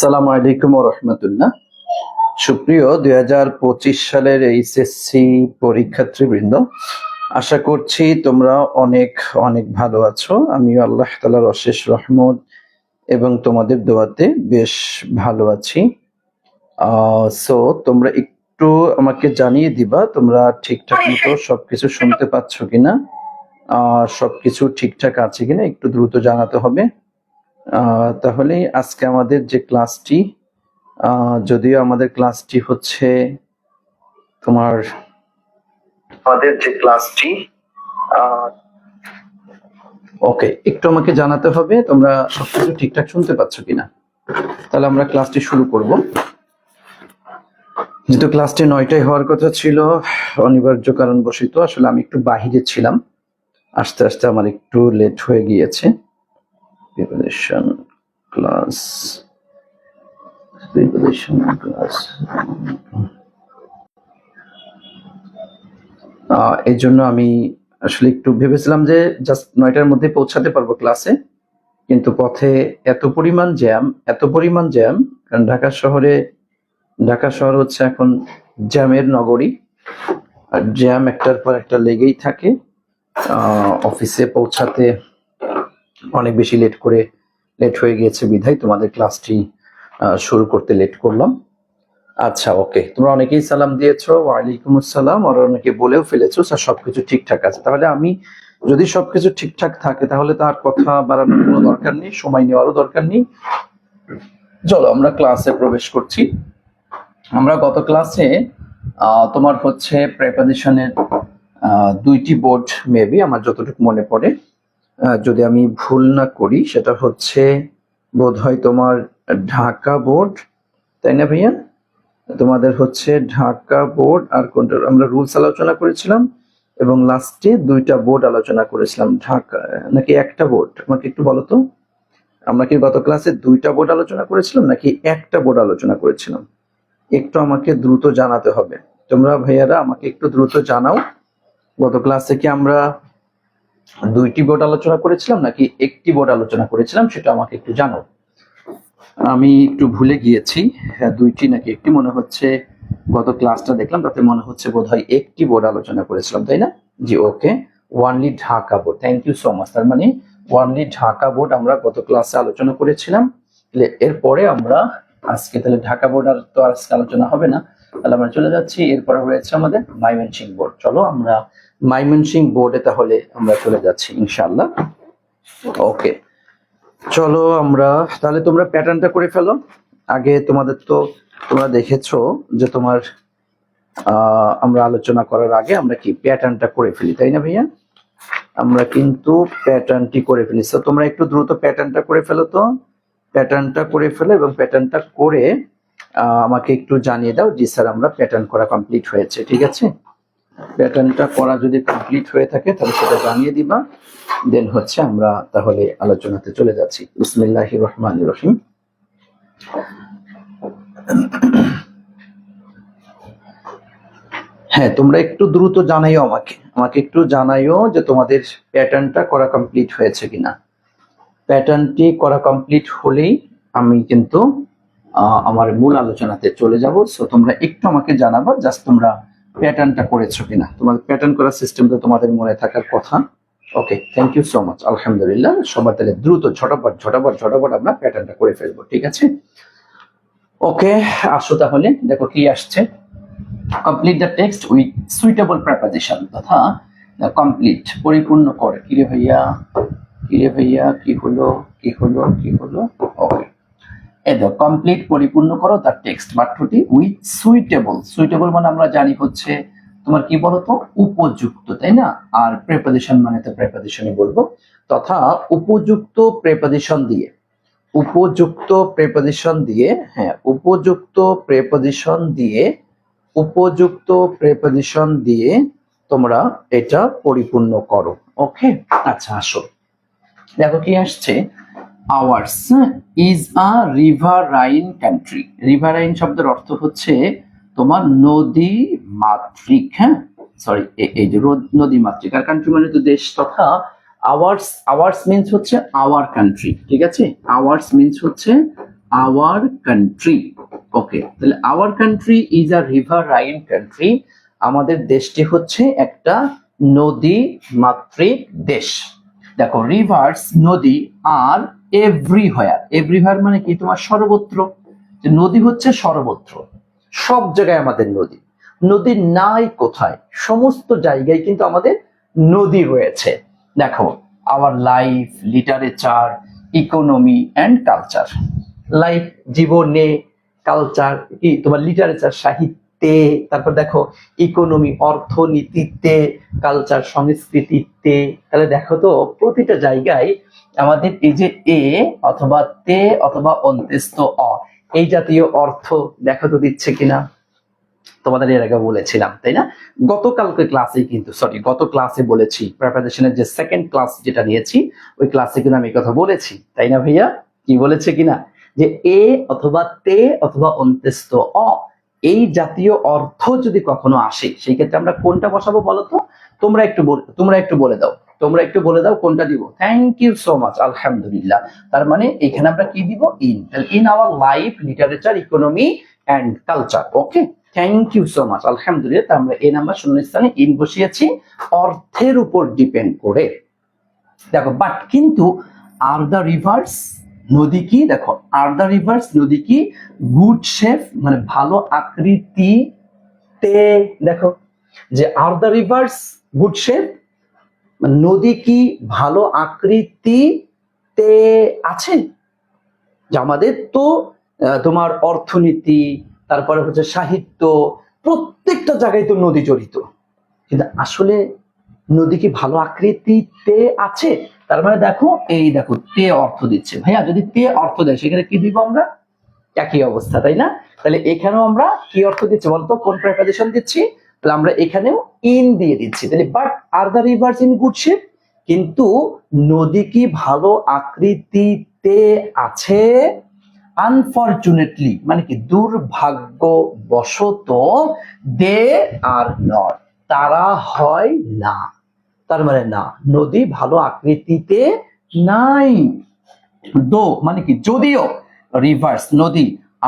আসসালামু আলাইকুম ওয়া রাহমাতুল্লাহ। সুপ্রিয় 2025 সালের এইচএসসি পরীক্ষার্থীবৃন্দ, আশা করছি তোমরা অনেক অনেক ভালো আছো। আমিও আল্লাহ তাআলার অশেষ রহমত এবং তোমাদের দোয়াতে বেশ ভালো আছি। সো তোমরা একটু আমাকে জানিয়ে দিবা তোমরা ঠিকঠাক মতো সবকিছু শুনতে পাচ্ছ কিনা, সবকিছু ঠিকঠাক আছে কিনা একটু দ্রুত জানাতে হবে। তাহলে আজকে আমাদের যে ক্লাসটি, যদিও আমাদের ক্লাসটি হচ্ছে তোমার ওকে, একটু আমাকে জানাতে হবে তোমরা সবকিছু ঠিকঠাক শুনতে পাচ্ছ কিনা। তাহলে আমরা ক্লাসটি শুরু করব। যেহেতু ক্লাসটি 9টায় হওয়ার কথা ছিল, অনিবার্য কারণবশত আসলে আমি একটু বাহিরে ছিলাম, আস্তে আস্তে আমার একটু লেট হয়ে গিয়েছে। প্রিপারেশন ক্লাস এই জন্য আমি আসলে একটু ভেবেছিলাম যে জাস্ট 9টার মধ্যে পৌঁছাতে পারবো ক্লাসে, কিন্তু পথে এত পরিমাণ জ্যাম, কারণ ঢাকা শহর হচ্ছে এখন জ্যামের নগরী, আর জ্যাম একটার পর একটা লেগেই থাকে। অফিসে পৌঁছাতে অনেক বেশি লেট হয়ে গিয়েছে বিধায় তোমাদের ক্লাসটি শুরু করতে লেট করলাম। আচ্ছা, ওকে, তোমরা অনেকেই সালাম দিয়েছো, ওয়ালাইকুম আসসালাম, আর অনেকে বলেও ফেলেছো স্যার সবকিছু ঠিকঠাক আছে। তাহলে আমি যদি সবকিছু ঠিকঠাক থাকে তাহলে তার কথা বাড়ানোর কোনো দরকার নেই, সময় নেওয়ারও দরকার নেই। চলো আমরা ক্লাসে প্রবেশ করছি। আমরা গত ক্লাসে তোমার হচ্ছে প্রিপোজিশনের 2টি বোর্ড, মেবি আমার যতটুকু মনে পড়ে, যদি আমি ভুল না করি সেটা হচ্ছে বোধহয় তোমার ঢাকা বোর্ড, তাই না ভাইয়া? তোমাদের হচ্ছে ঢাকা বোর্ড, আর কোনটা আমরা রুলস আলোচনা করেছিলাম, এবং লাস্টে 2টা বোর্ড আলোচনা করেছিলাম। ঢাকা নাকি একটা বোর্ড, আমাকে একটু বলো তো, আমরা কি গত ক্লাসে 2টা বোর্ড আলোচনা করেছিলাম নাকি একটা বোর্ড আলোচনা করেছিলাম? একটু আমাকে দ্রুত জানাতে হবে। তোমরা ভাইয়ারা আমাকে একটু দ্রুত জানাও, গত ক্লাসে কি আমরা 2টি বোর্ড আলোচনা করেছিলাম নাকি একটি বোর্ড আলোচনা করেছিলাম, সেটা আমাকে একটু জানাও। আমি একটু ভুলে গিয়েছি, হ্যাঁ 2টি নাকি একটি, মনে হচ্ছে গত ক্লাসটা দেখলাম তাতে মনে হচ্ছে বোধহয় একটি বোর্ড আলোচনা করেছিলাম, তাই না? জি, okay, only Dhaka board, thank you so much. তার মানে ওয়ানলি ঢাকা বোর্ড আমরা গত ক্লাসে আলোচনা করেছিলাম। এরপরে আমরা আজকে তাহলে ঢাকা বোর্ড আর তো আজকে আলোচনা হবে না, তাহলে আমরা চলে যাচ্ছি। এরপরে রয়েছে আমাদের ময়মনসিংহ বোর্ড। চলো আমরা ময়মনসিংহ বোর্ডে তাহলে আমরা চলে যাচ্ছি ইনশাআল্লাহ। ওকে, চলো আমরা তাহলে, তোমরা প্যাটার্নটা করে ফেলো আগে। তোমাদের তো তোমরা দেখেছো যে তোমার আমরা আলোচনা করার আগে আমরা কি প্যাটার্নটা করে ফেলি, তাই না ভাইয়া? আমরা কিন্তু প্যাটার্নটি করে ফেলি। তো তোমরা একটু দ্রুত প্যাটার্নটা করে ফেলো, তো প্যাটার্নটা করে ফেলো এবং প্যাটার্নটা করে আমাকে একটু জানিয়ে দাও জি স্যার আমরা প্যাটার্ন করা কমপ্লিট হয়েছে। ঠিক আছে, প্যাটার্নটা করা যদি কমপ্লিট হয়ে থাকে তাহলে সেটা জানিয়ে দিবা, দেন হচ্ছে আমরা তাহলে আলোচনাতে চলে যাচ্ছি। বিসমিল্লাহির রহমানির রহিম। হ্যাঁ, তোমরা একটু দ্রুত জানাইও আমাকে একটু জানাইও যে তোমাদের প্যাটার্নটা করা কমপ্লিট হয়েছে কিনা। প্যাটার্নটি করা কমপ্লিট হলেই আমি কিন্তু আমার মূল আলোচনাতে চলে যাব। সো তোমরা একটু আমাকে জানাবা জাস্ট তোমরা প্যাটার্নটা করেছো কিনা। তোমাদের প্যাটার্ন করার সিস্টেমটা তোমাদের মনে থাকার কথা। ওকে, থ্যাংক ইউ সো মাচ। আলহামদুলিল্লাহ, সবার তাহলে দ্রুত ঝটাপট আমরা প্যাটার্নটা করে ফেলবো। ঠিক আছে, ওকে, আসো তাহলে দেখো কি আসছে। Complete the text with suitable preposition, তথা কমপ্লিট পরিপূর্ণ করে। কিরে ভাইয়া কি হলো? ওকে, এই দেখো কমপ্লিট পরিপূর্ণ করো দ্য টেক্সট বাক্যটি উইথ সুইটেবল মানে আমরা জানি হচ্ছে তোমার কি বলতো উপযুক্ত, তাই না? আর প্রিপোজিশন মানে তো প্রিপোজিশনই বলবো, তথা উপযুক্ত প্রিপোজিশন দিয়ে, উপযুক্ত প্রিপোজিশন দিয়ে তোমরা এটা পরিপূর্ণ করো। ওকে, আচ্ছা আসো দেখো কি আসছে। Hours is a riverine country. Riverine শব্দের অর্থ হচ্ছে তোমার নদী মাতৃক, হ্যাঁ সরি এই যে নদী মাতৃক, আর কান্ট্রি মানে তো দেশ, তথা আওয়ার্স মিন্স হচ্ছে আওয়ার কান্ট্রি। ঠিক আছে, আওয়ার্স মিন্স হচ্ছে আওয়ার কান্ট্রি। ওকে, তাহলে our country is a riverine country. আমাদের দেশটি হচ্ছে একটা নদী মাতৃক দেশ। দেখো রিভার্স নদী আর এভরিহোয়ার। এভরিহোয়ার মানে কি তোমার সর্বত্র। যে নদী হচ্ছে সর্বত্র, সব জায়গায় আমাদের নদী। নদী নাই কোথায়, সমস্ত জায়গায় কিন্তু আমাদের নদী রয়েছে। দেখো hour life, literature, economy and culture. Life জীবনে, কালচার কি তোমার লিটারেচার সাহিত্যে, তারপর দেখো ইকোনমি অর্থনীতিতে, কালচার সংস্কৃতিতে। তাহলে দেখো তো প্রতিটা জায়গায় আমাদের এই যে এ অথবা তে অথবা অন্ত্যেষ্ঠ অ এই জাতীয় অর্থ দেখো তো দিচ্ছে কিনা। তোমাদের এর আগে বলেছিলাম তাই না, গতকালকে ক্লাসে কিন্তু গত ক্লাসে বলেছি, প্রিপারেশনের যে সেকেন্ড ক্লাস যেটা নিয়েছি ওই ক্লাসে কিন্তু আমি কথা বলেছি তাই না ভাইয়া, কি বলেছে কিনা যে এ অথবা তে অথবা অন্ত্যেষ্ঠ অ এই জাতীয় অর্থ যদি কখনো আসে সেই ক্ষেত্রে আমরা কোনটা বসাবো বলো তো। তোমরা একটু বলে দাও কোনটা দিব। থ্যাংক ইউ সো মাচ, আলহামদুলিল্লাহ। তার মানে এখানে আমরা কি দিব, in. In our life, literature, economy and culture. Okay, thank you so much, আলহামদুলিল্লাহ। আমরা এই নাম্বার শূন্যস্থানে ইন বসিয়েছি অর্থের উপর ডিপেন্ড করে। দেখো বাট কিন্তু আর দ্য রিভার্স নদী কি, দেখো আর দ্য রিভার্স নদী কি গুড শেপ মানে ভালো আকৃতিতে। দেখো যে are the rivers good shape নদী কি ভালো আকৃতিতে আছে। যে আমাদের তো তোমার অর্থনীতি, তারপরে হচ্ছে সাহিত্য, প্রত্যেকটা জায়গায় তো নদী জড়িত, কিন্তু আসলে নদী কি ভালো আকৃতিতে আছে। তার মানে দেখো এই দেখো তে অর্থ দিচ্ছে। ভাইয়া যদি তে অর্থ দেয় সেখানে কি দিব আমরা, একই অবস্থা তাই না। তাহলে এখানেও আমরা কি অর্থ দিচ্ছি বলতো, কোন প্রিপোজিশন দিচ্ছি, তাহলে আমরা এখানেও ইন দিয়ে দিচ্ছি। তাহলে but are the rivers in good shape, কিন্তু নদী কি ভালো আকৃতিতে আছে। আনফরচুনেটলি মানে কি দুর্ভাগ্যবশত, দে আর নট তারা হয় না। তার মানে না, নদী ভালো আকৃতিতে নাই। দো মানে কি যদিও, রিভার্স নদী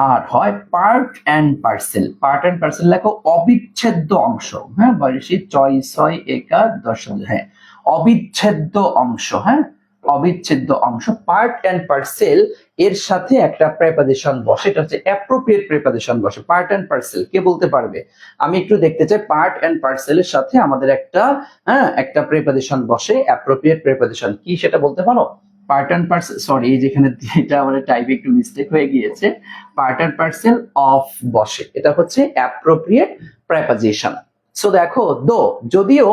আর হয় part and parcel. Part and parcel লেখো অবিচ্ছেদ্য অংশ। হ্যাঁ বয়সী 6 6 1 10, হ্যাঁ অবিচ্ছেদ্য অংশ। হ্যাঁ অবিচ্ছেদ্য অংশ পার্ট অ্যান্ড পার্সেল এর সাথে একটা প্রেপোজিশন বসে, এটা হচ্ছে অ্যাপ্রোপ্রিয়েট প্রেপোজিশন বসে। পার্ট অ্যান্ড পার্সেল কে বলতে পারবে, আমি একটু দেখতে চাই। পার্ট অ্যান্ড পার্সেলের সাথে আমাদের একটা প্রেপোজিশন বসে, অ্যাপ্রোপ্রিয়েট প্রেপোজিশন কি সেটা বলতে পারো। পার্ট অ্যান্ড পার্সেল, সরি এই যেখানে এটা আমাদের টাইপে একটু মিস্টেক হয়ে গিয়েছে, পার্ট অ্যান্ড পার্সেল অফ বসে, এটা হচ্ছে অ্যাপ্রোপ্রিয়েট প্রেপোজিশন। সো দেখো দো যদিও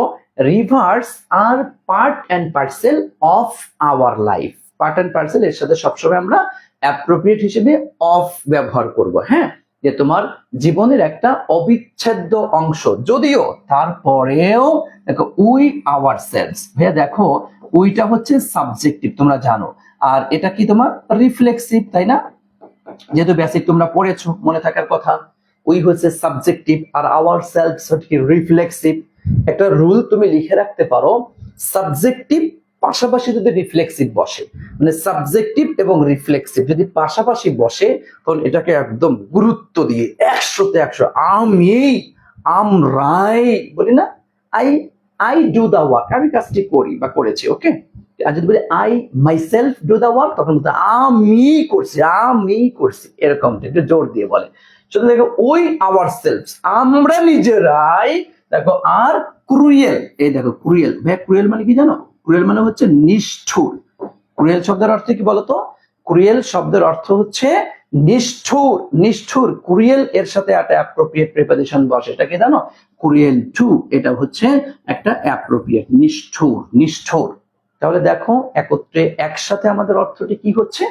rivers are part and parcel of our life. Part and parcel এর সাথে সবসময় আমরা অ্যাপ্রোপ্রিয়েট হিসেবে অফ ব্যবহার করব। হ্যাঁ যে তোমার জীবনের একটা অবিচ্ছেদ্য অংশ, যদিও তারপরেও দেখো উই আওয়ার সেলস। ভাইয়া দেখো উইটা হচ্ছে সাবজেক্টিভ তোমরা জানো, আর এটা কি তোমার রিফ্লেক্সিভ তাই না, যেহেতু বেসিক তোমরা পড়েছো মনে থাকার কথা। উই হচ্ছে সাবজেক্টিভ আর আওয়ার সেলফস হচ্ছে রিফ্লেক্সিভ। একটা রুল তুমি লিখে রাখতে পারো, সাবজেক্টিভ পাশাপাশি যদি রিফ্লেক্সিভ বসে, মানে সাবজেক্টিভ এবং রিফ্লেক্সিভ যদি পাশাপাশি বসে তাহলে এটাকে একদম গুরুত্ব দিয়ে 100তে 100 আমি, আমরাই বলি না, I I do the work, আমি কাজটি করি বা করেছি। ওকে, আর যদি বলি I myself do the work তখন বলতে আমি করছি এরকম একটু জোর দিয়ে বলে। শুধু দেখো উই আওয়ার সেলফ আমরা নিজেরাই। দেখো আর ক্রুয়েল, এই দেখো ক্রুয়েল। ভাই ক্রুয়েল মানে কি জানো, ক্রুয়েল মানে হচ্ছে নিষ্ঠুর। ক্রুয়েল শব্দের অর্থ কি বলতো, ক্রুয়েল শব্দের অর্থ হচ্ছে নিষ্ঠুর। নিষ্ঠুর ক্রুয়েল এর সাথে একটা অ্যাপ্রোপ্রিয়েট প্রিপোজিশন বসে, এটা কি জানো, ক্রুয়েল টু, এটা হচ্ছে একটা অ্যাপ্রোপ্রিয়েট নিষ্ঠুর। নিষ্ঠুর তাহলে দেখো একত্রে একসাথে আমাদের অর্থটি কি হচ্ছে,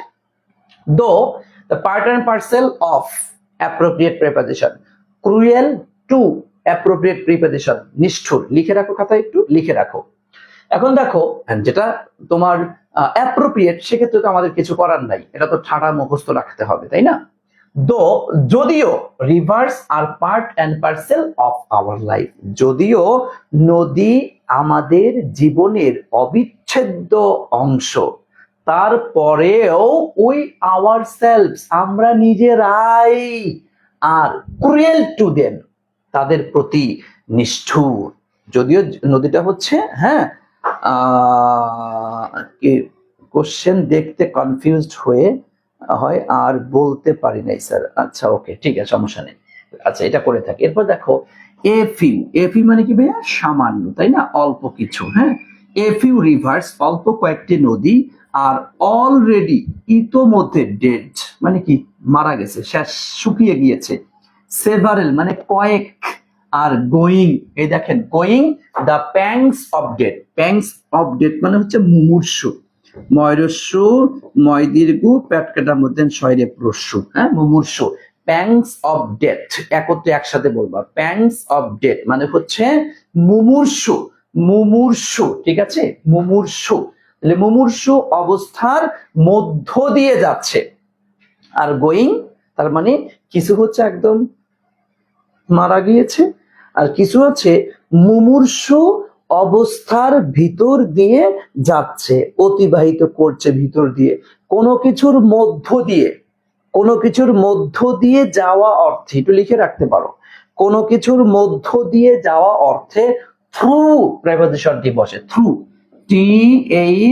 দো the part and parcel of appropriate preposition, cruel to appropriate preposition, নিষ্ঠুর। লিখে রাখো খাতায়, একটু লিখে রাখো। এখন দেখো যেটা তোমার অ্যাপ্রোপ্রিয়েট, সেক্ষেত্রে তো আমাদের কিছু করার নাই, এটা তো ঠাড়া মুখস্থ রাখতে হবে তাই না। দো যদিও rivers are part and parcel of our life, যদিও নদী আমাদের জীবনের অবিচ্ছেদ্য অংশ, তারপরেও উই আওয়ার সেলফস, আমরা নিজেরাই আর ক্রুয়েল টু দেম, তাদের প্রতি নিষ্ঠুর। যদিও নদীটা হচ্ছে হ্যাঁ কোশ্চেন দেখতে কনফিউজড হয়ে হয় আর বলতে পারি নাই স্যার। আচ্ছা ওকে ঠিক আছে, সমস্যা নেই। আচ্ছা এটা করে থাকি। এরপর দেখো এফিউ মানে কি ভাইয়া? সামান্য, তাই না? অল্প কিছু। হ্যাঁ, এফিউ রিভার্স, অল্প কয়েকটি নদী, আর অলরেডি ইতোমধ্যে ডেড মানে কি? মারা গেছে, শেষ, শুকিয়ে গিয়েছে। সেভারেল মানে কয়েক, আর গোয়িং, এই দেখেন going the প্যাংস of death. প্যাংস of death মানে হচ্ছে মুমূর্ষু, ময়রস্যু ময় দীর্ঘ পেট কাটার মধ্যে শয়রে প্রস্যু, হ্যাঁ মুমূর্ষু। প্যাংস অফ ডেথ একত্রে একসাথে বলবা, প্যাংস অফ ডেথ মানে হচ্ছে মুমূর্ষু, মুমূর্ষু, ঠিক আছে? মুমূর্ষু, তাহলে মুমূর্ষু অবস্থার মধ্য দিয়ে যাচ্ছে। আর গোয়িং তার মানে কিছু হচ্ছে একদম মারা গিয়েছে, আর কিছু আছে মুমূর্ষু অবস্থার ভিতর দিয়ে যাচ্ছে, অতিবাহিত করছে ভিতর দিয়ে, কোনো কিছুর মধ্য দিয়ে, কোনো কিছুর মধ্য দিয়ে যাওয়া অর্থে, একটু লিখে রাখতে পারো, কোনো কিছুর মধ্য দিয়ে যাওয়া অর্থে থ্রু প্রেপোজিশনটি বসে, থ্রু, THROUGH,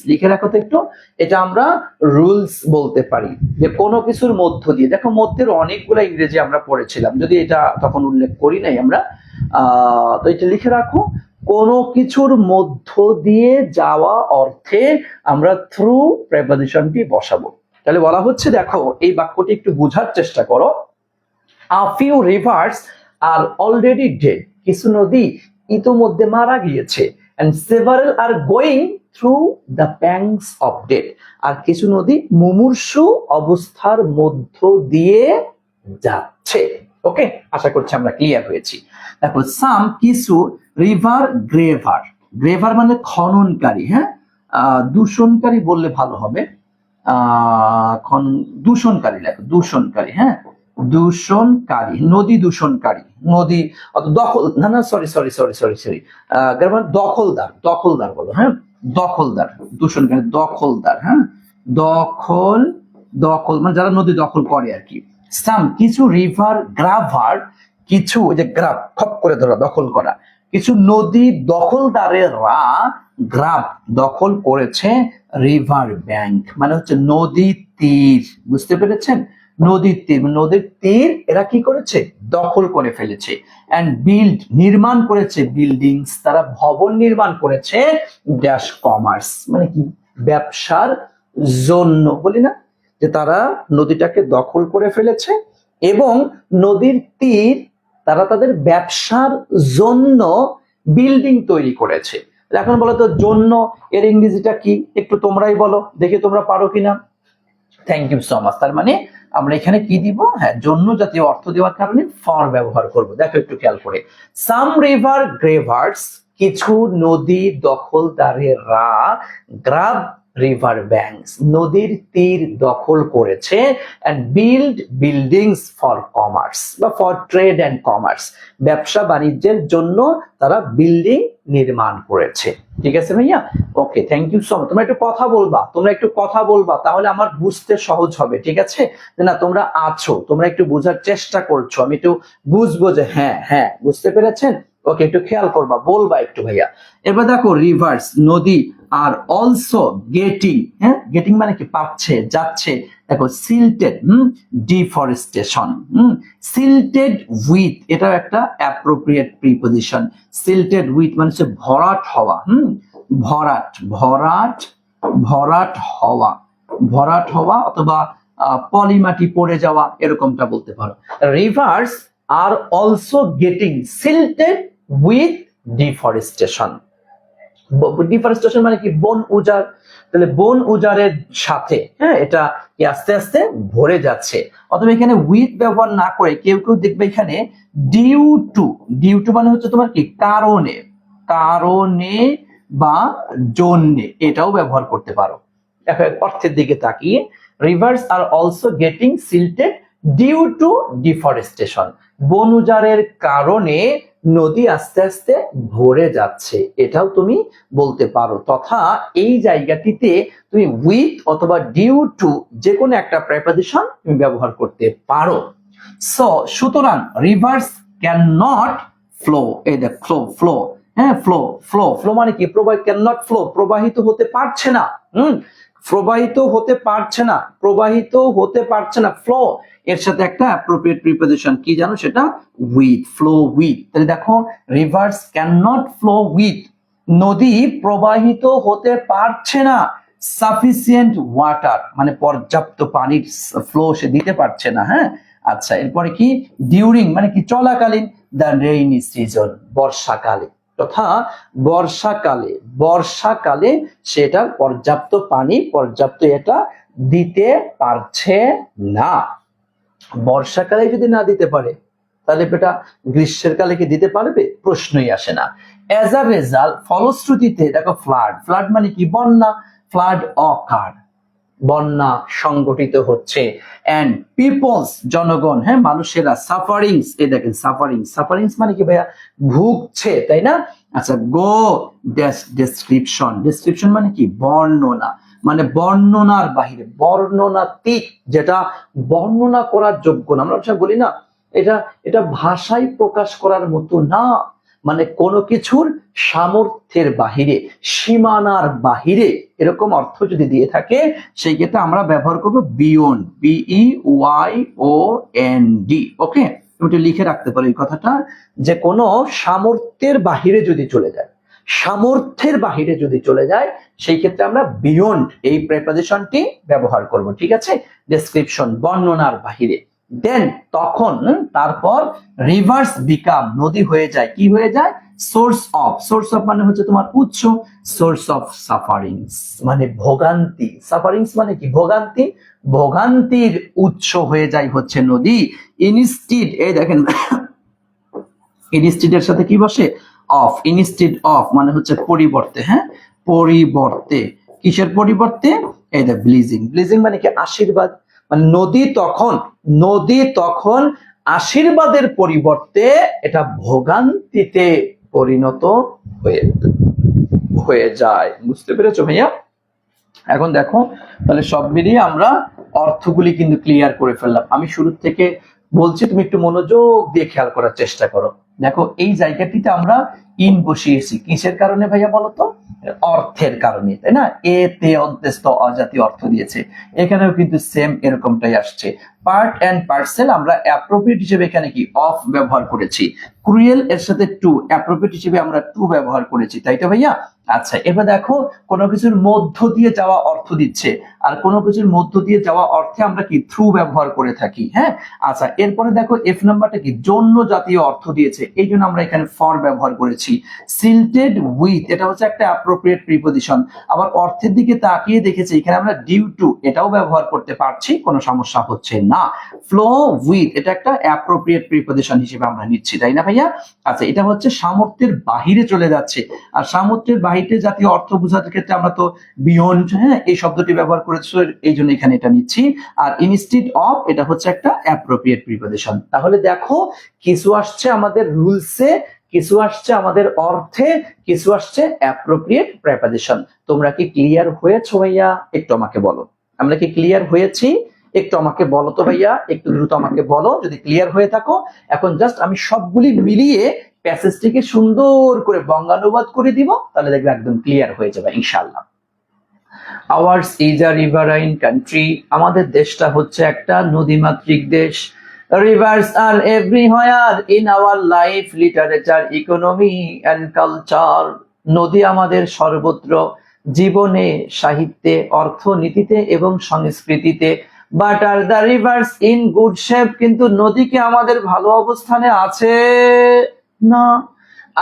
লিখে রাখো তো একটু। এটা আমরা রুলস বলতে পারি যে কোনো কিছুর মধ্য দিয়ে। দেখো মধ্যের অনেকগুলো ইংরেজি আমরা পড়েছিলাম, যদি এটা তখন উল্লেখ করি নাই আমরা, তো এটা লিখে রাখো, কোনো কিছুর মধ্য দিয়ে যাওয়া অর্থে আমরা থ্রু প্রেপোজিশনটি বসাবো। তাহলে বলা হচ্ছে, দেখো এই বাক্যটি একটু বোঝার চেষ্টা করো। A few rivers are already dead, কিছু নদী ইতোমধ্যে মারা গিয়েছে, and several are going through the pangs of death, আর কিছু নদী মুমূর্ষু অবস্থার মধ্য দিয়ে যাচ্ছে। ওকে, আশা করছি আমরা ক্লিয়ার হয়েছি। দেখো সাম কিছু রিভার গ্রেভার, গ্রেভার মানে খননকারী, হ্যাঁ দূষণকারী বললে ভালো হবে, দূষণকারী লেখো, দূষণকারী, হ্যাঁ দূষণকারী, নদী দূষণকারী, নদী দখল, না না sorry sorry sorry sorry sorry দখলদার, দখলদার বলো, হ্যাঁ দখলদার, দূষণকারী দখলদার, হ্যাঁ দখল, দখল মানে যারা নদী দখল করে আর কি। সাম কিছু রিভার গ্রাভার, কিছু ওই যে গ্রাব খপ করে ধরা, দখল করা, কিছু নদী দখলদারেরা গ্রাব দখল করেছে, রিভার ব্যাংক মানে হচ্ছে নদী তীর, বুঝতে পেরেছেন? নদীর তীর, নদীর তীর এরা কি করেছে? দখল করে ফেলেছে। এন্ড বিল্ড নির্মাণ করেছে, বিল্ডিংস তারা ভবন নির্মাণ করেছে, ড্যাশ কমার্স মানে কি? ব্যবসার জন্য, বলি না যে তারা নদীটাকে দখল করে ফেলেছে এবং নদীর তীর তারা তাদের ব্যবসার জন্য বিল্ডিং তৈরি করেছে। এখন বলো তো জন্য এর ইংরেজিটা কি? একটু তোমরাই বলো দেখি, তোমরা পারো কিনা। Thank you so much. তার মানে আমরা এখানে কি দিব? হ্যাঁ জন্য জাতীয় অর্থ দেওয়ার কারণে ফর ব্যবহার করব। দেখো একটু খেয়াল করে, সাম রিভার গ্রেভার্স কিছু নদী দখলদারেরা, গ্রাব রিভার ব্যাংকস নদীর তীর দখল করেছে, and build buildings for commerce বা ফর ট্রেড এন্ড কমার্স ব্যবসা বাণিজ্যের জন্য তারা বিল্ডিং নির্মাণ করেছে। ঠিক আছে ভাইয়া, okay thank you so much. তোমরা একটু কথা বলবা, তোমরা একটু কথা বলবা, তাহলে আমার বুঝতে সহজ হবে। ঠিক আছে, না তোমরা আছো, তোমরা একটু বোঝার চেষ্টা করছো, আমি একটু বুঝবো যে হ্যাঁ হ্যাঁ বুঝতে পেরেছেন। ওকে একটু খেয়াল করবা, বলবা একটু ভাইয়া। এবার দেখো রিভার্স নদী, আর অলসো গেটিং, হ্যাঁ গেটিং মানে কি? পাচ্ছে, যাচ্ছে। দেখো সিল্টেড, ডিফরেস্টেশন, সিল্টেড উইথ এটাও একটা অ্যাপ্রোপ্রিয়েট প্রিপোজিশন। সিল্টেড উইথ মানে হচ্ছে ভরাট হওয়া, ভরাট, ভরাট, ভরাট হওয়া, ভরাট হওয়া অথবা পলিমাটি পড়ে যাওয়া এরকমটা বলতে পারো। Rivers are also getting silted with deforestation. Deforestation মানে কি? বন উজাড়। তাহলে বন উজাড়ের সাথে হ্যাঁ এটা কি আস্তে আস্তে ভরে যাচ্ছে। অথবা এখানে উইথ ব্যবহার না করে কেউ কেউ দেখবে এখানে ডিউ টু, ডিউ টু মানে হচ্ছে তোমার কি? কারণে, কারণে বা জন্যে, এটাও ব্যবহার করতে পারো। দেখো অর্থের দিকে তাকিয়ে, rivers are also getting silted due to deforestation বন উজাড়ের কারণে নদী আস্তে আস্তে ভরে যাচ্ছে, এটাও তুমি বলতে পারো। তথা এই জায়গাটিতে তুমি উইথ অথবা ডিউ টু যে কোনো একটা প্রেপোজিশন তুমি ব্যবহার করতে পারো। সো সুতরাং রিভার্স ক্যান নট ফ্লো, এই দেখ ফ্লো ফ্লো, হ্যাঁ ফ্লো ফ্লো ফ্লো মানে কি, প্রবাহ, ক্যান নট ফ্লো প্রবাহিত হতে পারছে না, প্রবাহিত হতে পারছে না, প্রবাহিত হতে পারছে না, ফ্লো এর সাথে একটা অ্যাপ্রোপ্রিয়েট প্রিপোজিশন কি জানো, সেটা উইথ, ফ্লো উইথ। তাহলে দেখো rivers can not flow with, নদী প্রবাহিত হতে পারছে না সাফিসিয়েন্ট ওয়াটার মানে পর্যাপ্ত পানির ফ্লো সে দিতে পারছে না। হ্যাঁ আচ্ছা, এরপরে কি ডিউরিং মানে কি চলাকালীন, দ্য রেইনি সিজন বর্ষাকালে, তথা বর্ষাকালে, বর্ষাকালে সেটা পর্যাপ্ত পানি পর্যাপ্ত এটা দিতে পারছে না। বর্ষাকালে যদি না দিতে পারে তাহলে এটা গ্রীষ্মের কালে কি দিতে পারবে, প্রশ্নই আসে না। অ্যাজ আ রেজাল্ট ফলশ্রুতিতে দেখো ফ্লাড, ফ্লাড মানে কি বন্যা, ফ্লাড অকার বন্যা সংগঠিত হচ্ছে, এন্ড পিপলস জনগণ, হ্যাঁ মানুষেরা, সাফারিংস এই দেখেন সাফারিংস, সাফারিংস মানে কি ভাইয়া ভুগছে, তাই না? আচ্ছা গো ডেসক্রিপশন, ডেসক্রিপশন মানে কি বর্ণনা, মানে বর্ণনার বাহিরে, বর্ণনাতীত যেটা বর্ণনা করার যোগ্য না, আমরা বলি না এটা এটা ভাষায় প্রকাশ করার মতো না, মানে কোনো কিছুর সামর্থ্যের বাহিরে, সীমানার বাহিরে, এরকম অর্থ যদি দিয়ে থাকে সেই ক্ষেত্রে আমরা ব্যবহার করব বিয়ন্ড, BEYOND। ওকে, তুমি লিখে রাখতে পারো এই কথাটা, যে কোনো সামর্থ্যের বাহিরে যদি চলে যায়, সামর্থ্যের বাহিরে যদি চলে যায় সেই ক্ষেত্রে আমরা বিয়ন্ড এই প্রেপোজিশনটি ব্যবহার করব, ঠিক আছে? ডেসক্রিপশন বর্ণনার বাহিরে। দেন তখন তারপর রিভার্স বিকাম নদী হয়ে যায়, কি হয়ে যায়, সোর্স অফ, সোর্স অফ মানে হচ্ছে তোমার উৎস, সোর্স অফ সাফারিংস মানে ভোগান্তি, সাফারিংস মানে কি ভোগান্তি, ভোগান্তির উৎস হয়ে যায় হচ্ছে নদী। ইনস্টিড এই দেখেন ইনস্টিড এর সাথে কি বসে, অফ, ইনস্টিড অফ মানে হচ্ছে পরিবর্তে, হ্যাঁ পরিবর্তে, কিসের পরিবর্তে, এই দেখ ব্লিজিং, ব্লিজিং মানে কি আশীর্বাদ, মানে নদী তখন আশীর্বাদের পরিবর্তে এটা ভোগান্তিতে পরিণত হয়ে যায়। বুঝতে পেরেছো ভাইয়া? এখন দেখো তাহলে সব মিলিয়ে আমরা অর্থগুলি কিন্তু ক্লিয়ার করে ফেললাম। আমি শুরু থেকে বলছি, তুমি একটু মনোযোগ দিয়ে খেয়াল করার চেষ্টা করো। দেখো এই জায়গাটিতে আমরা ইন বসিয়েছি কিসের কারণে ভাইয়া বলতো, অর্থের কারণে, তাই না? এতে অন্তস্থ অজাতীয় অর্থ দিয়েছে, এখানেও কিন্তু সেম এরকমটাই আসছে। পার্ট এন্ড পার্সেল আমরা অ্যাপ্রোপ্রিয়েট হিসেবে এখানে কি অফ ব্যবহার করেছি, ক্রুয়েল এর সাথে টু, অ্যাপ্রোপ্রিয়েট হিসেবে আমরা টু ব্যবহার করেছি, তাই তো ভাইয়া? আচ্ছা এবার দেখো কোনো কিছুর মধ্য দিয়ে যাওয়া অর্থ দিচ্ছে, আর কোনো কিছুর মধ্য দিয়ে যাওয়া অর্থে আমরা কি থ্রু ব্যবহার করে থাকি। হ্যাঁ আচ্ছা, এরপরে দেখো এফ নাম্বারটা কি জন্য জাতীয় অর্থ দিয়েছে, এই জন্য আমরা এখানে ফর ব্যবহার করেছি। সিল্টেড উইথ এটা হচ্ছে একটা অ্যাপ্রোপ্রিয়েট প্রিপোজিশন, আবার অর্থের দিকে তাকিয়ে দেখেছি এখানে আমরা ডিউ টু এটাও ব্যবহার করতে পারছি, কোনো সমস্যা হচ্ছে না। ফ্লো উইথ এটা একটা অ্যাপ্রোপ্রিয়েট প্রিপোজিশন হিসেবে আমরা নিচ্ছি, তাই না ভাইয়া? আচ্ছা এটা হচ্ছে সামর্থ্যের বাহিরে চলে যাচ্ছে, আর সামর্থ্যের বাহিরে জাতীয় অর্থ বোঝার ক্ষেত্রে আমরা তো বিয়ন্ড, হ্যাঁ এই শব্দটি ব্যবহার করেছি, এই জন্য এখানে এটা নিচ্ছি। আর ইনস্টিড অফ এটা হচ্ছে একটা অ্যাপ্রোপ্রিয়েট প্রিপোজিশন। তাহলে দেখো কিছু আসছে আমাদের রুলসে, কিছু আসছে আমাদের অর্থে, কিছু আসছে অ্যাপ্রোপ্রিয়েট প্রিপোজিশন। তোমরা কি ক্লিয়ার হয়েছো ভাইয়া? একটু আমাকে বলো, আমরা কি ক্লিয়ার হয়েছি? একটু আমাকে বলো তো ভাইয়া, একটু দ্রুত আমাকে বলো যদি ক্লিয়ার হয়ে থাকো। এখন জাস্ট আমি সবগুলি মিলিয়ে প্যাসেজটিকে সুন্দর করে বঙ্গানুবাদ করে দিব, তাহলে দেখবে একদম ক্লিয়ার হয়ে যাবে ইনশাআল্লাহ। Ours is a riverine country, আমাদের দেশটা হচ্ছে একটা নদীমাতৃক দেশ। Rivers are everywhere in our life, literature, economy and culture, নদী আমাদের সর্বত্র, জীবনে, সাহিত্যে, অর্থনীতিতে এবং সংস্কৃতিতে। But are the rivers in good shape, কিন্তু নদী কি আমাদের ভালো অবস্থানে আছে না।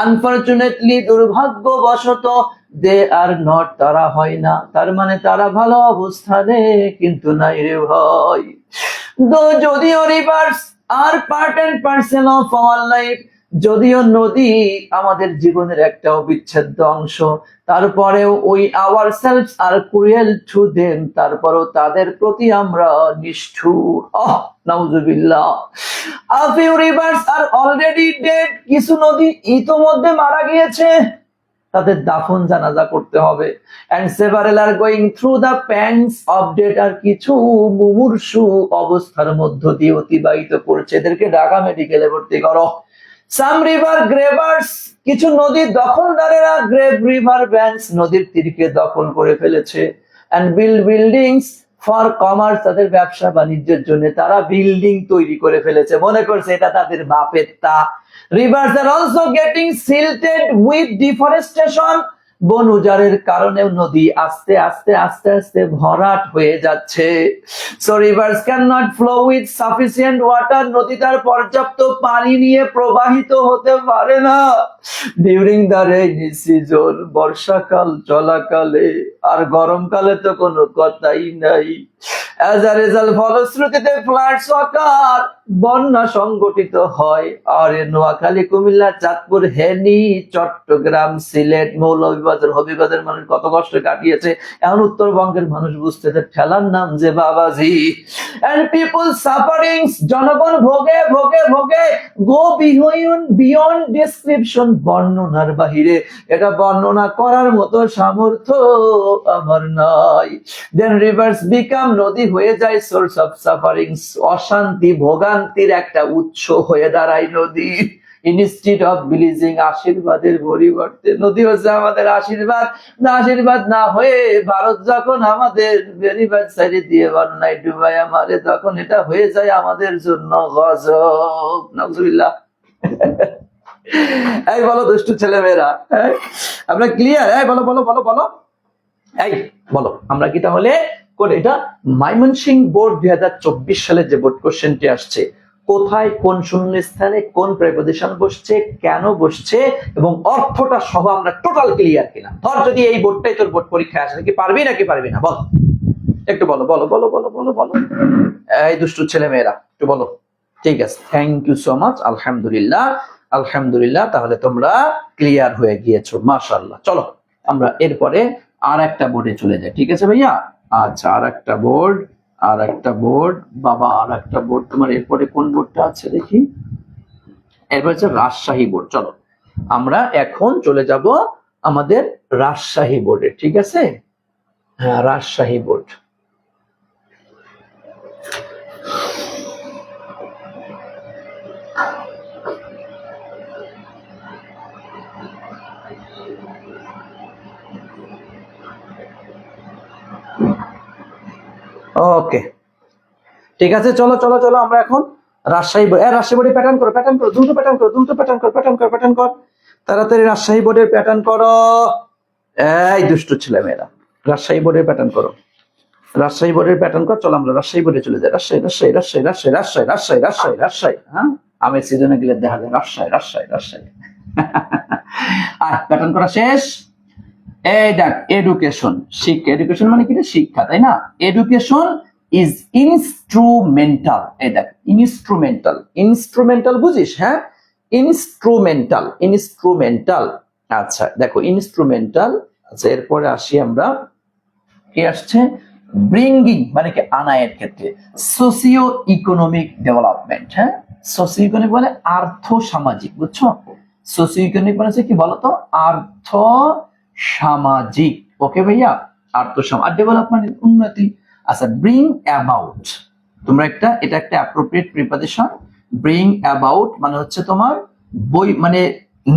আনফরচুনেটলি দুর্ভাগ্যবশত দে আর নট, তারা হয় না, তার মানে তারা ভালো অবস্থানে কিন্তু নাই রে ভাই। যদিও rivers are part and parcel of our life, যদিও নদী আমাদের জীবনের একটা অবিচ্ছেদ্য অংশ, তারপরেও we ourselves are cruel to them, তারপরেও তাদের প্রতি আমরা নিষ্ঠুর। নাউজুবিল্লাহ। A few rivers are already dead, কিছু নদী ইতোমধ্যে মারা গিয়েছে, তাদের দাফন জানাজা করতে হবে। and several are going through the pangs of death, আর কিছু মুমূর্ষু অবস্থার মধ্য দিয়ে অতিবাহিত করছে, এদেরকে ঢাকা মেডিকেলে ভর্তি করো। some river grabbers, কিছু নদী দখলদারেরা গ্রেভ রিভার ব্যাংকস, নদীর তীরকে দখল করে ফেলেছে। and build buildings for commerce, তাদের ব্যবসা বাণিজ্যের জন্য তারা বিল্ডিং তৈরি করে ফেলেছে, মনে করছে এটা তাদের বাপের তা। rivers are also getting silted with deforestation, বন উজাড়ের কারণেও নদী আস্তে আস্তে আস্তে আস্তে ভরাট হয়ে যাচ্ছে। so rivers cannot flow with sufficient water, নদী তার পর্যাপ্ত পানি নিয়ে প্রবাহিত হতে পারে না during the rainy season, বর্ষাকাল চলাকালে, আর গরমকালে তো কোনো কথাই নাই। as a result, ফলশ্রুতিতে floods occur, বন্যা সংগঠিত হয়। আর নোয়াখালী, কুমিল্লা, চাঁদপুর, হেনী, চট্টগ্রাম, সিলেট, মৌলভীবাজার, হবিগঞ্জের মানুষ কত কষ্ট কাটিয়েছে, এখন উত্তরবঙ্গের মানুষ বুঝতেছে ঠেলার নাম যে বাবাজি। and people sufferings, জনগণ ভোগে ভোগে ভোগে, go beyond description, বর্ণনার বাহিরে, এটা বর্ণনা করার মতো সামর্থ্য আমার নাই। then rivers become, নদী হয়ে যায় source of sufferings, অশান্তি ভোগান্তির একটা উৎস হয়ে দাঁড়ায় নদী। instead of blessing, আশীর্বাদের পরিবর্তে নদী হচ্ছে আমাদের আশীর্বাদ, না আশীর্বাদ না হয়ে ভারত যখন আমাদের বেরিবাদ সাইডে দিয়ে বন্যায় ডুবাইয়া মারে, তখন এটা হয়ে যায় আমাদের জন্য গজব। নাউজুবিল্লাহ। এই বলো দুষ্টু ছেলে মেয়েরা, আমরা ক্লিয়ার? এই বলো বলো বলো বলো, এই বলো আমরা কি তাহলে এটা ময়মনসিংহ বোর্ড 2024 সালে যে বোর্ড কোশ্চেনটি আসছে, কোথায় কোন শূন্যস্থানে কোন প্রেপোজিশন বসছে, কেন বসছে এবং অর্থটা সহ আমরা টোটাল ক্লিয়ার কিনা। ধর যদি এই বোর্ডটাই তোর বোর্ড পরীক্ষায় আসে, কি পারবি নাকি পারবি না বল, একটু বলো বলো বলো বলো বলো বলো, এই দুষ্টু ছেলে মেয়েরা একটু বলো। ঠিক আছে, থ্যাংক ইউ সো মাচ। আলহামদুলিল্লাহ আলহামদুলিল্লাহ, তাহলে তোমরা ক্লিয়ার হয়ে গিয়েছো, মাশাআল্লাহ। চলো আমরা এরপরে আর একটা বোর্ডে চলে যাই, ঠিক আছে ভাইয়া? আচ্ছা, আর একটা বোর্ড, বাবা আর একটা বোর্ড, তোমার এরপরে কোন বোর্ডটা আছে দেখি, এরপর হচ্ছে রাজশাহী বোর্ড। চলো আমরা এখন চলে যাব আমাদের রাজশাহী বোর্ডে, ঠিক আছে? হ্যাঁ, রাজশাহী বোর্ড। ওকে, ঠিক আছে, চলো চলো চলো আমরা এখন রাজশাহী বোর্ডের প্যাটার্ন করো, দ্রুত প্যাটার্ন কর, তাড়াতাড়ি রাজশাহী বোর্ডের প্যাটার্ন করো। এই দুষ্টু ছেলে মেয়েরা, রাজশাহী বোর্ডের প্যাটার্ন করো, চলো আমরা রাজশাহী বোর্ডে চলে যাই। রাজশাহী, হ্যাঁ, আমের সিজনে গেলে দেখা যায় রাজশাহী। প্যাটার্ন করা শেষ। এই দেখ, এডুকেশন, শিক্ষা, এডুকেশন মানে কি? শিক্ষা, তাই না? Education is instrumental. এই দেখ, ইনস্ট্রুমেন্টাল বুঝিস? হ্যাঁ, ইনস্ট্রুমেন্টাল। আচ্ছা দেখো, ইনস্ট্রুমেন্টাল। আচ্ছা, এরপরে আসি আমরা, কি আসছে? ব্রিঙ্গিং মানে কি? আনায়ের ক্ষেত্রে। Socio economic development. হ্যাঁ, সোসিও ইকোনমিক মানে আর্থ সামাজিক, বুঝছো? সোসিও ইকোনমিক মানে কি বলতো? আর্থ সামাজিক। ওকে ভাইয়া, আর্থ সামাজিক, ডেভেলপমেন্ট উন্নতি। আচ্ছা, ব্রিং অ্যাবাউট, তোমরা এটা একটা অ্যাপ্রোপ্রিয়েট প্রিপোজিশন। ব্রিং অ্যাবাউট মানে হচ্ছে তোমার মানে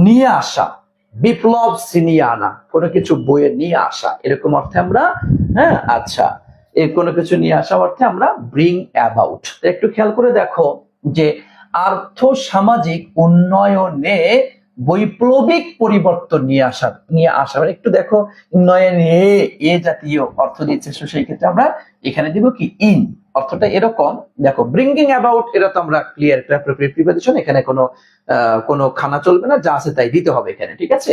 নিয়ে আসা, বিপ্লব ছিনিয়ে আনা, কোনো কিছু বইয়ে নিয়ে আসা, এরকম অর্থে আমরা, হ্যাঁ, আচ্ছা, এই কোনো কিছু নিয়ে আসা অর্থে আমরা ব্রিং অ্যাবাউট। একটু খেয়াল করে দেখো যে আর্থ সামাজিক উন্নয়নে বৈপ্লবিক পরিবর্তন নিয়ে আসা মানে একটু দেখো, উন্নয়নে এ জাতীয় অর্থ দিচ্ছে, সেই ক্ষেত্রে আমরা এখানে দিব কি? ইন। অর্থটা এরকম, দেখো, ব্রিঙ্গিং অ্যাবাউট, এটা তো আমরা ক্লিয়ার একটা অ্যাপ্রোপ্রিয়েট প্রিপোজিশন, এখানে কোনো খানা চলবে না, যা আছে তাই দিতে হবে এখানে, ঠিক আছে?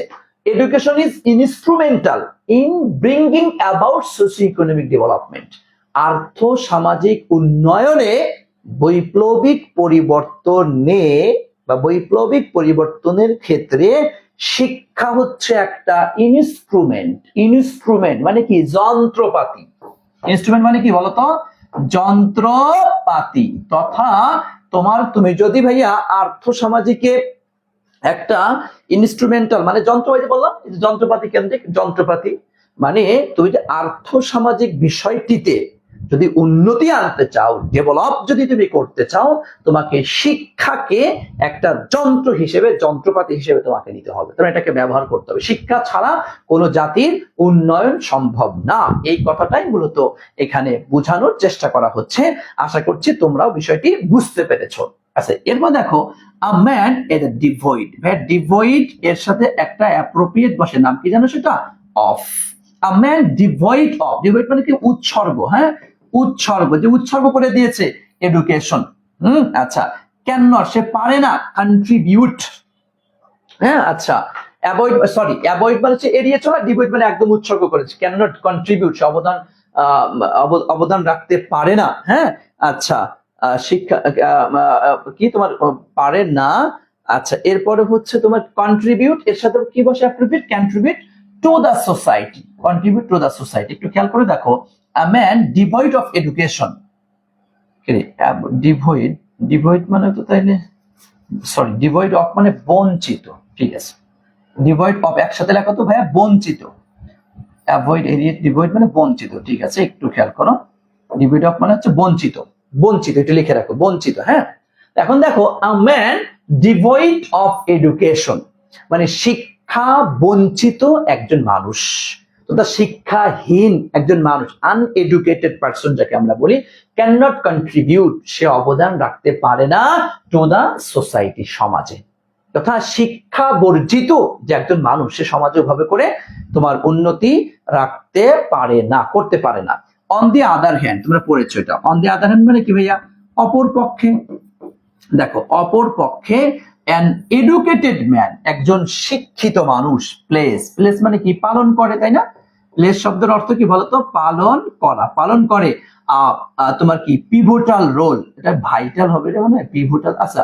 Education is instrumental in bringing about socio economic development, আর্থ সামাজিক উন্নয়নে বৈপ্লবিক পরিবর্তনে বা বৈপ্লবিক পরিবর্তনের ক্ষেত্রে শিক্ষা হচ্ছে একটা ইনস্ট্রুমেন্ট। ইনস্ট্রুমেন্ট মানে কি? যন্ত্রপাতি। ইনস্ট্রুমেন্ট মানে কি বলতো? যন্ত্রপাতি। তথা তুমি যদি ভাইয়া আর্থ সামাজিকে একটা ইনস্ট্রুমেন্টাল মানে যন্ত্রপাতি বললাম, যন্ত্রপাতি কেন্দ্রিক যন্ত্রপাতি মানে তুমি যে আর্থ সামাজিক বিষয়টিতে যদি উন্নতি আনতে চাও, ডেভেলপ যদি তুমি করতে চাও, তোমাকে শিক্ষাকে একটা যন্ত্র হিসেবে, যন্ত্রপাতি হিসেবে তোমাকে নিতে হবে, তোমার এটাকে ব্যবহার করতে হবে। শিক্ষা ছাড়া কোনো জাতির উন্নয়ন সম্ভব না, এই কথাটাই মূলত এখানে বোঝানোর চেষ্টা করা হচ্ছে। আশা করছি তোমরাও বিষয়টি বুঝতে পেরেছো। আচ্ছা, এরপর দেখো a man is devoid, devoid এর সাথে একটা অ্যাপ্রোপ্রিয়েট বসে, নাম কি জানো সেটা? Of. a man devoid of, devoid মানে কি? উৎসর্গ। হ্যাঁ, উৎসর্গ, যে উৎসর্গ করে দিয়েছে এডুকেশন। আচ্ছা, ক্যান নট, সে পারে না, কন্ট্রিবিউট। হ্যাঁ, আচ্ছা, অ্যাভয়েড, সরি, অ্যাভয়েড মানে হচ্ছে এড়িয়ে চলা, ডিভয়েড মানে একদম উৎসর্গ করেছে। ক্যান নট কন্ট্রিবিউট, সে অবদান রাখতে পারে না। হ্যাঁ, আচ্ছা, শিক্ষা কি তোমার পারে না। আচ্ছা, এরপরে হচ্ছে তোমার কন্ট্রিবিউট, এর সাথে কি বসে? Appropriate, contribute to the society, contribute to the society. একটু খেয়াল করে দেখো, a man devoid of education, devoid, devoid মানে তো তাইলে, সরি, ডিভয়েড অফ মানে বঞ্চিত, ঠিক আছে। ডিভয়েড অফ একসাথে লেখা তো ভাইয়া, বঞ্চিত। অ্যাভয়েড, এরিয়া, ডিভয়েড মানে বঞ্চিত, ঠিক আছে, একটু খেয়াল করো। ডিভয়েড অফ মানে হচ্ছে বঞ্চিত, বঞ্চিত, এটা লিখে রাখো, বঞ্চিত। হ্যাঁ, এখন দেখো, a man devoid of education মানে শিক্ষা বঞ্চিত একজন মানুষ, তথা শিক্ষাহীন একজন মানুষ, আনএডুকেটেড পারসন যাকে আমরা বলি, ক্যান নট কন্ট্রিবিউট, সে অবদান রাখতে পারে না টু দা সোসাইটি, সমাজে। তথা শিক্ষা বর্জিত যে একজন মানুষ, সে সমাজে ভাবে করে তোমার উন্নতি রাখতে পারে না, করতে পারে না। অন দি আদার হ্যান্ড, তোমরা পড়েছো এটা, অন দি আদার হ্যান্ড মানে কি ভাইয়া? অপর পক্ষে। দেখো, অপর পক্ষে an educated man, একজন শিক্ষিত মানুষ, প্লেস, প্লেস মানে কি? পালন করে, তাই না? প্লেস শব্দের অর্থ কি বলতো? পালন করা, পালন করে। তোমার কি? পিভোটাল রোল, এটা ভাইটাল হবে, এটা মানে পিভোটাল, আচ্ছা,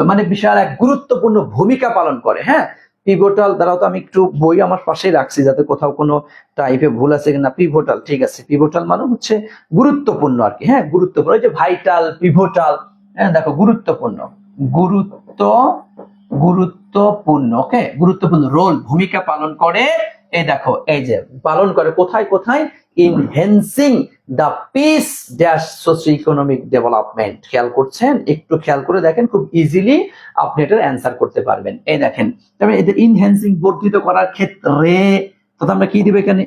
মানে বিশাল এক গুরুত্বপূর্ণ ভূমিকা পালন করে। হ্যাঁ, পিভোটাল দ্বারাও তো আমি একটু বই আমার পাশেই রাখছি যাতে কোথাও কোনো টাইপে ভুল আছে কিনা। পিভোটাল, ঠিক আছে, পিভোটাল মানে হচ্ছে গুরুত্বপূর্ণ আর কি। হ্যাঁ, গুরুত্বপূর্ণ, ওই যে ভাইটাল, পিভোটাল। হ্যাঁ, দেখো, গুরুত্বপূর্ণ, গুরুত্বপূর্ণ, ওকে, গুরুত্বপূর্ণ রোল, ভূমিকা পালন করে। এই দেখো, এই যে পালন করে কোথায় কোথায়? Enhancing the piece dash socio economic development. খেয়াল করছেন? একটু খেয়াল করে দেখেন, খুব ইজিলি আপনি এটার অ্যান্সার করতে পারবেন। এই দেখেন, তবে এই যে ইনহ্যান্সিং, বর্ধিত করার ক্ষেত্রে, তো আমরা কি দিব এখানে?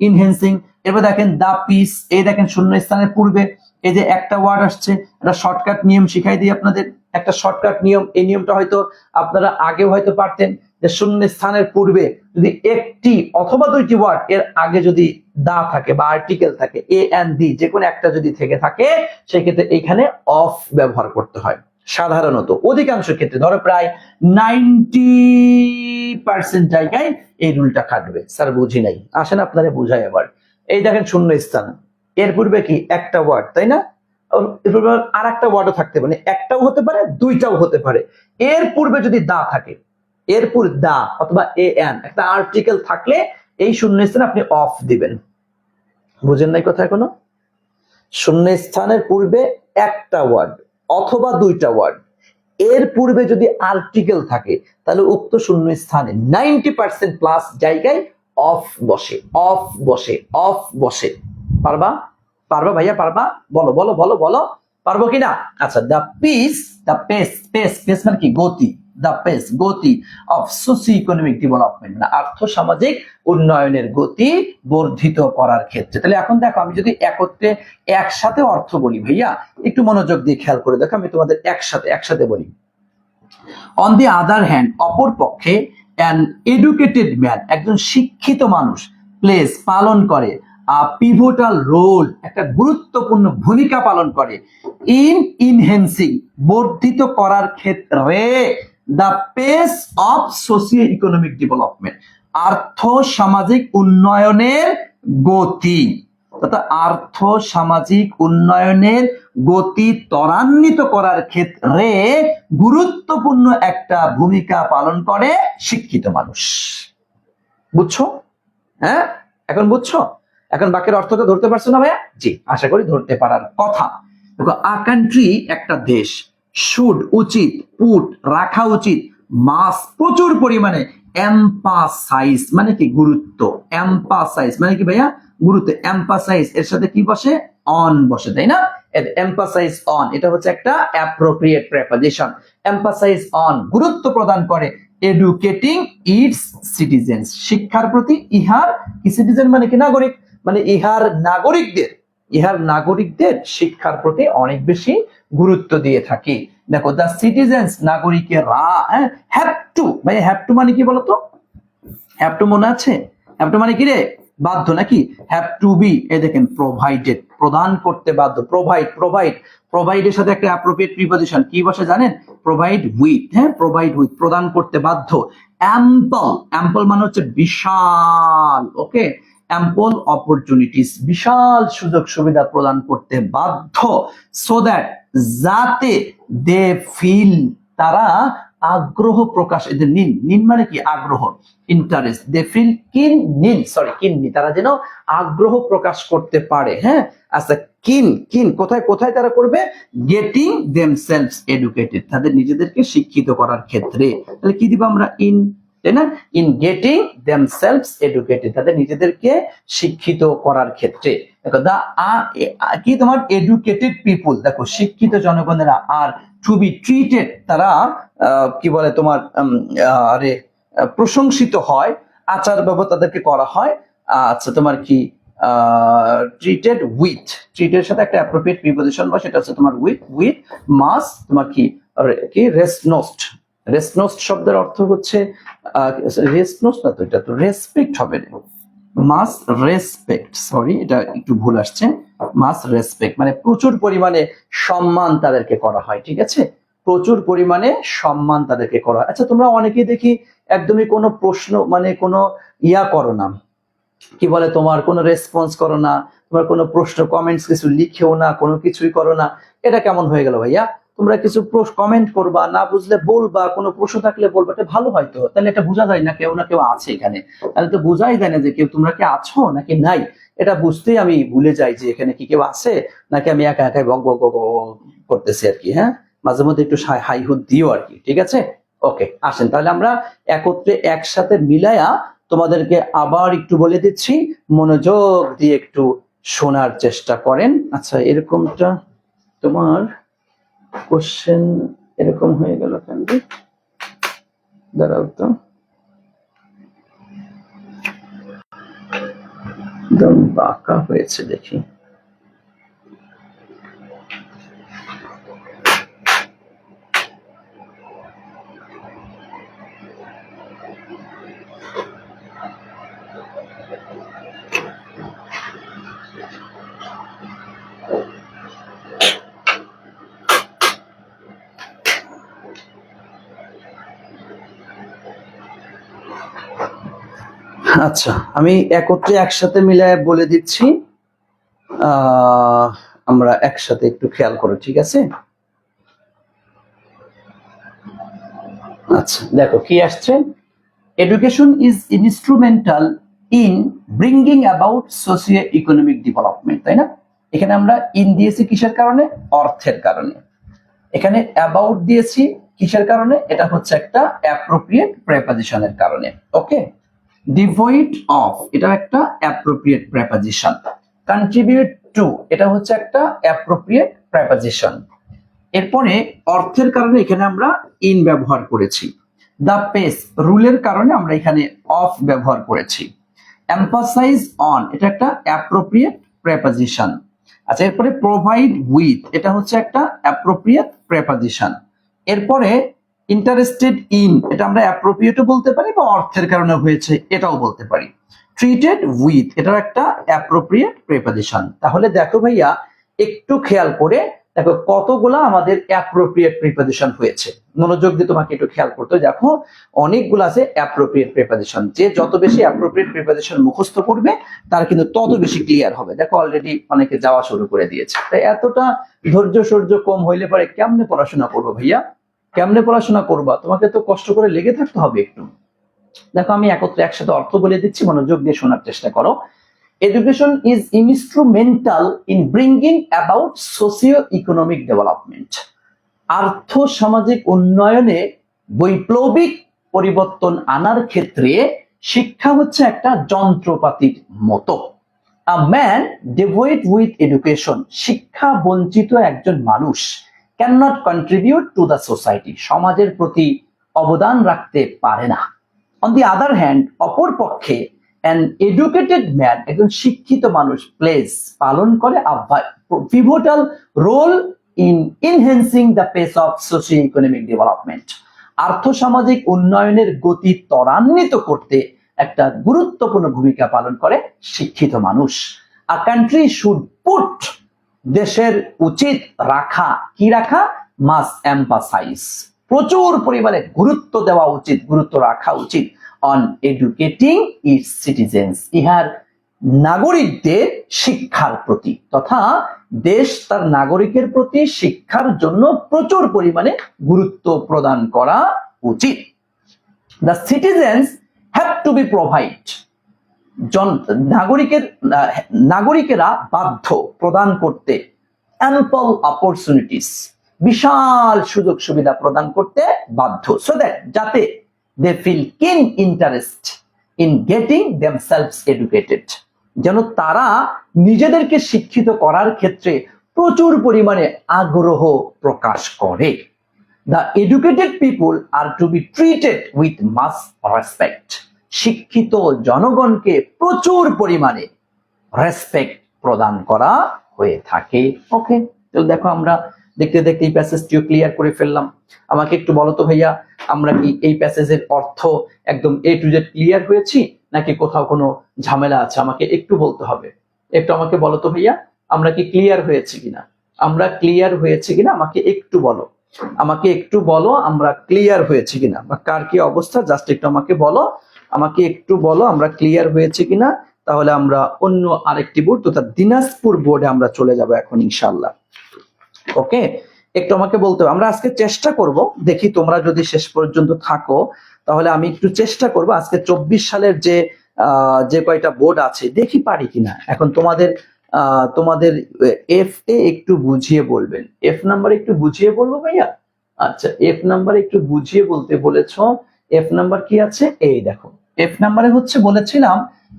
ইনহ্যান্সিং। এরপর দেখেন দা পিস, এই দেখেন শূন্য স্থানের পূর্বে এই যে একটা ওয়ার্ড আসছে, এটা শর্টকাট নিয়ম শিখাই দিই আপনাদের, একটা শর্টকাট নিয়ম। এই নিয়মটা হয়তো আপনারা আগেও হয়তো পারতেন, যে শূন্য স্থানের পূর্বে যদি একটি অথবা দুইটি ওয়ার্ড এর আগে যদি দা থাকে বা আর্টিকেল থাকে, এ এন্ড দি যে কোনো একটা যদি থেকে থাকে, সেক্ষেত্রে এখানে অফ ব্যবহার করতে হয়। সাধারণত অধিকাংশ ক্ষেত্রে, ধরো প্রায় 90% জায়গায় এই রুলটা খাটবে। স্যার বুঝি নাই, আসেন আপনারা বুঝাই আবার। এই দেখেন শূন্য স্থান, এর পূর্বে কি? একটা ওয়ার্ড, তাই না? এর পূর্বে আর একটা ওয়ার্ডও থাকতে পারে, একটাও হতে পারে, দুইটাও হতে পারে। এর পূর্বে যদি দা থাকে, এরপর দা অথবা এ এন একটা আর্টিকেল থাকলে এই শূন্য স্থানে আপনি অফ দিবেন। বুঝেন নাই কথা এখনো? শূন্য স্থানের পূর্বে একটা ওয়ার্ড অথবা দুইটা ওয়ার্ড, এর পূর্বে যদি আর্টিকেল থাকে, তাহলে উক্ত শূন্য স্থানে 90% প্লাস জায়গায় অফ বসে, অফ বসে, অফ বসে। পারবা? পারবা ভাইয়া, পারবা? বলো বলো বলো বলো, পারবো কিনা? আচ্ছা, the piece, the pace, pace, pace মানে কি? গতি, দ্য পেস, গতি অফ সোশিও ইকোনমিক ডেভেলপমেন্ট মানে আর্থ সামাজিক উন্নয়নের গতি বর্ধিত করার ক্ষেত্রে। তাহলে এখন দেখো, আমি যদি একত্রে একসাথে অর্থ বলি ভাইয়া, একটু মনোযোগ দিয়ে খেয়াল করে দেখো, আমি তোমাদের একসাথে বলি। অন দি আদার হ্যান্ড, অপর পক্ষে, অ্যান এডুকেটেড ম্যান, একজন শিক্ষিত মানুষ, প্লেস পালন করে, পিভোটাল রোল, একটা গুরুত্বপূর্ণ ভূমিকা পালন করে, ইনহ্যান্সিং বর্ধিত করার ক্ষেত্রে, the pace of socio economic development আর্থ সামাজিক উন্নয়নের গতি। তথা আর্থ সামাজিক উন্নয়নের গতি ত্বরান্বিত করার ক্ষেত্রে গুরুত্বপূর্ণ একটা ভূমিকা পালন করে শিক্ষিত মানুষ। বুঝছো? হ্যাঁ, এখন বুঝছো? এখন বাক্যের অর্থটা ধরতে পারছো না ভাইয়া? জি, আশা করি ধরতে পারার কথা। দেখো, আ কান্ট্রি একটা দেশ শুড উচিত, পুট রাখা উচিত, মাস প্রচুর পরিমাণে, এম্পাসাইজ মানে কি গুরুত্ব, এম্পাসাইজ মানে কি ভাইয়া গুরুত্ব, এম্পাসাইজ এর সাথে কি বসে? অন বসে, তাই না? এম্পাসাইজ অন এটা হচ্ছে একটা অ্যাপ্রোপ্রিয়েট প্রেপোজিশন। এম্পাসাইজ অন গুরুত্ব প্রদান করে এডুকেটিং ইটস সিটিজেন্স শিক্ষার প্রতি ইহার কি সিটিজেন মানে কি নাগরিক, মানে ইহার নাগরিকদের শিক্ষার প্রতি অনেক বেশি গুরুত্ব দিয়ে থাকি। দেখো, দ্য সিটিজেন্স নাগরিকেরা হ্যাভ টু, ভাই হ্যাভ টু মানে কি বলতো? হ্যাভ টু মনে আছে? হ্যাভ টু মানে কি রে? বাধ্য নাকি? হ্যাভ টু বি, এই দেখেন প্রোভাইডেড প্রদান করতে বাধ্য, প্রোভাইডের সাথে একটা অ্যাপ্রোপ্রিয়েট প্রিপজিশন কি বসে জানেন? প্রোভাইড উইথ, হ্যাঁ প্রোভাইড উইথ প্রদান করতে বাধ্য। অ্যাম্পল মানে হচ্ছে বিশাল, ওকে, অ্যাম্পল অপরচুনিটিস বিশাল সুযোগ সুবিধা প্রদান করতে বাধ্য, সো দ্যাট যাতে দে ফিল তারা আগ্রহ প্রকাশ, এদের নিন মানে কি আগ্রহ, ইন্টারেস্ট, দে ফিল তারা যেন আগ্রহ প্রকাশ করতে পারে। হ্যাঁ, আচ্ছা, কোথায় তারা করবে? গেটিং দেমসেলভস এডুকেটেড তাদের নিজেদেরকে শিক্ষিত করার ক্ষেত্রে। তাহলে কি দিব আমরা? ইন, তাই না? ইন গেটিং দেমসেলভস এডুকেটেড তাদের নিজেদেরকে শিক্ষিত করার ক্ষেত্রে। দেখো, কি তোমার এডুকেটেড পিপুল, দেখো শিক্ষিত জনগণেরা, আর টু বি ট্রিটেড তারা কি বলে তোমার প্রশংসিত হয়, আচার ব্যবহার তাদেরকে করা হয়। আচ্ছা, তোমার কি ট্রিটেড উইথ, ট্রিটের সাথে একটা অ্যাপ্রোপ্রিয়েট প্রিপজিশন বা সেটা হচ্ছে তোমার উইথ মাস তোমার কি রেসনোস্ট শব্দের অর্থ হচ্ছে রেসনোস্ট না তো, এটা তো রেসপেক্ট হবে, মাস রেসপেক্ট, সরি এটা একটু ভুল আসছে, মাস রেসপেক্ট মানে প্রচুর পরিমাণে সম্মান তাদেরকে করা হয়, ঠিক আছে? প্রচুর পরিমাণে সম্মান তাদেরকে করা হয়। আচ্ছা, তোমরা অনেকেই দেখি একদমই কোনো প্রশ্ন মানে কোনো করো না, কি বলে তোমার কোনো রেসপন্স করো না, তোমার কোনো প্রশ্ন কমেন্টস কিছু লিখেও না, কোনো কিছুই করো না, এটা কেমন হয়ে গেল ভাইয়া? তোমরা কিছু কমেন্ট করবা, না বুঝলে বলবা, কোনো প্রশ্ন থাকলে বলবা, এটা ভালো হয়তো, তাহলে এটা বোঝা যায় না কেউ আছে এখানে, তাহলে তো বোঝাই যায় না যে কেউ তোমরা কি আছো নাকি নাই। এটা বুঝতেই আমি ভুলে যাই যে এখানে কি কেউ আছে নাকি আমি একা একাই বক বক করতেছি আর কি। হ্যাঁ, মাঝে মধ্যে একটু হাই হুড দিও আর কি, ঠিক আছে? ওকে, আসেন তাহলে আমরা একসাথে মিলায়া তোমাদেরকে আবার একটু বলে দিচ্ছি, মনোযোগ দিয়ে একটু শোনার চেষ্টা করেন। আচ্ছা, এরকমটা তোমার কোশ্চেন এরকম হয়ে গেল কেন? দাঁড়াও তো, একদম বাঁকা হয়েছে দেখি। আচ্ছা, আমি একসাথে মিলায় বলে দিচ্ছি, আমরা একসাথে একটু খেয়াল করো, ঠিক আছে? আচ্ছা, দেখো কি আসছে, education is instrumental in bringing about socio economic development, তাই না? এখানে আমরা ইন দিয়েছি কিসের কারণে? অর্থের কারণে। এখানে অ্যাবাউট দিয়েছি কিসের কারণে? এটা হচ্ছে একটা অ্যাপ্রোপ্রিয়েট প্রেপোজিশনের কারণে, ওকে? ডিভয়েড অফ এটা একটা অ্যাপ্রোপ্রিয়েট প্রেপোজিশন। কন্ট্রিবিউট টু এটা হচ্ছে একটা অ্যাপ্রোপ্রিয়েট প্রেপোজিশন। এরপরে অর্থের কারণে এখানে আমরা ইন ব্যবহার করেছি। দ্য পেস রুলের কারণে আমরা এখানে অফ ব্যবহার করেছি। এমফাসাইজ অন এটা একটা অ্যাপ্রোপ্রিয়েট প্রেপোজিশন। আচ্ছা, এরপরে প্রোভাইড উইথ এটা হচ্ছে একটা অ্যাপ্রোপ্রিয়েট প্রেপোজিশন। এরপরে ইন্টারেস্টেড ইন এটা আমরা অ্যাপ্রোপ্রিয়েটও বলতে পারি বা অর্থের কারণে হয়েছে এটাও বলতে পারি। ট্রিটেড উইথ এটাও একটা অ্যাপ্রোপ্রিয়েট প্রেপোজিশন। তাহলে দেখো ভাইয়া, একটু খেয়াল করে দেখো কতগুলা আমাদের অ্যাপ্রোপ্রিয়েট প্রিপোজিশন হয়েছে, মনোযোগ দিয়ে তোমাকে একটু খেয়াল করতে হবে। দেখো অনেকগুলো আছে অ্যাপ্রোপ্রিয়েট প্রিপোজিশন, যে যত বেশি অ্যাপ্রোপ্রিয়েট প্রিপোজিশন মুখস্থ করবে তার কিন্তু তত বেশি ক্লিয়ার হবে। দেখো অলরেডি অনেকে যাওয়া শুরু করে দিয়েছে। তাই এতটা ধৈর্য সহ্য কম হইলে পরে কেমনে পড়াশোনা করবো ভাইয়া, কেমনে পড়াশোনা করবা? তোমাকে তো কষ্ট করে লেগে থাকতে হবে একটু। দেখো আমি একসাথে অর্থ বলে দিচ্ছি, মনোযোগ দিয়ে শোনার চেষ্টা করো। Education is instrumental in bringing about socio-economic development. আর্থ সামাজিক উন্নয়নে বৈপ্লবিক পরিবর্তন আনার ক্ষেত্রে শিক্ষা হচ্ছে একটা যন্ত্রপাতির মতো। A man devoid with education, শিক্ষা বঞ্চিত একজন মানুষ, cannot contribute to the society, সমাজের প্রতি অবদান রাখতে পারে না। On the other hand, অপর পক্ষে an educated man, একজন শিক্ষিত মানুষ, plays, পালন করে a pivotal role in enhancing the pace of socio-economic development. আর্থসামাজিক উন্নয়নের গতি ত্বরান্বিত করতে একটা গুরুত্বপূর্ণ ভূমিকা পালন করে শিক্ষিত মানুষ। A country should put, দেশের উচিত রাখা, কি রাখা? Must emphasize, প্রচুর পরিমাণে গুরুত্ব দেওয়া উচিত, গুরুত্ব রাখা উচিত on educating its citizens, ইহার নাগরিকদের শিক্ষার প্রতি, তথা দেশ তার নাগরিকের প্রতি শিক্ষার জন্য প্রচুর পরিমাণে গুরুত্ব প্রদান করা উচিত। The citizens have to be provide, নাগরিকেরা বাধ্য প্রদান করতে ample opportunities, বিশাল সুযোগ সুবিধা প্রদান করতে বাধ্য, so that, যাতে they feel keen interest in getting themselves educated, যেন তারা নিজেদেরকে শিক্ষিত করার ক্ষেত্রে প্রচুর পরিমাণে আগ্রহ প্রকাশ করে। The educated people are to be treated with much respect, শিক্ষিত জনগণকে প্রচুর পরিমাণে রেসপেক্ট প্রদান করা হয়ে থাকে। ওকে, তো দেখো আমরা দেখতে দেখতে এই প্যাসেজটিও ক্লিয়ার করে ফেললাম। আমাকে একটু বলো তো ভাইয়া, আমরা কি এই প্যাসেজের অর্থ একদম A to Z ক্লিয়ার হয়েছি, নাকি কোথাও কোনো ঝামেলা আছে? আমাকে একটু বলতে হবে, একটু আমাকে বলো তো ভাইয়া, আমরা কি ক্লিয়ার হয়েছে কিনা? আমরা ক্লিয়ার হয়েছে কিনা আমাকে একটু বলো, আমাকে একটু বলো আমরা ক্লিয়ার হয়েছে কিনা, বা কার কি অবস্থা জাস্ট একটু আমাকে বলো, আমাকে একটু বলো আমরা ক্লিয়ার হয়েছে কিনা। তাহলে আমরা অন্য আরেকটি বোর্ড, তো দিনাজপুর বোর্ডে আমরা চলে যাব এখন ইনশাআল্লাহ। ওকে, একটু আমাকে বলতে হবে। আমরা আজকে চেষ্টা করব, দেখি তোমরা যদি শেষ পর্যন্ত থাকো তাহলে আমি একটু চেষ্টা করব আজকে 24 সালের যে কয়টা বোর্ড আছে দেখি পারি কিনা। এখন তোমাদের এফ এ একটু বুঝিয়ে বলবেন, এফ নাম্বার একটু বুঝিয়ে বলবো ভাইয়া। আচ্ছা, এফ নাম্বার একটু বুঝিয়ে বলতে বলেছো। এফ নাম্বার কি আছে? এই দেখো, এফ নাম্বারে হচ্ছে বলেছিলাম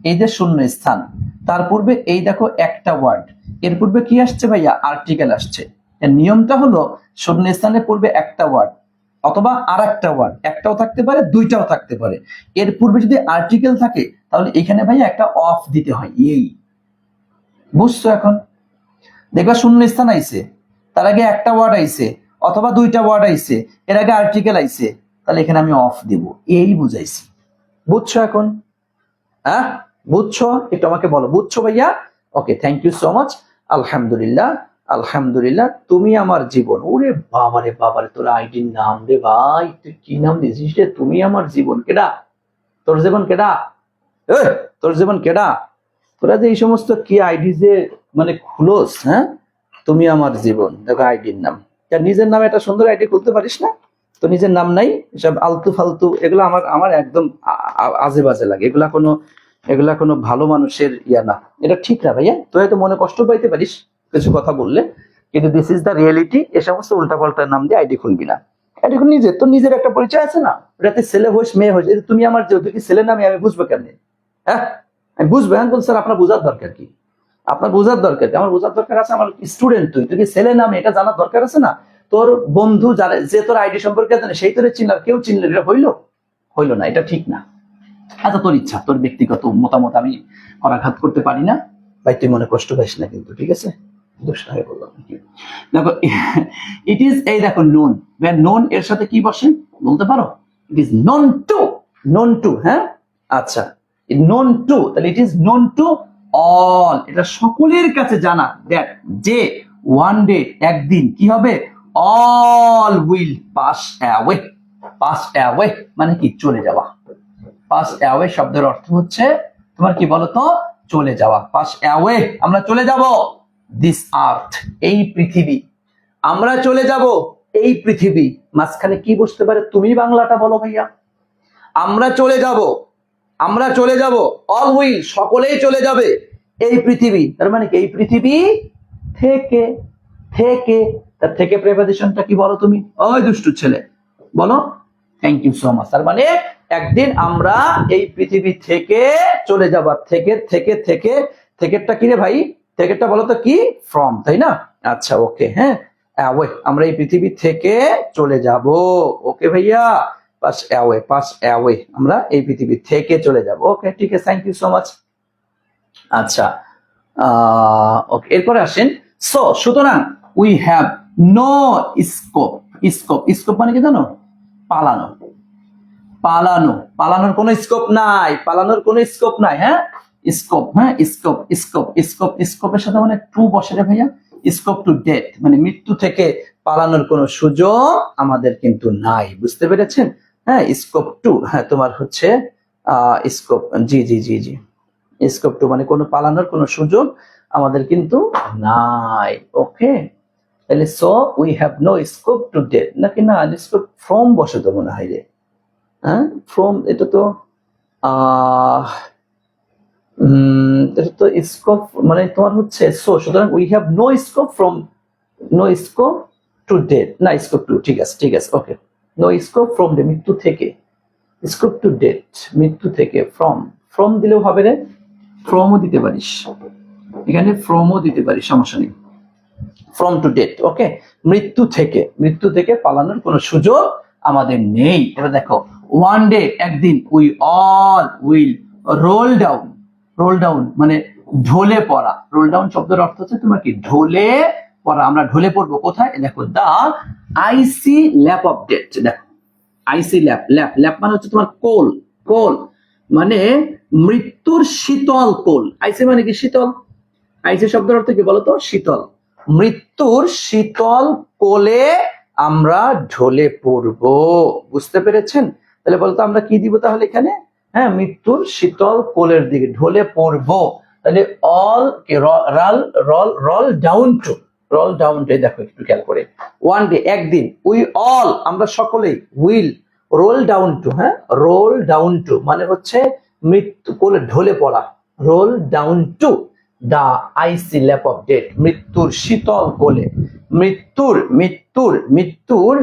এই যে শূন্য স্থান, তার পূর্বে এই দেখো একটা ওয়ার্ড, এর পূর্বে কি আসছে ভাইয়া? আর্টিকেল আসছে। নিয়মটা হলো শূন্য স্থানের পূর্বে একটা ওয়ার্ড অথবা আর একটা ওয়ার্ড, একটাও থাকতে পারে দুইটাও থাকতে পারে, এর পূর্বে যদি আর্টিকেল থাকে তাহলে এখানে ভাইয়া একটা অফ দিতে হয়। এই বুঝছো? এখন দেখবা শূন্য স্থান আইছে, তার আগে একটা ওয়ার্ড আইছে অথবা দুইটা ওয়ার্ড আইছে, এর আগে আর্টিকেল আইছে, তাহলে এখানে আমি অফ দিব, এই বুঝাইছি। বুঝছো এখন? হ্যাঁ বুঝছো? একটু আমাকে বলো, বুঝছো ভাইয়া? Okay, thank you so much. আলহামদুলিল্লাহ, আলহামদুলিল্লাহ। তুমি আমার জীবন, ওরে বাবারে বাবারে, তোর আইডির নাম রে ভাই, তুই কি নাম দিয়েছিস রে? তুমি আমার জীবন, কেডা তোর জীবন? কেডা তোর জীবন? কেডা? তোরা যে এই সমস্ত কি আইডি যে মানে খুলোস, হ্যাঁ? তুমি আমার জীবন, দেখো আইডির নাম। নিজের নামে একটা সুন্দর আইডি খুলতে পারিস না? তো নিজের নাম নাই, সব আলতু ফালতু, এগুলো আমার একদম আজে বাজে লাগে। এগুলা কোনো ভালো মানুষের ইয়া না, এটা ঠিক না ভাইয়া। তুই হয়তো মনে কষ্ট পাইতে পারিস কিছু কথা বললে, কিন্তু দিস ইজ দ্য রিয়েলিটি। এ সমস্ত উল্টাপাল্টার নাম দিয়ে আইডি খুলবি না। আইডি খুল নিজের, তোর নিজের একটা পরিচয় আছে না? এটাতে ছেলে হোস মেয়ে হোস, তুমি আমার যেহেতু কি ছেলে নামে আমি বুঝবো কেমনে? হ্যাঁ আমি বুঝবো। হ্যাঁ স্যার আপনার বোঝার দরকার কি? আপনার বোঝার দরকার কি? আমার বোঝার দরকার আছে, আমার স্টুডেন্ট, তুই কি ছেলে নামে এটা জানার দরকার আছে না? তোর বন্ধু যারা, যে তোর আইডি সম্পর্কে জানে সেই তোর চিনল, কেউ চিনলে এটা হইলো না, এটা ঠিক না। আচ্ছা তোর ইচ্ছা, তোর ব্যক্তিগত মতামত আমি করাঘাত করতে পারি না ভাই, তুই মনে কষ্ট পাইস না কিন্তু, ঠিক আছে? দোষটা হয়ে বললাম। দেখো ইট ইজ, এই দেখো নোন, নোন এর সাথে কি বসে বলতে পারো? ইট ইজ নোন টু, হ্যাঁ আচ্ছা, নোন টু, তাহলে it is known to all, এটা সকলের কাছে জানা, দ্যাট যে ওয়ান ডে একদিন কি হবে, all will pass away. Pass away মানে কি, চলে যাওয়া। পাস অ্যাওয়ে শব্দের অর্থ হচ্ছে তোমার কি বলতো, চলে যাওয়া। পাস অ্যাওয়ে, আমরা চলে যাব। দিস আর্থ, এই পৃথিবী, আমরা চলে যাব এই পৃথিবী। মাঝখানে কি বসতে পারে, তুমি বাংলাটা বলো ভাইয়া। আমরা চলে যাব, আমরা চলে যাব, অল উইল সকলেই চলে যাবে এই পৃথিবী, তার মানে কি এই পৃথিবী থেকে। থেকে, তার থেকে প্রেপোজিশনটা কি বলো তুমি, ওই দুষ্টু ছেলে বলো। Thank you so much. তার মানে একদিন আমরা এই পৃথিবী থেকে চলে যাব। থেকে থেকে থেকে, থেকেটা কি রে ভাই, থেকেটা বলো তো কি, ফ্রম, তাই না? আচ্ছা ওকে, হ্যাঁ, অ্যাওয়ে, আমরা এই পৃথিবী থেকে চলে যাব। ওকে ভাইয়া, পাস অ্যাওয়ে, পাস অ্যাওয়ে, আমরা এই পৃথিবী থেকে চলে যাব। ওকে ঠিক আছে, থ্যাংক ইউ সো মাচ। আচ্ছা ওকে, এরপরে আসেন। সো সুতরাং we have no scope. Scope, scope মানে কি জানো, পালানো। পালানো, পালানোর কোনো স্কোপ নাই, পালানোর কোনো স্কোপ নাই। হ্যাঁ, স্কোপ, হ্যাঁ স্কোপ, স্কোপ, স্কোপ, স্কোপের সাথে মানে টু বসে রে ভাইয়া। স্কোপ টু ডেথ মানে মৃত্যু থেকে পালানোর কোনো সুযোগ আমাদের কিন্তু নাই, বুঝতে পেরেছেন? হ্যাঁ, স্কোপ টু, হ্যাঁ তোমার হচ্ছে স্কোপ, জি জি জি জি, স্কোপ টু মানে কোনো পালানোর কোনো সুযোগ আমাদের কিন্তু নাই। ওকে, তাহলে so we have no scope to date, নাকি না স্কোপ ফ্রম বসে তো মনে হয় রে। হ্যাঁ, ফ্রম এটা তো এটা তো স্কোপ মানে তোমার হচ্ছে সো, সুতরাং we have no scope from, no scope to date, না স্কোপ টু, ঠিক আছে ঠিক আছে okay. No scope from day, মৃত্যু থেকে। স্কোপ টু ডেট, মৃত্যু থেকে। ফ্রম, ফ্রম দিলেও হবে রে, ফ্রমও দিতে পারিস, এখানে ফ্রমও দিতে পারিস, সমস্যা নেই। ফ্রম টু ডেথ, ওকে, মৃত্যু থেকে, মৃত্যু থেকে পালানোর কোনো সুযোগ আমাদের নেই। এবার দেখো, ওয়ান ডে একদিন, we all will roll down. Role down মানে ঢলে পড়া। রোল ডাউন শব্দের অর্থ হচ্ছে তোমার কি, ঢলে পড়া। আমরা ঢলে পড়বো কোথায়, দেখো দা আইসি ল্যাপ অফ ডেথ। দেখো আইসি ল্যাপ, ল্যাপ, ল্যাপ মানে হচ্ছে তোমার কোল। কোল মানে মৃত্যুর শীতল কোল। আইসি মানে কি, শীতল। আইসি শব্দের অর্থ কি বলতো, শীতল। মৃত্যুর শীতল কোলে আমরা ঢলে পড়ব, বুঝতে পেরেছেন? তাহলে বলতো আমরা কি দিব তাহলে এখানে, হ্যাঁ মৃত্যুর শীতল কোলের দিকে ঢলে পড়ব। তাহলে all roll roll roll down to, roll down to, দেখো একটু খেয়াল করে, ওয়ান ডে একদিন, উই অল আমরা সকলেই, উইল রোল ডাউন টু, হ্যাঁ রোল ডাউন টু মানে হচ্ছে মৃত্যু কোলে ঢলে পড়া। Roll down to the icy lap of death, মৃত্যুর শীতল কোলে। মৃত্যুর, মৃত্যুর, মৃত্যুর,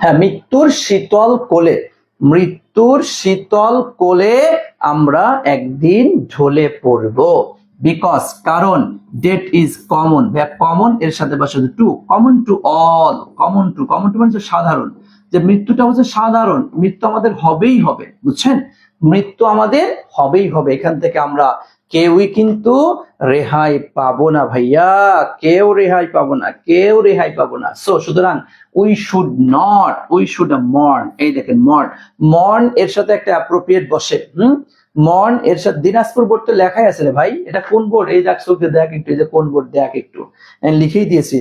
হ্যাঁ মৃত্যুর শীতল কোলে, মৃত্যুর শীতল কোলে আমরা একদিন ঢলে পড়ব। বিকজ কারণ, ডেট ইজ কমন, কমন এর সাথে বসে to, common to all, common to, common to মানে সাধারণ, যে মৃত্যুটা হচ্ছে সাধারণ, মৃত্যু আমাদের হবেই হবে, বুঝছেন? মৃত্যু আমাদের হবেই হবে, এখান থেকে আমরা কেউই কিন্তু রেহাই পাবো না ভাইয়া, কেউ রেহাই পাবো না, কেউ রেহাই পাবো না। সো সুতরাং we should not, we should mourn, এই দেখেন মর্ন, মর্ন এর সাথে একটা অ্যাপ্রোপ্রিয়েট বসে। মর্ন এর সাথে, দিনাজপুর বোর্ড তো লেখাই আছে রে ভাই, এটা কোন বোর্ড, এই দেখ চোখে দেখ একটু, এই যে কোন বোর্ড দেখ একটু, লিখেই দিয়েছি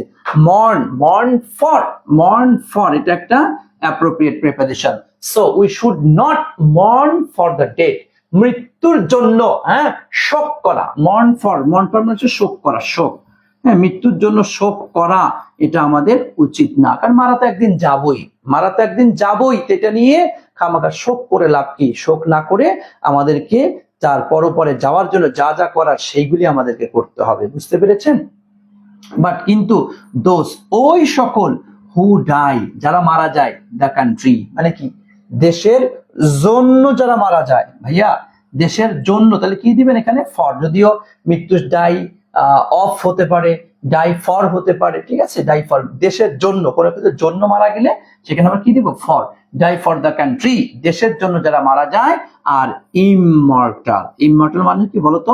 mourn, mourn for, mourn for এটা একটা appropriate preposition. So we should not mourn for the dead, মৃত্যুর জন্য, হ্যাঁ শোক করা। মর্ন ফর, মর্ন ফর মানে হচ্ছে শোক করা, শোক, হ্যাঁ মৃত্যুর জন্য শোক করা এটা আমাদের উচিত না, কারণ মারা তো একদিন যাবই, মারা তো একদিন যাবই, এটা নিয়ে খামাখা শোক করে লাভ কি? শোক না করে আমাদেরকে তার পরপরে যাওয়ার জন্য যা যা করার সেইগুলি আমাদেরকে করতে হবে, বুঝতে পেরেছেন? বাট কিন্তু দোজ, ওই সকল, হু ডাই যারা মারা যায়, দ্য কান্ট্রি মানে কি, দেশের জন্য যারা মারা যায়, ভাইয়া দেশের জন্য, তাহলে কি দিবেন এখানে, ফর, যদিও মৃত্যু ডাই অফ হতে পারে, ডাই ফর হতে পারে, ঠিক আছে, ডাই ফর দেশের জন্য, কোনো কিছুর জন্য মারা গেলে সেখানে আমরা কি দিব, for, die for the country, দেশের জন্য যারা মারা যায়। আর ইমমর্টাল, ইমমর্টাল মানে কি বলতো,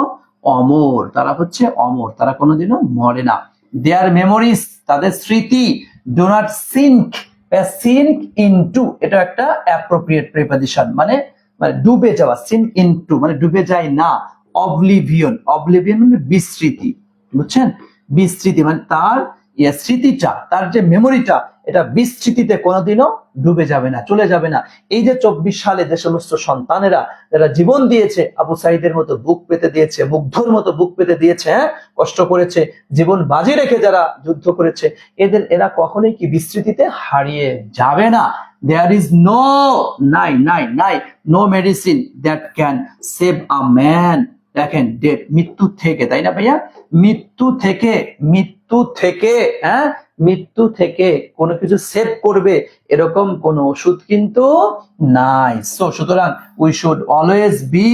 অমর, তারা হচ্ছে অমর, তারা কোনোদিনও মরে না। দেয়ার মেমোরিজ তাদের স্মৃতি, do not sync, sync into এটা একটা অ্যাপ্রোপ্রিয়েট প্রিপোজিশন, মানে মানে ডুবে যাওয়া, সিঙ্ক ইনটু মানে ডুবে যায় না, অবলিভিয়ন, অবলিভিয়ন মানে বিস্মৃতি, বুঝছেন? বিস্মৃতি মানে তার স্মৃতিটা, তার যে মেমোরিটা, এটা বিস্মৃতিতে কোনোদিনও ডুবে যাবে না, চলে যাবে না। এই যে 24 সালে যে সমস্ত সন্তানেরা যারা জীবন দিয়েছে, আবু সাইদের মতো বুক পেতে দিয়েছে, মুগ্ধর মতো বুক পেতে দিয়েছে, হ্যাঁ, কষ্ট করেছে, জীবন বাজি রেখে যারা যুদ্ধ করেছে, এরা কখনোই কি বিস্মৃতিতে হারিয়ে যাবে না। There is no medicine that can save a man, দেখেন, ডেথ, মৃত্যু থেকে, তাই না ভাইয়া? মৃত্যু থেকে, হ্যাঁ, মৃত্যু থেকে কোনো কিছু সেভ করবে এরকম কোন ওষুধ কিন্তু নাই। সুতরাং we should always be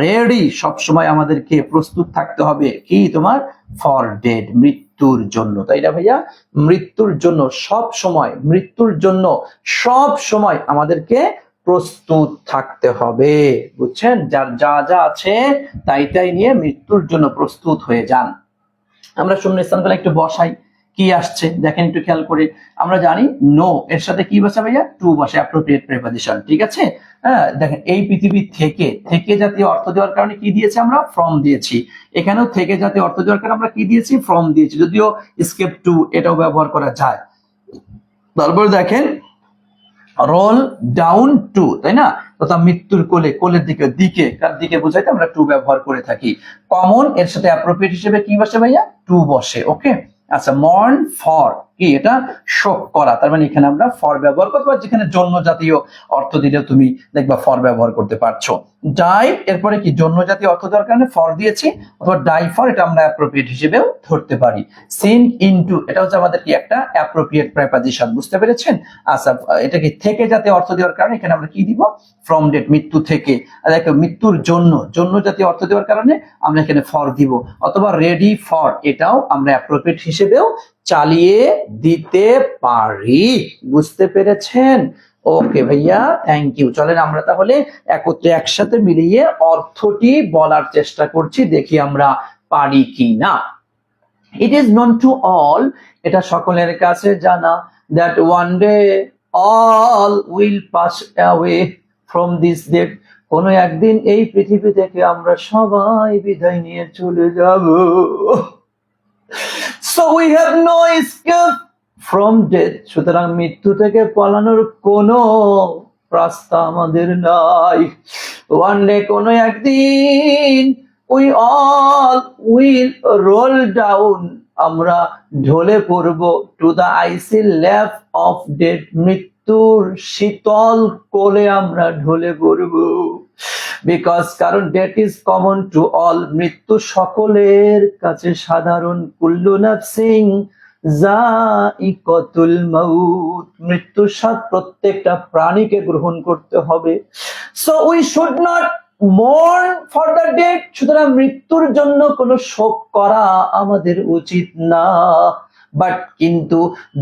ready, সবসময় আমাদেরকে প্রস্তুত থাকতে হবে কি তোমার ফর ডেথ, মৃত্যুর জন্য, তাই না ভাইয়া? মৃত্যুর জন্য সব সময় আমাদেরকে প্রস্তুত থাকতে হবে, বুঝছেন? যার যা যা আছে তাই নিয়ে মৃত্যুর জন্য প্রস্তুত হয়ে যান। আমরা শূন্যস্থানগুলো একটু বসাই, কি আসছে দেখেন একটু খেয়াল করে। আমরা জানি নো এর সাথে কি বসে ভাইয়া? টু বসে, অ্যাপ্রোপ্রিয়েট প্রিপজিশন, ঠিক আছে? হ্যাঁ, দেখেন এই পৃথিবী থেকে জাতীয় অর্থ দেওয়ার কারণে কি দিয়েছি আমরা? ফ্রম দিয়েছি। এখানেও থেকে জাতীয় অর্থ দেওয়ার কারণে আমরা কি দিয়েছি? ফ্রম দিয়েছি, যদিও স্কেপ টু এটাও ব্যবহার করা যায়। তারপর দেখেন রোল ডাউন টু, তাই না? তথা মৃত্যুর কোলের দিকে বোঝাইতে আমরা টু ব্যবহার করে থাকি। কমন এর সাথে অ্যাপ্রোপ্রিয়েট হিসেবে কি বসে ভাইয়া? টু বসে, ওকে। আচ্ছা, মর্ন ফর কি? এটা শোক করা, তার মানে এখানে আমরা ফর ব্যবহার করতে পারি, যেখানে জন্য জাতীয় অর্থ দিলেও তুমি দেখবা ফর ব্যবহার করতে পারছো। ডাই এরপরে কি? জন্য জাতীয় অর্থ দেওয়ার কারণে ফর দিয়েছি, অথবা ডাই ফর, এটা আমরা অ্যাপ্রোপ্রিয়েট হিসেবেও ধরতে পারি। সিঙ্ক ইনটু এটা হচ্ছে আমাদের কি? একটা অ্যাপ্রোপ্রিয়েট প্রিপজিশন, বুঝতে পেরেছেন? আচ্ছা, এটা কি? থেকে জাতীয় অর্থ দেওয়ার কারণে এখানে আমরা কি দিব? ফ্রম ডেট, মৃত্যু থেকে। দেখো মৃত্যুর জন্য জাতীয় অর্থ দেওয়ার কারণে আমরা এখানে ফর দিব, অথবা রেডি ফর, এটাও আমরা অ্যাপ্রোপ্রিয়েট হিসেবেও চালিয়ে দিতে পারি, বুঝতে পেরেছেন? ওকে ভাইয়া, থ্যাংক ইউ। চলেন আমরা তাহলে একসাথে মিলিয়ে অর্থটি বলার চেষ্টা করছি, দেখি আমরা পারি কি না। It is known to all, এটা সকলের কাছে জানা, that one day all will pass away from this death, কোনো একদিন এই পৃথিবী থেকে আমরা সবাই বিদায় নিয়ে চলে যাব। So we have no escape from death, সুতরাং মৃত্যু থেকে পালানোর কোনো রাস্তা আমাদের নাই। One day, কোনো একদিন, we all will roll down, আমরা ঢলে পড়ব, to the icy lap of death, মৃত্যুর শীতল কোলে আমরা ঢলে পড়ব। বিকজ, কারণ death is common to all, মৃত্যু সকলের কাছে সাধারণ। কুল্লু নাফসিং যায়িকাতুল মাউত, মৃত্যুর স্বাদ প্রত্যেকটা প্রাণীকে গ্রহণ করতে হবে। So we should not mourn for the dead, সুতরাং মৃত্যুর জন্য কোনো শোক করা আমাদের উচিত না। বাট কিন্তু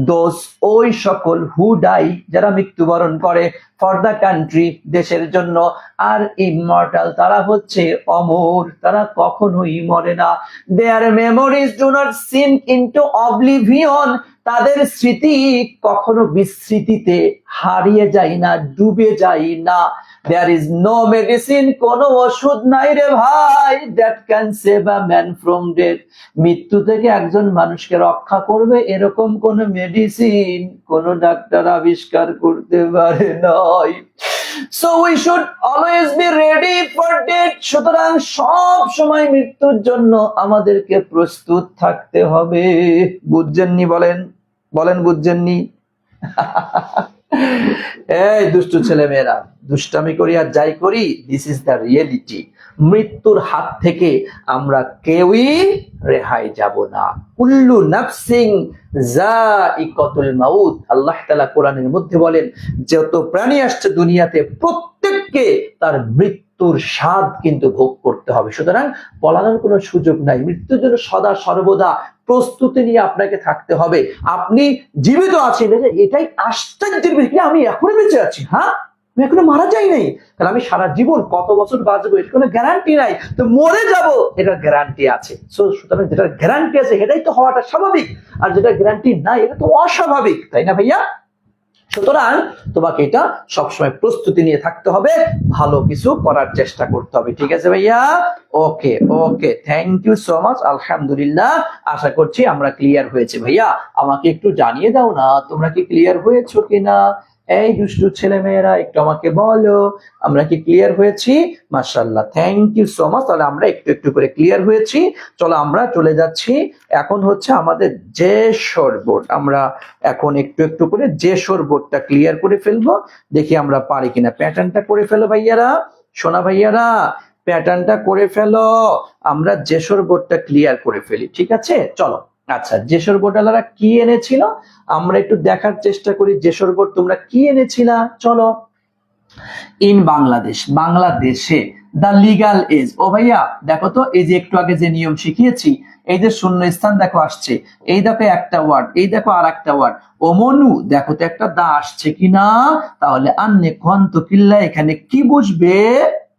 দোজ, ওই সকল, হু ডাই, যারা মৃত্যুবরণ করে, ফর দ্য কান্ট্রি, দেশের জন্য, আর ইমমর্টাল, তারা হচ্ছে অমর, তারা কখনোই মরে না। Their memories do not sink into oblivion, তাদের স্মৃতি কখনো বিস্মৃতিতে হারিয়ে যায় না, ডুবে যায় না। There is no medicine, কোনো ওষুধ নাই রে ভাই, that can save a man from death, মৃত্যু থেকে একজন মানুষকে রক্ষা করবে এরকম কোন মেডিসিন কোন ডাক্তার আবিষ্কার করতে পারে নাই। So we should always be ready for death, সুতরাং সব সময় মৃত্যুর জন্য আমাদেরকে প্রস্তুত থাকতে হবে। বুঝছেননি? বলেন বুঝছেননি? এই দুষ্টু ছেলে মেয়েরা, দুষ্টামি করি আর যাই করি, দিস ইজ দ্য রিয়েলিটি। মৃত্যুর হাত থেকে আমরা কেউই রেহাই যাব না। কুল্লু নাফসিং যায়িকাতুল মাউত, আল্লাহ তাআলা কোরআনের মধ্যে বলেন, যত প্রাণী আসছে দুনিয়াতে প্রত্যেককে তার মৃত্যুর স্বাদ কিন্তু ভোগ করতে হবে। সুতরাং পলানোর কোনো সুযোগ নাই, মৃত্যুর জন্য সদা সর্বদা প্রস্তুতি নিয়ে আপনাকে থাকতে হবে। আপনি জীবিত আছেন, এটাই আশ্চর্যের বিষয়, আমি এখনো বেঁচে আছি, হ্যাঁ, আমি এখনো মারা যাই নাই, তাহলে আমি সারা জীবন কত বছর বাঁচবো এর কোনো গ্যারান্টি নাই, তো মরে যাব এটার গ্যারান্টি আছে। সুতরাং যেটার গ্যারান্টি আছে এটাই তো হওয়াটা স্বাভাবিক, আর যেটা গ্যারান্টি নাই এটা তো অস্বাভাবিক, তাই না ভাইয়া? সুতরাং তোমাকে এটা সবসময় প্রস্তুতি নিয়ে থাকতে হবে, ভালো কিছু করার চেষ্টা করতে হবে। ঠিক আছে ভাইয়া? ওকে ওকে, থ্যাংক ইউ সো মাচ। আলহামদুলিল্লাহ, আশা করছি আমরা ক্লিয়ার হয়েছে। ভাইয়া আমাকে একটু জানিয়ে দাও না তোমরা কি ক্লিয়ার হয়েছো কিনা। এই দুষ্টু ছেলে মেয়েরা একটু আমাকে বলো আমরা কি ক্লিয়ার হয়েছি। মাশাআল্লাহ, থ্যাংক ইউ সো মাচ। তাহলে আমরা একটু একটু করে ক্লিয়ার হয়েছি। চলো আমরা চলে যাচ্ছি এখন হচ্ছে আমাদের যেশোর বোর্ড। আমরা এখন একটু একটু করে যেশোর বোর্ডটা ক্লিয়ার করে ফেলবো, দেখি আমরা পারি কিনা। প্যাটার্নটা করে ফেলো ভাইয়ারা, সোনা ভাইয়ারা, প্যাটার্নটা করে ফেলো, আমরা যেশোর বোর্ডটা ক্লিয়ার করে ফেলি। ঠিক আছে, চলো। আচ্ছা, যেশোর বোর্ডওয়ালারা কি এনেছিল আমরা একটু দেখার চেষ্টা করি। যেশোর বোর্ড তোমরা কি এনেছিলা, চলো। ইন বাংলাদেশ, বাংলাদেশে দা লিগাল এজ। ও ভাইয়া দেখো তো, এই যে একটু আগে যে নিয়ম শিখিয়েছি, এই যে শূন্য স্থান দেখো আসছে, এই দেখো একটা ওয়ার্ড, এই দেখো আর একটা ওয়ার্ড। ও মনু দেখো তো একটা দা আসছে কিনা, তাহলে আন্নে খন্ত কিল্লা এখানে কি বুঝবে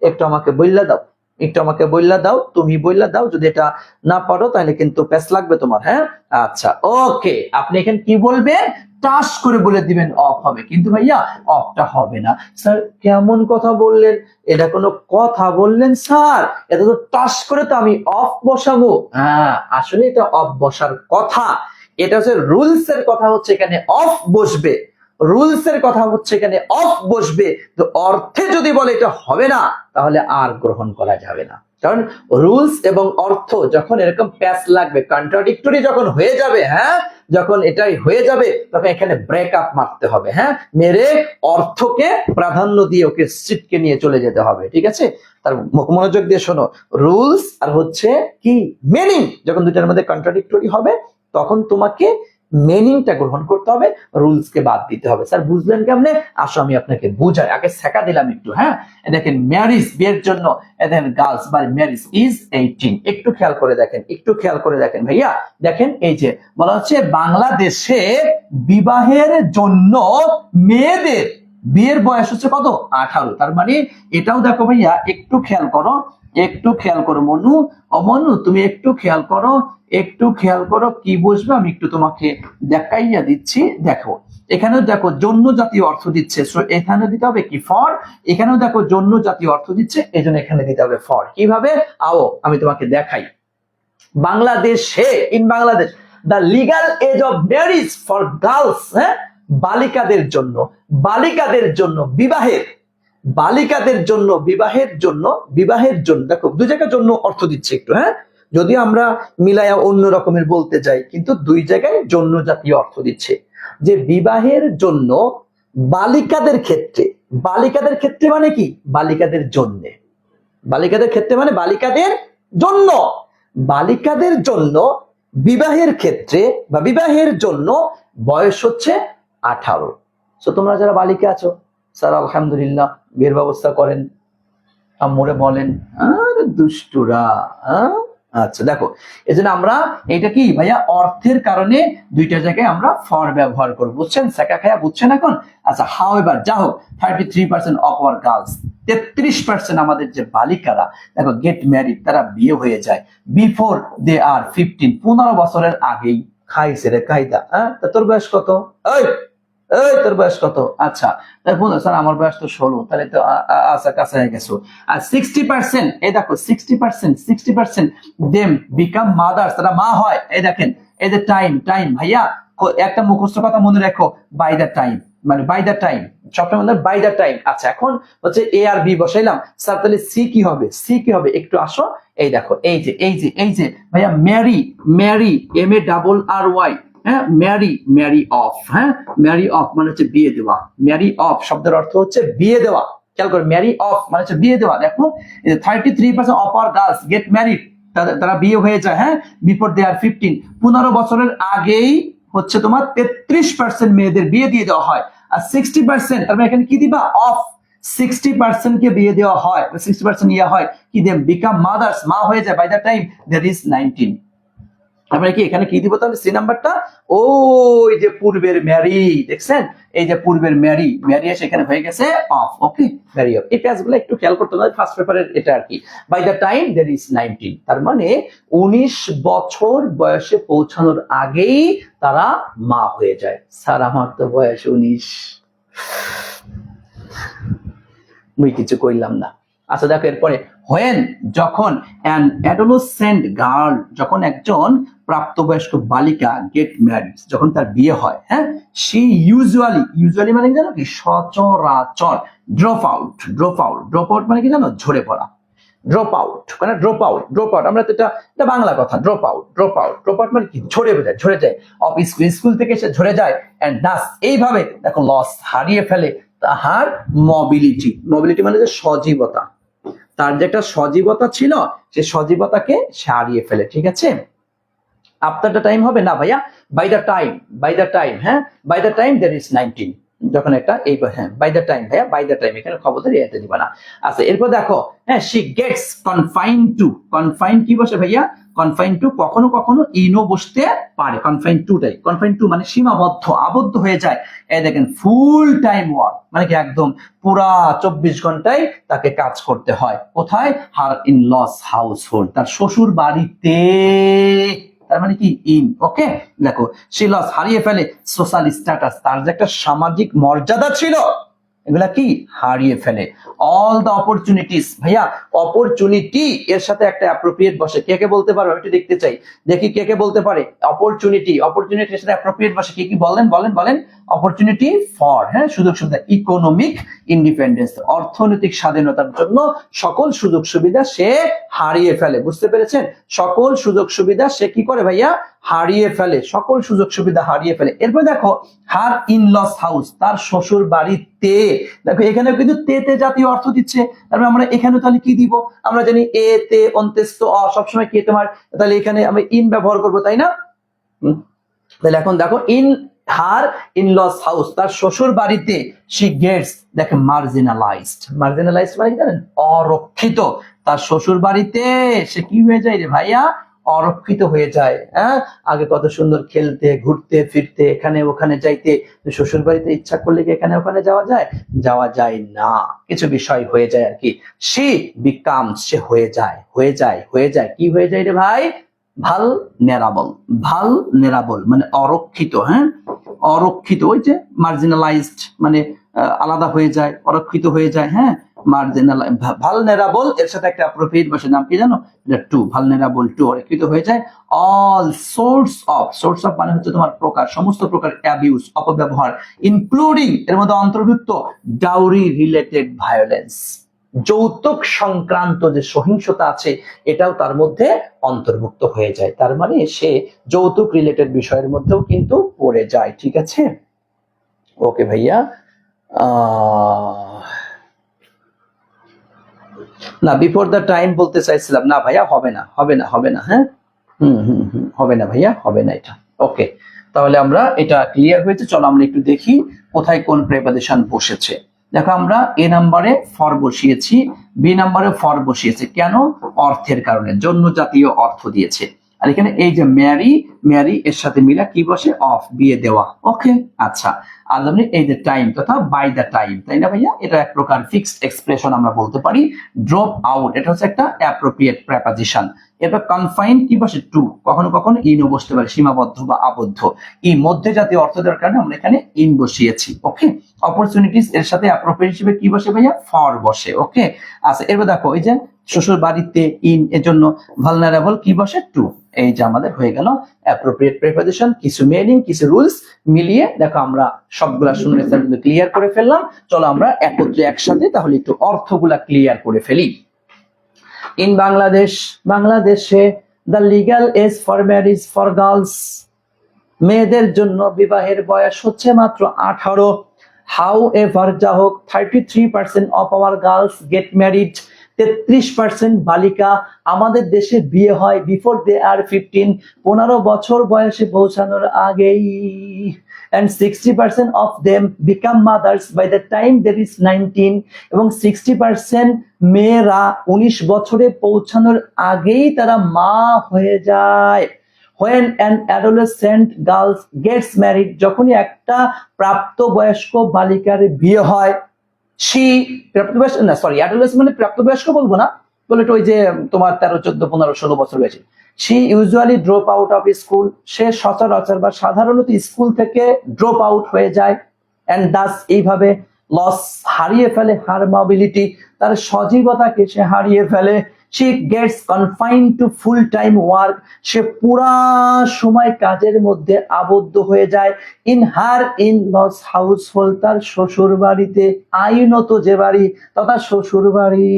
একটু আমাকে বললা দাও, একটু আমাকে বললা দাও, তুমি বললা দাও। যদি এটা না পারো তাহলে কিন্তু প্যাস লাগবে তোমার। হ্যাঁ আচ্ছা ওকে, আপনি এখানে কি বলবেন, টাস করে বলে দিবেন অফ হবে, কিন্তু ভাইয়া অফটা হবে না। স্যার কেমন কথা বললেন, এটা কোনো কথা বললেন স্যার, এটা তো টাস করে তো আমি অফ বসাবো। হ্যাঁ আসলে এটা অফ বসার কথা, এটা হচ্ছে রুলস এর কথা, হচ্ছে এখানে অফ বসবে, রুলস এর কথা হচ্ছে এখানে অফ বসবে। তো অর্থে যদি বলে এটা হবে না তাহলে আর গ্রহণ করা যাবে না, কারণ রুলস এবং অর্থ যখন এরকম প্যাচ লাগবে, কন্ট্রাডিক্টরি যখন হয়ে যাবে, হ্যাঁ যখন এটাই হয়ে যাবে তখন এখানে ব্রেকআপ মারতে হবে। হ্যাঁ মেরে অর্থকে প্রাধান্য দিয়ে ওকে সিটকে নিয়ে চলে যেতে হবে। ঠিক আছে, তার মনোযোগ দিয়ে শোনো, রুলস আর হচ্ছে কি মিনিং যখন দুইটার মধ্যে কন্ট্রাডিক্টরি হবে তখন তোমাকে মিনিংটা গ্রহণ করতে হবে, রুলস কে বাদ দিতে হবে। স্যার বুঝলেন কেমনে, আসো আমি আপনাকে বুঝাই। আগে শেখা দিলাম একটু। হ্যাঁ দেখেন ম্যারিজ, বিয়ের জন্য, দেখেন গার্লস বাই ম্যারিজ ইজ 18। একটু খেয়াল করে দেখেন, একটু খেয়াল করে দেখেন ভাইয়া, দেখেন এই যে বলা হচ্ছে বাংলাদেশে বিবাহের জন্য মেয়েদের বিয়ের বয়স হচ্ছে কত, 18। তার মানে এটাও দেখো ভাইয়া, একটু খেয়াল করো, একটু খেয়াল করো মনু, অমনু তুমি একটু খেয়াল করো, একটু খেয়াল করো কি বুঝবে আমি একটু তোমাকে দেখাইয়া দিচ্ছি। দেখো এখানেও দেখো জন্য জাতীয় অর্থ দিচ্ছে, এখানে দিতে হবে কি ফর, এখানেও দেখো জন্য জাতীয় অর্থ দিচ্ছে, এই জন্য এখানে দিতে হবে ফর। কিভাবে, আও আমি তোমাকে দেখাই। বাংলাদেশে, in Bangladesh, the legal age of marriage for girls, হ্যাঁ বালিকাদের জন্য, বালিকাদের জন্য বিবাহের, বালিকাদের জন্য বিবাহের জন্য, বিবাহের জন্য দেখো দুই জায়গায় জন্য অর্থ দিচ্ছে একটু। হ্যাঁ যদিও আমরা মিলায়া অন্য রকমের বলতে যাই, কিন্তু দুই জায়গায় জন্য জাতীয় অর্থ দিচ্ছে, যে বিবাহের জন্য বালিকাদের ক্ষেত্রে, বালিকাদের ক্ষেত্রে মানে কি, বালিকাদের জন্যে, বালিকাদের ক্ষেত্রে মানে বালিকাদের জন্য, বালিকাদের জন্য বিবাহের ক্ষেত্রে বা বিবাহের জন্য বয়স হচ্ছে 18। তো তোমরা যারা বালিকা আছো, স্যার আলহামদুলিল্লাহ বিয়ের ব্যবস্থা করেন, আম্মুরে বলেন, আর দুষ্টুরা। আচ্ছা দেখো, এই জন্য আমরা এটা কি ভাইয়া অর্থের কারণে দুইটা জায়গায় আমরা ফর ব্যবহার করব, বুঝছেন, সেকা খায়া বুঝছেন এখন। আচ্ছা হাউ এভার, যা হোক 33% অফ আওয়ার গার্লস, 33% আমাদের যে বালিকারা দেখো গেট ম্যারিড, তারা বিয়ে হয়ে যায় বিফোর দে আর 15, 15 বছরের আগেই। খাইছে রে কায়দা। হ্যাঁ তোর বয়স কত, এই এই তোর বয়স কত, আচ্ছা স্যার আমার বয়স তো 16, তাহলে তো আচ্ছা কাছে হয়ে গেছো। আর 60%, এই দেখো 60% দেম বিকাম মাদার্স, তারা মা হয়। এই দেখেন এই যে টাইম, টাইম ভাইয়া একটা মুখস্থ কথা মনে রাখো, বাই দ্য টাইম, মানে বাই দ্য টাইম, সবটা মনে বাই দ্য টাইম। আচ্ছা এখন হচ্ছে এ আর বি বসাইলাম, স্যার তাহলে সি কি হবে, সি কি হবে একটু আসো। এই দেখো এই যে এই যে এই যে ভাইয়া ম্যারি, ম্যারি MARRY, হ্যাঁ ম্যারি, ম্যারি অফ, হ্যাঁ ম্যারি অফ মানে হচ্ছে বিয়ে দেওয়া, ম্যারি অফ শব্দের অর্থ হচ্ছে বিয়ে দেওয়া। খেয়াল করে, ম্যারি অফ মানে হচ্ছে বিয়ে দেওয়া। দেখো 33% of our girls get married, তারা বিয়ে হয়ে যায়, হ্যাঁ বিফোর দে আর 15, 15 বছরের আগেই হচ্ছে তোমার 33% মেয়েদের বিয়ে দিয়ে দেওয়া হয়। আর 60%, তার মানে এখানে কি দিবা অফ, 60% কে বিয়ে দেওয়া হয়, 60% ইয়া হয় কি দেম বিকাম মাদার্স, মা হয়ে যায় by the time that is 19। আমরা কি এখানে কি দিব তাহলে সি নাম্বারটা, ওই যে পূর্বের ম্যারি, দেখছেন এই যে পূর্বের ম্যারি, ম্যারি এসে এখানে হয়ে গেছে অফ। ওকে ম্যারি অফ, এই পেজগুলো একটু খেয়াল করতে হবে, ফার্স্ট পেপারের এটা আর কি। By the time there is 19, তার মানে 19 বছর বয়সে পৌঁছানোর আগেই তারা মা হয়ে যায়। স্যার আমার তো বয়স 19, মুই কিছু কইলাম না। আচ্ছা দেখো এরপরে, হোয়েন যখন অ্যান অ্যাডোলেসেন্ট গার্ল, যখন একজন প্রাপ্তবয়স্ক বালিকা গেট ম্যারিড, যখন তার বিয়ে হয়, হ্যাঁ, সে ইউজুয়ালি মানে কি জানো, কি সচরাচর ড্রপ আউট মানে কি জানো, ঝরে পড়া। ড্রপ আউট আমরা তো এটা বাংলা কথা। ড্রপ আউট মানে কি, ঝরে যায় অফ স্কুল থেকে সে ঝরে যায়। এন্ড ডাস এইভাবে দেখো লস হারিয়ে ফেলে তাহার মোবিলিটি মানে যে সজীবতা, তার যে একটা সজীবতা ছিল সে সজীবতাকে সে হারিয়ে ফেলে। ঠিক আছে, আফটার দ্য টাইম হবে না ভাইয়া, বাই দ্য টাইম, হ্যাঁ, by the time there is 19, যখন একটা এই, হ্যাঁ, বাই দ্য টাইম ভাইয়া, বাই দ্য টাইম এখানে খবরদারি এতে দিবা না। আচ্ছা এরপর দেখো, হ্যাঁ, শি গেটস কনফাইন কি বসে ভাইয়া, কনফাইন টু কখনো কখনো ইনও বসতে পারে, কনফাইন টু মানে সীমাবদ্ধ, আবদ্ধ হয়ে যায়। এই দেখেন ফুল টাইম ওয়ার্ক মানে কি, একদম পুরা 24 ঘন্টায় তাকে কাজ করতে হয়। কোথায়, her in laws household, তার শ্বশুর বাড়িতে, তার মানে কি ইন। ওকে, দেখো সে লস হারিয়ে ফেলে সোশ্যাল স্ট্যাটাস, তার যে একটা সামাজিক মর্যাদা ছিল এগুলা কি হারিয়ে ফেলে। অল দ্য অপরচুনিটিস ভাইয়া, অপরচুনিটি এর সাথে একটা অ্যাপ্রোপ্রিয়েট বসে, কে কে বলতে পারো, একটু দেখতে চাই, দেখি কে কে বলতে পারে অপরচুনিটির সাথে অ্যাপ্রোপ্রিয়েট বসে, কি কি বলেন। অপরচুনিটি ফর, হ্যাঁ, সুযোগ সুবিধা, ইকোনমিক ইন্ডিপেন্ডেন্স, অর্থনৈতিক স্বাধীনতার জন্য সকল সুযোগ সুবিধা সে হারিয়ে ফেলে। বুঝতে পেরেছেন, সকল সুযোগ সুবিধা সে কি করে ভাইয়া, হারিয়ে ফেলে, সকল সুযোগ সুবিধা হারিয়ে ফেলে। এরপর দেখো, হার ইনলস হাউস, তার শ্বশুর বাড়িতে, দেখো এখানে কিন্তু তে জাতীয় অর্থ দিচ্ছে, তারপরে আমরা এখানে তাহলে কি দিব, আমরা জানি এ তে অন্ত্যেষ্ট অ সবসময় কি তোমার, তাহলে এখানে আমরা ইন ব্যবহার করবো, তাই না? তাহলে এখন দেখো, হার ইনলস হাউস, তার শ্বশুর বাড়িতে, শি গেটস, দেখে মার্জিনালাইজড মানে কি জানেন, অরক্ষিত। তার শ্বশুর বাড়িতে সে কি হয়ে যায় রে ভাইয়া, অরক্ষিত হয়ে যায়। হ্যাঁ, আগে কত সুন্দর খেলতে, ঘুরতে ফিরতে, এখানে ওখানে যাইতে, শ্বশুর বাড়িতে ইচ্ছা করলে কি এখানে ওখানে যাওয়া যায় না, কিছু বিষয় হয়ে যায় আর কি। সে বিকামস, সে হয়ে যায় কি হয়ে যায় রে ভাই, ভালনেরাবল মানে অরক্ষিত, হ্যাঁ, অরক্ষিত, ওই যে মার্জিনালাইজড মানে আলাদা হয়ে যায়, অরক্ষিত হয়ে যায়, হ্যাঁ, ভালনেরাবল এর সাথে একটা অ্যাপ্রোপ্রিয়েট বসে, নাম কি জানো, এটা টু, ভালনেরাবল টু, অরক্ষিত হয়ে যায়। অল সোর্স অফ মানে হচ্ছে তোমার প্রকার, সমস্ত প্রকার অ্যাবিউজ, অপব্যবহার, ইনক্লুডিং এর মধ্যে অন্তর্ভুক্ত ডাউরি রিলেটেড ভায়োলেন্স, যৌতুক সংক্রান্ত যে সহিংসতা আছে এটাও তার মধ্যে অন্তর্ভুক্ত হয়ে যায়। তার মানে সে যৌতুক রিলেটেড বিষয়ের মধ্যেও কিন্তু পড়ে যায়। ঠিক আছে, ওকে ভাইয়া। না, বিফোর দ্য টাইম বলতে চাইছিলাম, না ভাইয়া হবে না, হ্যাঁ, হবে না ভাইয়া, হবে না এটা। ওকে, তাহলে আমরা এটা ক্লিয়ার হয়েছে। চলো আমরা একটু দেখি কোথায় কোন প্রেপোজিশন বসেছে। দেখো আমরা এ নাম্বারে ফর বসিয়েছি, বি নাম্বারে ফর বসিয়েছে, কেন, অর্থের কারণে, জন্য জাতীয় অর্থ দিয়েছে। আর এখানে এই যে ম্যারি এর সাথে মিলা কি বসে, অফ, বিয়ে দেওয়া। ওকে, আচ্ছা, আর এই যে টাইম তথা বাই দ্য টাইম, তাই না ভাইয়া, এটা এক প্রকার ফিক্সড এক্সপ্রেশন আমরা বলতে পারি। ড্রপ আউট, এটা হচ্ছে একটা অ্যাপ্রোপ্রিয়েট প্রেপোজিশন। এরপর কনফাইন কি বসে, টু, কখনো কখনো ইনও বসতে পারে, সীমাবদ্ধ বা আবদ্ধ। এই মধ্যে জাতীয় অর্থ দেওয়ার কারণে আমরা এখানে ইন বসিয়েছি। ওকে, অপরচুনিটিস এর সাথে অ্যাপ্রোপ্রিয়েট হিসেবে কি বসে ভাইয়া, ফর বসে। ওকে, আচ্ছা, এরপর দেখো এই যে শ্বশুর বাড়িতে ইন, এর জন্য ভালনারেবল কি বসে, টু। এই যে আমাদের হয়ে গেল অ্যাপ্রোপ্রিয়েট প্রেপোজিশন, কিছু মিনিং, কিছু রুলস মিলিয়ে দেখো আমরা সবগুলা শূন্যস্থান কিন্তু ক্লিয়ার করে ফেললাম। চলো আমরা একসাথে তাহলে একটু অর্থগুলা ক্লিয়ার করে ফেলি। ইন বাংলাদেশে the legal age for marriage for girls, মেয়েদের জন্য বিবাহের বয়স হচ্ছে মাত্র 18। হাউ এভার, যা হোক, 33% of our girls get married, 33% বালিকা আমাদের দেশে বিয়ে হয় বিফোর দে আর 15 বছর বয়সে পৌঁছানোর আগেই। and 60% of them become mothers by the time there is 19, এবং 60% মেয়েরা 19 বছরে পৌঁছানোর আগেই তারা মা হয়ে যায়। when an adolescent girl gets married, যখনই একটা প্রাপ্তবয়স্ক বালিকার বিয়ে হয়, adolescent মানে প্রাপ্তবয়স্ক বলবো না, বলে ওই যে তোমার 13, 14, 15, 16 বছর হয়েছে। she usually drop out of school, সে সচরাচর বা সাধারণত স্কুল থেকে ড্রপ আউট হয়ে যায়। and thus এইভাবে লস হারিয়ে ফেলে, হার মোবিলিটি তার সজীবতাকে সে হারিয়ে ফেলে। she gets confined to full time work, সে পুরা সময় কাজের মধ্যে আবদ্ধ হয়ে যায়। in her in-laws household, তার শ্বশুর বাড়িতে, আইনত যে বাড়ি তথা শ্বশুর বাড়ি।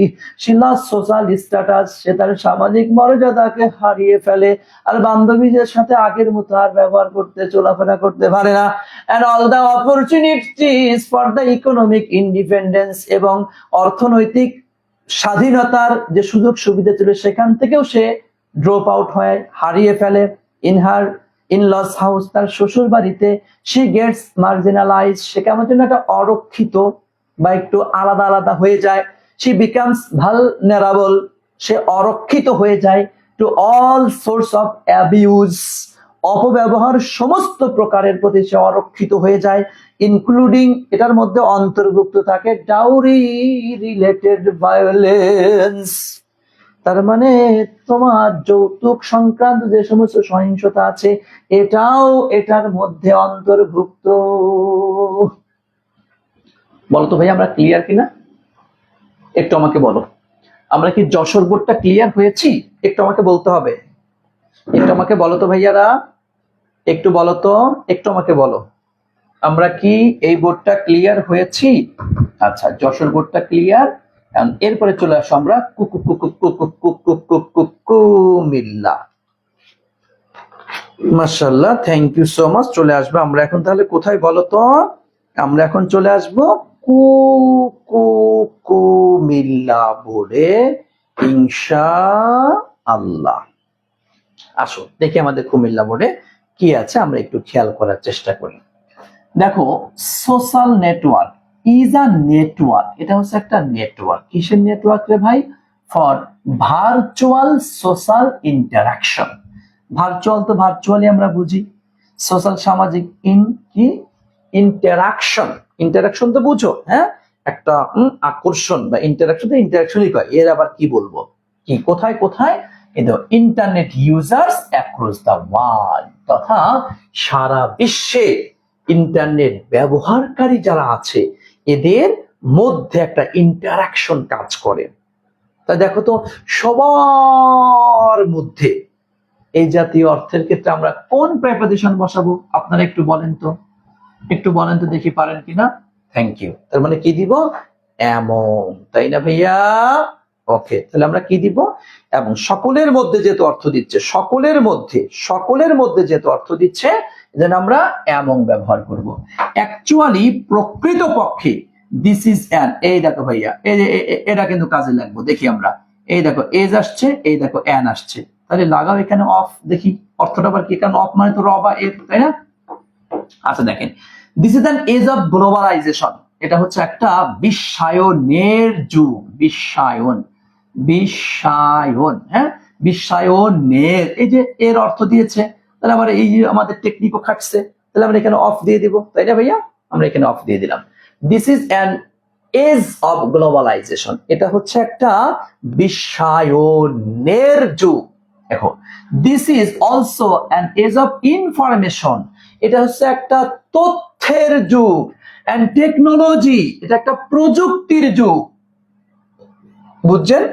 she lost social status, সে তার সামাজিক মর্যাদাকে হারিয়ে ফেলে, আর বান্ধবীদের সাথে আগের মতো আর ব্যবহার করতে চলাফেরা করতে পারে না। and all the opportunities for the economic independence, এবং অর্থনৈতিক স্বাধীনতার যে সুযোগ সুবিধা ছিল সেখান থেকেও সে ড্রপ আউট হয়, হারিয়ে ফেলে। In her in laws house, তার শ্বশুর বাড়িতে, শি গেটস মার্জিনালাইজ, সে কেমন যেন একটা অরক্ষিত বা একটু আলাদা আলাদা হয়ে যায়। শি বিকামস ভালনারেবল, সে অরক্ষিত হয়ে যায়। To all source of abuse, অপব্যবহার সমস্ত প্রকারের প্রতি সে অরক্ষিত হয়ে যায়। ইনক্লুডিং, এটার মধ্যে অন্তর্ভুক্ত থাকে ডাউরি রিলেটেড ভায়োলেন্স, তার মানে তোমার যৌতুক সংক্রান্ত যে সমস্ত সহিংসতা আছে এটাও এটার মধ্যে অন্তর্ভুক্ত। বলো তো ভাই আমরা ক্লিয়ার কিনা, একটু আমাকে বলো। আমরা কি যশোর বোর্ডটা ক্লিয়ার হয়েছি? একটু আমাকে বলতে হবে, একটু আমাকে বলো তো ভাইয়ারা, একটু বলো তো, একটু আমাকে বলো আমরা কি এই বোর্ডটা ক্লিয়ার হয়েছি? আচ্ছা, যশোর বোর্ডটা ক্লিয়ার। এরপরে চলে আসো আমরা কুমিল্লা। মাশাআল্লাহ, থ্যাংক ইউ সো মাচ। চলে আসবে আমরা এখন তাহলে কোথায় বলো তো? আমরা এখন চলে আসবো কুমিল্লা বোর্ডে ইনশাআল্লাহ। আসো দেখি আমাদের কুমিল্লা বোর্ডে কি আছে, আমরা একটু খেয়াল করার চেষ্টা করি। দেখো, social network is a network, এটা হচ্ছে একটা নেটওয়ার্ক। কিসের নেটওয়ার্ক রে ভাই? For virtual social interaction. Virtual তো ভার্চুয়ালি আমরা বুঝি, সোশ্যাল সামাজিক, কি ইন্টারাকশন, ইন্টারাকশন তো বুঝো, হ্যাঁ, একটা আকর্ষণ বা ইন্টারাকশন তো ইন্টারাকশনই কয়। এর আবার কি বলবো, কি কোথায় কোথায়? Internet users across the world, তথা সারা বিশ্বে ইন্টারনেট ব্যবহারকারী যারা আছে এদের মধ্যে একটা ইন্টারাকশন কাজ করে। তা দেখো তো, সবার মধ্যে এই জাতীয় অর্থের ক্ষেত্রে আমরা কোন প্রেপোজিশন বসাবো? আপনারা একটু বলেন তো, একটু বলেন তো দেখি পারেন কিনা। Thank you. তার মানে কি দিব? এমন, তাই না ভাইয়া? ওকে, তাহলে আমরা কি দিব? এবং সকলের মধ্যে যেহেতু অর্থ দিচ্ছে, সকলের মধ্যে যেহেতু অর্থ দিচ্ছে, যেন আমরা এমন ব্যবহার করব। অ্যাকচুয়ালি প্রকৃতপক্ষে দিস ইজ অ্যান, এই দেখো ভাইয়া, এটা কিন্তু কাজে লাগবে। দেখি আমরা, এই দেখো এজ আসছে, এই দেখো অ্যান আসছে, তাহলে লাগাও এখানে অফ। দেখি অর্থটা আবার কি, কারণ অফ মানে তো র বা এর, তাই না? আচ্ছা দেখেন, this is an age of globalisation, এটা হচ্ছে একটা বিশ্বায়নের যুগ। বিশ্বায়ন, হ্যাঁ, বিশ্বায়নের, এই যে এর অর্থ দিয়েছে, তাহলে আবার এই যে আমাদের টেকনিকও খাটছে, তাহলে আমরা এখানে অফ দিয়ে দিব, তাই না ভাইয়া? আমরা এখানে অফ দিয়ে দিলাম। This is an age of globalisation, এটা হচ্ছে একটা বিশ্বায়নের যুগ। দেখো, this is also an age of information, এটা হচ্ছে একটা তথ্যের যুগ। অ্যান্ড টেকনোলজি, এটা একটা প্রযুক্তির যুগ। বুঝছেন?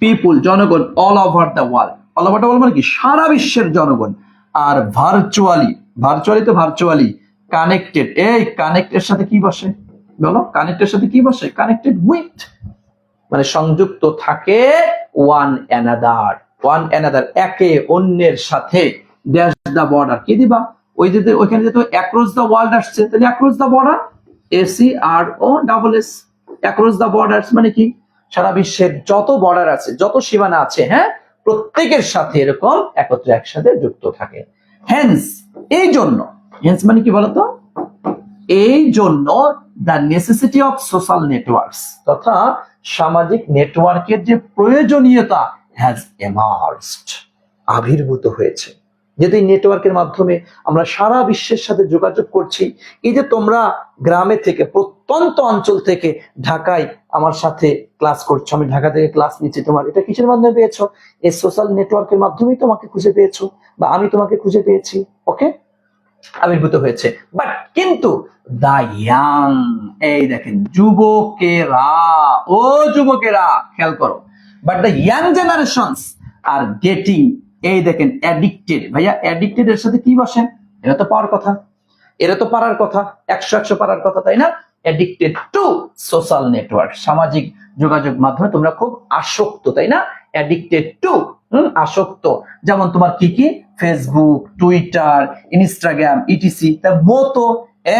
পিপুল, জনগণ, all over the world, all over the world মানে কি? সারা বিশ্বের জনগণ। আর ভার্চুয়ালি কানেক্টেড, এই কানেক্টের সাথে কি বসে বলো? কানেক্টের সাথে কি বসে? কানেক্টেড উইথ, মানে সংযুক্ত থাকে ওয়ান অ্যানাদার, একে অন্যের সাথে। ড্যাশ দ্য বর্ডার, কি দিবা? ওই যে ওইখানে যেহেতু অ্যাক্রস দ্য ওয়ার্ল্ড আসছে, তাহলে across the border, ACROSS, across the borders মানে কি? সারা বিশ্বের যত বর্ডার আছে, যত সীমানা আছে, হ্যাঁ, প্রত্যেকের সাথে এরকম একত্রে একসাথে যুক্ত থাকে। হেন্স, এই জন্য, হেন্স মানে কি বলতো? এই জন্য the necessity of social networks, তথা সামাজিক নেটওয়ার্কের যে প্রয়োজনীয়তা হ্যাজ এমার্জড, আবির্ভূত হয়েছে। যেহেতু এই নেটওয়ার্কের মাধ্যমে আমরা সারা বিশ্বের সাথে যোগাযোগ করছি, এই যে তোমরা গ্রামে থেকে, প্রত্যন্ত অঞ্চল থেকে ঢাকায় আমার সাথে ক্লাস করছো, আমি ঢাকা থেকে ক্লাস নিচ্ছি, তোমার এটা কিসের মাধ্যমে পেয়েছো? এই সোশ্যাল নেটওয়ার্কের মাধ্যমেই তোমাকে খুঁজে পেয়েছো, বা আমি তোমাকে খুঁজে পেয়েছি। ওকে, আবির্ভূত হয়েছে। বাট কিন্তু দ্য ইয়াং এই দেখেন যুবকেরা, ও যুবকেরা খেয়াল করো, but the young generations are getting, এই দেখেন অ্যাডিক্টেড। ভাইয়া অ্যাডিক্টেড এর সাথে কি বসে? এটা তো পাওয়ার কথা, এরা তো পারার কথা, 100 পারার কথা, তাই না? অ্যাডিক্টেড টু সোশ্যাল নেটওয়ার্ক, সামাজিক যোগাযোগ মাধ্যমে তোমরা খুব আসক্ত, তাই না? অ্যাডিক্টেড টু, আসক্ত। যেমন তোমার কি কি? Facebook, Twitter, Instagram, etc. তার মতো,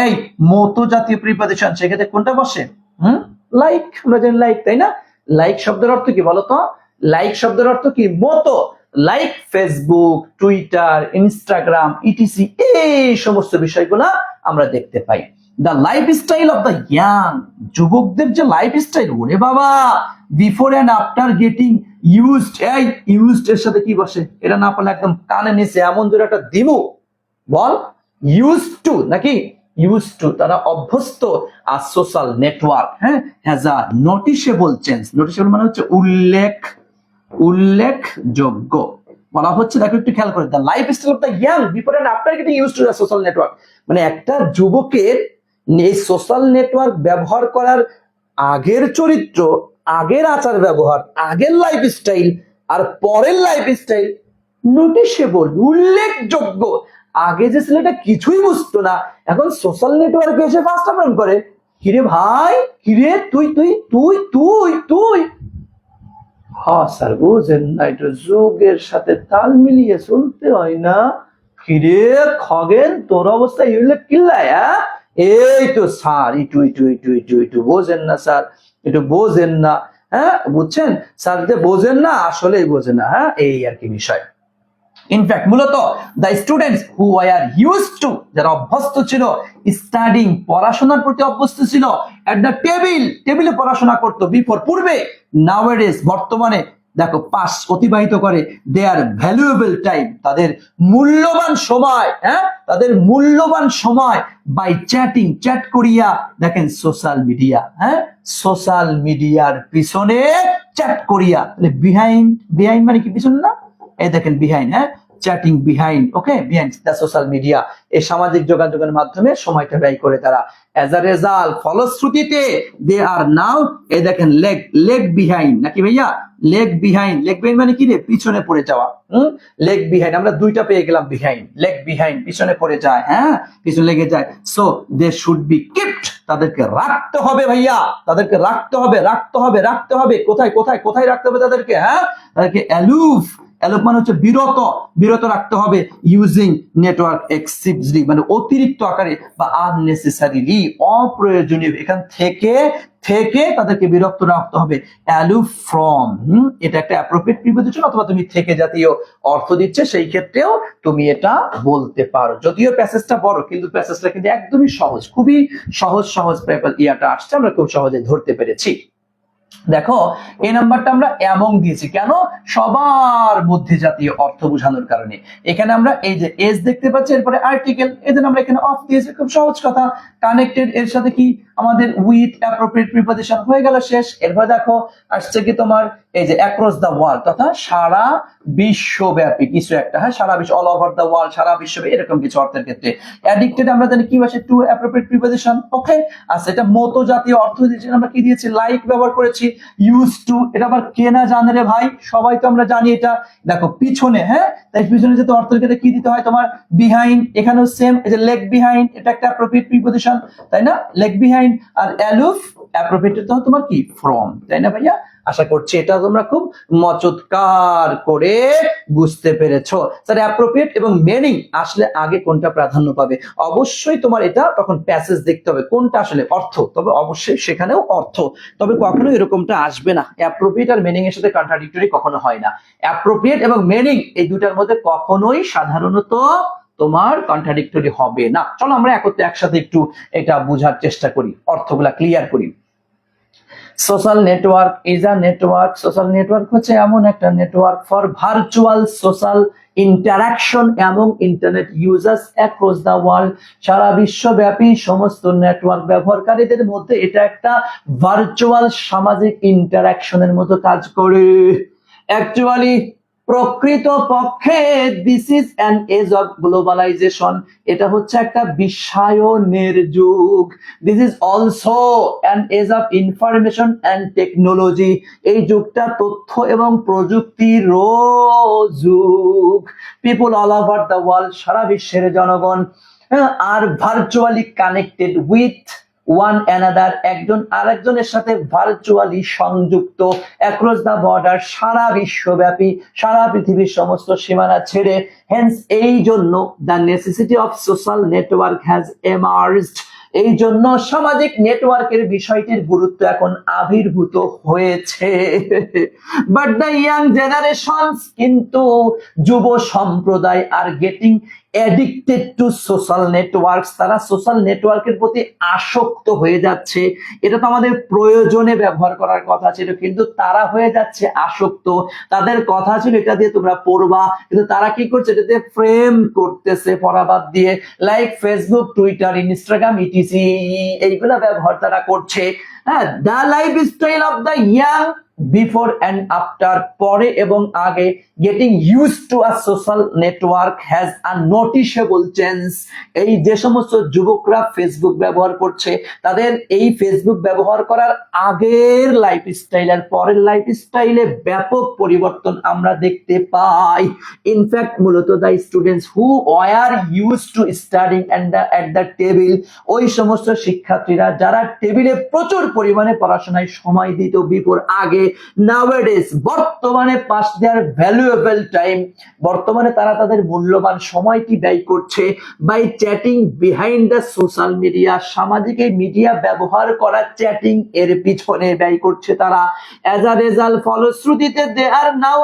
এই মতো জাতীয় প্রিপারেশন, সেক্ষেত্রে কোনটা বসে? লাইক, আমরা জানি লাইক, তাই না? লাইক শব্দের অর্থ কি বলতো? লাইক শব্দের অর্থ কি? মতো। Like Facebook, Twitter, Instagram, ETC, এই সমস্ত বিষয়গুলা আমরা দেখতে পাই। The lifestyle of the young, যুবকদের যে লাইফস্টাইল, ওরে বাবা, before and after getting used, এই ইউজড এর সাথে কি বসে? এটা না পারলে একদম কানে নিচে এমন জোরে একটা দিব, বল। ইউজ টু নাকি? ইউজ টু, তারা অভ্যস্ত। আর সোশ্যাল নেটওয়ার্ক, হ্যাঁ, has a noticeable change. Noticeable মানে হচ্ছে উল্লেখযোগ্য বলা হচ্ছে। দেখো একটু খেয়াল করে, the lifestyle of the young before and after getting used to the social network, মানে একটা যুবকের এই সোশ্যাল নেটওয়ার্ক ব্যবহার করার আগের চরিত্র, আগের আচার ব্যবহার, আগের লাইফস্টাইল আর পরের লাইফস্টাইল নোটিসেবল, উল্লেখযোগ্য। আগে যে ছেলেটা কিছুই বুঝতো না, এখন সোশ্যাল নেটওয়ার্কে এসে ফার্স্ট আপলোড করে, কিরে ভাই, কিরে তুই তুই তুই তুই তুই হ্যাঁ স্যার, বুঝেন না, এটা যুগের সাথে তাল মিলিয়ে চলতে হয় না? কিরে খগেন, তোর অবস্থা ইউলে কিল্লায়, এই তো স্যার, ইটু ইটু ইটু ইটু ইটু বোঝেন না স্যার, একটু বোঝেন না, হ্যাঁ বুঝছেন স্যার, বোঝেন না, আসলেই বোঝেন না, হ্যাঁ, এই আর কি বিষয়। ইনফ্যাক্ট মূলত the students who are used to, যারা অভ্যস্ত ছিল, স্টাডিং, পড়াশোনার প্রতি অভ্যস্ত ছিল, এট দ্য টেবিলে পড়াশোনা করতো, বিফোর, পূর্বে, নাওয়াডেজ, বর্তমানে দেখো পাস অতিবাহিত করে, দে আর ভ্যালুয়েবল টাইম, তাদের মূল্যবান সময়, হ্যাঁ, তাদের মূল্যবান সময় বাই চ্যাটিং, চ্যাট করিয়া, দেখেন সোশ্যাল মিডিয়া, হ্যাঁ, সোশ্যাল মিডিয়ার পিছনে চ্যাট করিয়া, বিহাইন্ড মানে কি? পিছনে না, এই দেখেন বিহাইন্ড, হ্যাঁ, chatting behind, okay, behind the social media, এই সামাজিক যোগাযোগের মাধ্যমে সময়টা ব্যয় করে তারা। অ্যাজ আ রেজাল্ট, ফলশ্রুতিতে, দে আর নাও, এই দেখেন লেগ বিহাইন্ড, নাকি ভাইয়া? লেগ বিহাইন্ড মানে কি রে? পিছনে পড়ে যাওয়া। লেগ বিহাইন্ড, আমরা দুইটা পেয়ে গেলাম, বিহাইন্ড, লেগ বিহাইন্ড, পিছনে পড়ে যায়, হ্যাঁ, পিছনে লেগে যায়। So they should be keeped, তাদেরকে রাখতে হবে ভাইয়া, তাদেরকে রাখতে হবে। কোথায় কোথায় কোথায় রাখতে হবে তাদেরকে? হ্যাঁ, তাদেরকে অ্যালুফ মানে হচ্ছে বিরত রাখতে হবে। ইউজিং নেটওয়ার্ক এক্সেসিভলি, মানে অতিরিক্ত আকারে বা আননেসেসারিলি, অপ্রয়োজনীয়, এখান থেকে তাদেরকে বিরত রাখতে হবে। অ্যালুফ ফ্রম, এটা একটা অ্যাপ্রোপ্রিয়েট প্রিপোজিশন, অথবা তুমি থেকে জাতীয় অর্থ দিচ্ছে, সেই ক্ষেত্রেও তুমি এটা বলতে পারো। যদিও প্যাসেজটা বড়, কিন্তু প্যাসেজটা কিন্তু একদমই সহজ, খুবই সহজ ইয়াটা আসছে, আমরা খুব সহজে ধরতে পেরেছি। দেখো এই নাম্বারটা আমরা এমন দিয়েছি কেন? সবার মধ্যে জাতীয় অর্থ বোঝানোর কারণে। এখানে আমরা এই যে এস দেখতে পাচ্ছি, এরপরে আর্টিকেল, এজন্য আমরা এখানে অফ দিয়েছি, খুব সহজ কথা। কানেক্টেড এর সাথে কি? আমাদের উইথ অ্যাপ্রোপ্রিয়েট প্রিপোজিশন, হয়ে গেল, শেষ। এরপর দেখো আসছে কি তোমার এই যে অ্যাক্রস দ্য ওয়ার্ল্ড, তথা সারা বিশ্বব্যাপী কিছু একটা, হ্যাঁ, সারা বিশ্ব, অল ওভার দ্য ওয়ার্ল্ড, সারা বিশ্বব্যাপী, এরকম কিছু অর্থের ক্ষেত্রে। অ্যাডিক্টেড আমরা জানি কি বসে? টু অ্যাপ্রোপ্রিয়েট প্রিপোজিশন, ওকে। আচ্ছা, এটা মতো জাতীয় অর্থ দিয়েছি, আমরা কি দিয়েছি? লাইক ব্যবহার করেছি। ইউজ টু, এটা আবার কে না জানে রে ভাই, সবাই তো আমরা জানি এটা। দেখো পিছনে, হ্যাঁ, তাই পিছনে যেতে অর্থের ক্ষেত্রে কি দিতে হয় তোমার? বিহাইন্ড, এখানেও সেম, এই যে লেগ বিহাইন্ড, এটা একটা অ্যাপ্রোপ্রিয়েট প্রিপোজিশন, তাই না? Leg behind. আর অ্যালুফ, অ্যাপ্রোপ্রিয়েট তোমার কি? ফ্রম, তাই না ভাইয়া? আশা করছি এটা তোমরা খুব মচৎকার করে বুঝতে পেরেছো। স্যার অ্যাপ্রোপ্রিয়েট এবং মিনিং আসলে আগে কোনটা প্রাধান্য পাবে? অবশ্যই তোমার এটা তখন প্যাসেজ দেখতে হবে কোনটা আসলে অর্থ, তবে অবশ্যই সেখানেও অর্থ, তবে কখনো এরকমটা আসবে না। অ্যাপ্রোপ্রিয়েট আর মিনিং এর সাথে কন্ট্রাডিক্টরি কখনো হয় না। অ্যাপ্রোপ্রিয়েট এবং মিনিং এই দুটার মধ্যে কখনোই সাধারণত তোমার কন্ট্রাডিক্টরি হবে না। চলো আমরা একসাথে একটু এটা বোঝার চেষ্টা করি, অর্থগুলা ক্লিয়ার করি। Social network is a network, social network হচ্ছে এমন একটা network for virtual social interaction এবং internet users across the world, সারা বিশ্বব্যাপী সমস্ত নেটওয়ার্ক ব্যবহারকারীদের মধ্যে এটা একটা ভার্চুয়াল সামাজিক ইন্টারাকশনের মতো কাজ করে। অ্যাকচুয়ালি প্রকৃত পক্ষে this is an age of globalisation, এটা হচ্ছে একটা বিশ্বায়নের যুগ। This is also an age of information and technology, এই যুগটা তথ্য এবং প্রযুক্তিরও যুগ। People all over the world, সারা বিশ্বের জনগণ are virtually connected with one another, একজন আরেকজনের সাথে ভার্চুয়ালি সংযুক্ত অ্যাক্রস দ্য বর্ডার, সারা বিশ্বব্যাপী, সারা পৃথিবীর সমস্ত সীমানা ছেড়ে। হেন্স এই জন্য the necessity of social network has emerged, এই জন্য সামাজিক নেটওয়ার্কের বিষয়টির গুরুত্ব এখন আবির্ভূত হয়েছে। বাট দ্য ইয়াং জেনারেশনস, কিন্তু যুব সম্প্রদায় are getting addicted to social networks, তারা সোশ্যাল নেটওয়ার্কের প্রতি আসক্ত হয়ে যাচ্ছে। এটা তো আমাদের প্রয়োজনে ব্যবহার করার কথা ছিল, কিন্তু তারা হয়ে যাচ্ছে আসক্ত। তাদের কথা ছিল এটা দিয়ে তোমরা পড়বা, কিন্তু তারা কি করছে, এটা দিয়ে ফ্রেম করতেছে পড়াবাদ দিয়ে, like Facebook, Twitter, Instagram, etc, এইগুলা ব্যবহার তারা করছে। হ্যাঁ, the life style of the young before and after, পরে এবং আগে, getting use to a social network has a noticeable change. এই যে সমস্ত যুবকরা ফেসবুক ব্যবহার করছে, তাদের এই ফেসবুক ব্যবহার করার আগের লাইফস্টাইল আর পরের লাইফস্টাইলে ব্যাপক পরিবর্তন আমরা দেখতে পাই। ইনফ্যাক্ট মূলত the students who were use to studying at the table, ওই সমস্ত শিক্ষার্থীরা যারা টেবিলে প্রচুর পরিমাণে পড়াশোনায় সময় দিত বিফোর আগে, নাওয়াডেজ বর্তমানে পাস দেয়ার ভ্যালুয়েবল টাইম, বর্তমানে তারা তাদের মূল্যবান সময়টি ব্যয় করছে by chatting behind the social media, সামাজিক এই মিডিয়া ব্যবহার করা, চ্যাটিং এর পিছনে ব্যয় করছে তারা। অ্যাজ আ রেজাল্ট, ফলশ্রুতিতে দে আর নাও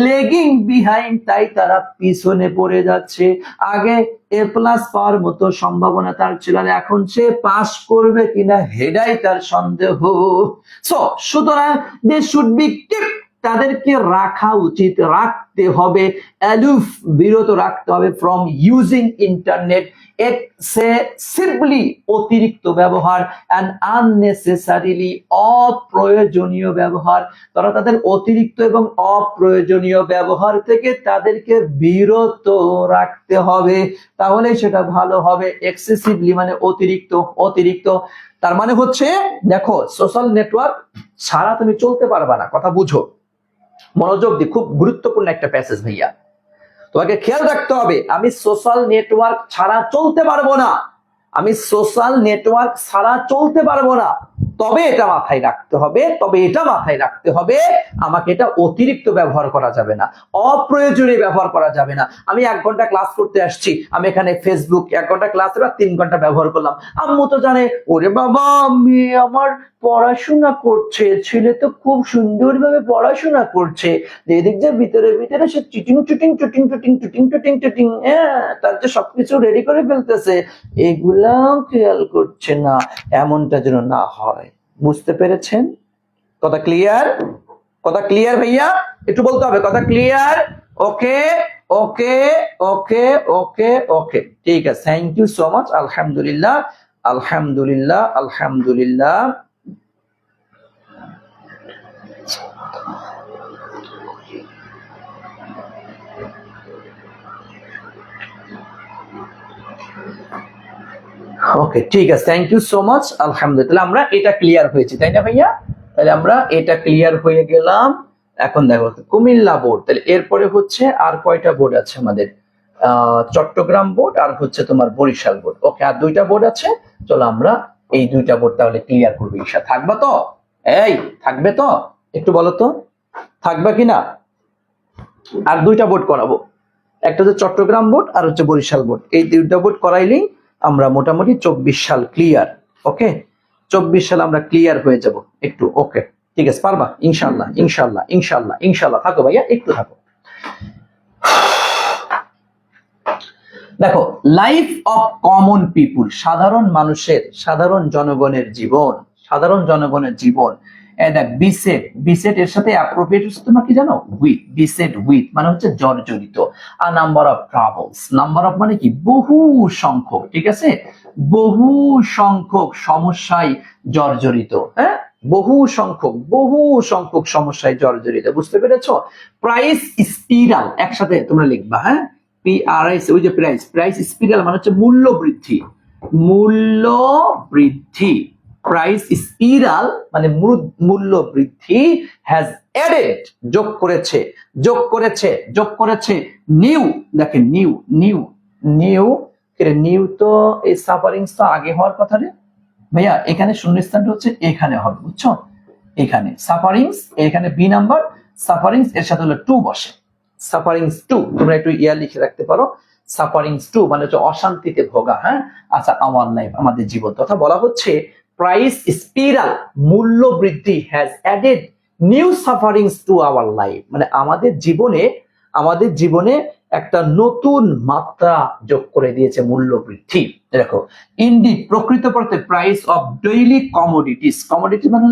লেগিং বিহাইন্ড, তাই তারা পিছনে পড়ে যাচ্ছে। আগে এ প্লাস পাওয়ার মতো সম্ভাবনা তার ছিল, এখন সে পাস করবে কিনা হেডাই তার সন্দেহ। সো সুতরাং দে শুড বি কিপ, তাদেরকে রাখা উচিত, রাখতে হবে, অ্যালুফ, বিরত রাখতে হবে, ফ্রম ইউজিং ইন্টারনেট এক্সেসিভলি, অতিরিক্ত ব্যবহার, অ্যান্ড আননেসেসারিলি, অপ্রয়োজনীয় ব্যবহার। তারা তাদের অতিরিক্ত এবং অপ্রয়োজনীয় ব্যবহার থেকে তাদেরকে বিরত রাখতে হবে, তাহলে সেটা ভালো হবে। এক্সেসিভলি মানে অতিরিক্ত, অতিরিক্ত তার মানে হচ্ছে, দেখো সোশ্যাল নেটওয়ার্ক ছাড়া তুমি চলতে পারবা না, কথা বুঝো, মনোযোগ দিয়ে, খুব গুরুত্বপূর্ণ একটা প্যাসেজ ভাইয়া, তোমাকে খেয়াল রাখতে হবে। আমি সোশ্যাল নেটওয়ার্ক ছাড়া চলতে পারবো না, আমি সোশ্যাল নেটওয়ার্ক ছাড়া চলতে পারবো না, তবে এটা মাথায় রাখতে হবে, আমাকে এটা অতিরিক্ত ব্যবহার করা যাবে না, অপ্রয়োজনীয় ব্যবহার করা যাবে না। আমি 1 ঘন্টা ক্লাস করতে আসছি, আমি এখানে ফেসবুক 1 ঘন্টা ক্লাস বা 3 ঘন্টা ব্যবহার করলাম, আম্মু তো জানে, ওরে বাবা মেয়ে আমার পড়াশোনা করছে, ছেলে তো খুব সুন্দরভাবে পড়াশোনা করছে, এদিক যে ভিতরে ভিতরে সে চিটিং চুটিং চুটিং চুটিং চুটিং চুটিং চুটিং, তার যে সবকিছু রেডি করে ফেলতেছে, এগুলা খেয়াল করছে না, এমনটা যেন না হয়। বুঝতে পেরেছেন? কথা ক্লিয়ার? কথা ক্লিয়ার ভাইয়া? একটু বলতে হবে, কথা ক্লিয়ার? ওকে ওকে ওকে ওকে ওকে, ঠিক আছে, থ্যাংক ইউ সো মাচ। আলহামদুলিল্লাহ আলহামদুলিল্লাহ আলহামদুলিল্লাহ। ওকে, ঠিক আছে, থ্যাংক ইউ সো মাচ। আলহামদুলিল্লাহ, আমরা এটা ক্লিয়ার হয়েছি, তাই না ভাইয়া? তাহলে আমরা এটা ক্লিয়ার হয়ে গেলাম। এখন দেখো কুমিল্লা বোর্ড, তাহলে এরপরে হচ্ছে আর কয়টা বোর্ড আছে আমাদের? চট্টগ্রাম বোর্ড আর হচ্ছে তোমার বরিশাল বোর্ড। ওকে, আর 2টা বোর্ড আছে, চলো আমরা এই 2টা বোর্ড তাহলে ক্লিয়ার করবো। ঈশা থাকবা তো? এই থাকবে তো? একটু বলো তো থাকবা কিনা? আর 2টা বোর্ড করাবো, একটা হচ্ছে চট্টগ্রাম বোর্ড আর হচ্ছে বরিশাল বোর্ড। এই 2টা বোর্ড করাইলেই আমরা মোটামুটি 24 সাল ক্লিয়ার। ওকে, 24 সাল আমরা ক্লিয়ার হয়ে যাব একটু। ওকে, ঠিক আছে, পারবা ইনশাল্লাহ ইনশাল্লাহ ইনশাল্লাহ ইনশাল্লাহ। থাকো ভাইয়া, একটু থাকো। দেখো, লাইফ অফ কমন পিপুল, সাধারণ মানুষের, সাধারণ জনগণের জীবন, সাধারণ জনগণের জীবন। বিসেট, বিসেট এর সাথে অ্যাপ্রোপ্রিয়েট হচ্ছে তোমার কি জানো? উইথ, বিসেট উইথ মানে হচ্ছে জর্জরিত। আর number of travels, number of মানে কি? বহু সংখ্যক, ঠিক আছে, বহু সংখ্যক সমস্যায় জর্জরিত। হ্যাঁ, বহু সংখ্যক সমস্যায় জর্জরিত। বুঝতে পেরেছো? প্রাইস স্পিরাল একসাথে তোমরা লিখবা, হ্যাঁ, PRIS, ওই যে প্রাইস, প্রাইস স্পিরাল মানে হচ্ছে মূল্য বৃদ্ধি, মূল্য বৃদ্ধি। প্রাইস স্পিরাল মানে মূল্য বৃদ্ধি হ্যাজ অ্যাডেড, যোগ করেছে নিউ, দেখেন নিউ তো এই সাফারিংস তো আগে হওয়ার কথা রে ভাইয়া, এখানে শূন্যস্থানটা হচ্ছে এখানে হবে, বুঝছো? এখানে সাফারিংস, এখানে বি নাম্বার, সাফারিংস এর সাথে হলো টু বসে, সাফারিংস টু, তোমরা একটু ইয়ার লিখে রাখতে পারো। সাফারিংস টু মানে হচ্ছে অশান্তিতে ভোগা, হ্যাঁ। আচ্ছা, আওয়ার লাইফ আমাদের জীবন, তথা বলা হচ্ছে প্রাইস স্পিরাল মূল্য বৃদ্ধি has added new sufferings to our life, মানে আমাদের জীবনে একটা নতুন মাত্রা যোগ করে দিয়েছে মূল্য বৃদ্ধি। দেখো, ইনডিড প্রকৃতপক্ষে price of daily commodities, commodity মানে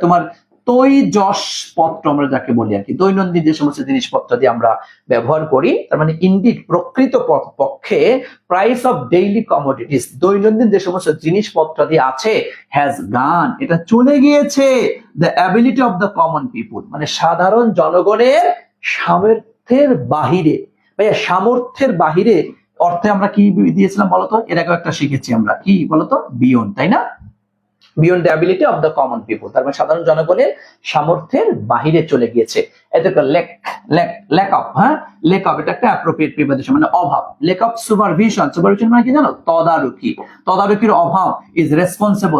তোমার তৈজসপত্র আমরা যাকে বলি আর কি, দৈনন্দিন যে সমস্ত জিনিসপত্র দিয়ে আমরা ব্যবহার করি, তার মানে ইনডিড প্রকৃত পক্ষে প্রাইস অফ ডেইলি কমোডিটিস, দৈনন্দিন যে সমস্ত জিনিসপত্র দিয়ে আছে, হ্যাজ গান, এটা চলে গিয়েছে the ability of the common পিপুল, মানে সাধারণ জনগণের সামর্থ্যের বাহিরে। ভাইয়া সামর্থ্যের বাহিরে অর্থে আমরা কি দিয়েছিলাম বলতো? এর আগে একটা শিখেছি আমরা, কি বলতো? বিয়ন্ড, তাই না? Beyond the ability of the common people, তার মানে সাধারণ জনগণের সামর্থ্যের বাহিরে চলে গিয়েছে। এটা একটা ল্যাক অফ, হ্যাঁ, ল্যাক অফ, এটা একটা অ্যাপ্রোপ্রিয়েট প্রিপোজিশন, মানে অভাব। ল্যাক অফ সুপারভিশন মানে কি জানো? তদারকির অভাব। ইজ রেসপন্সিবল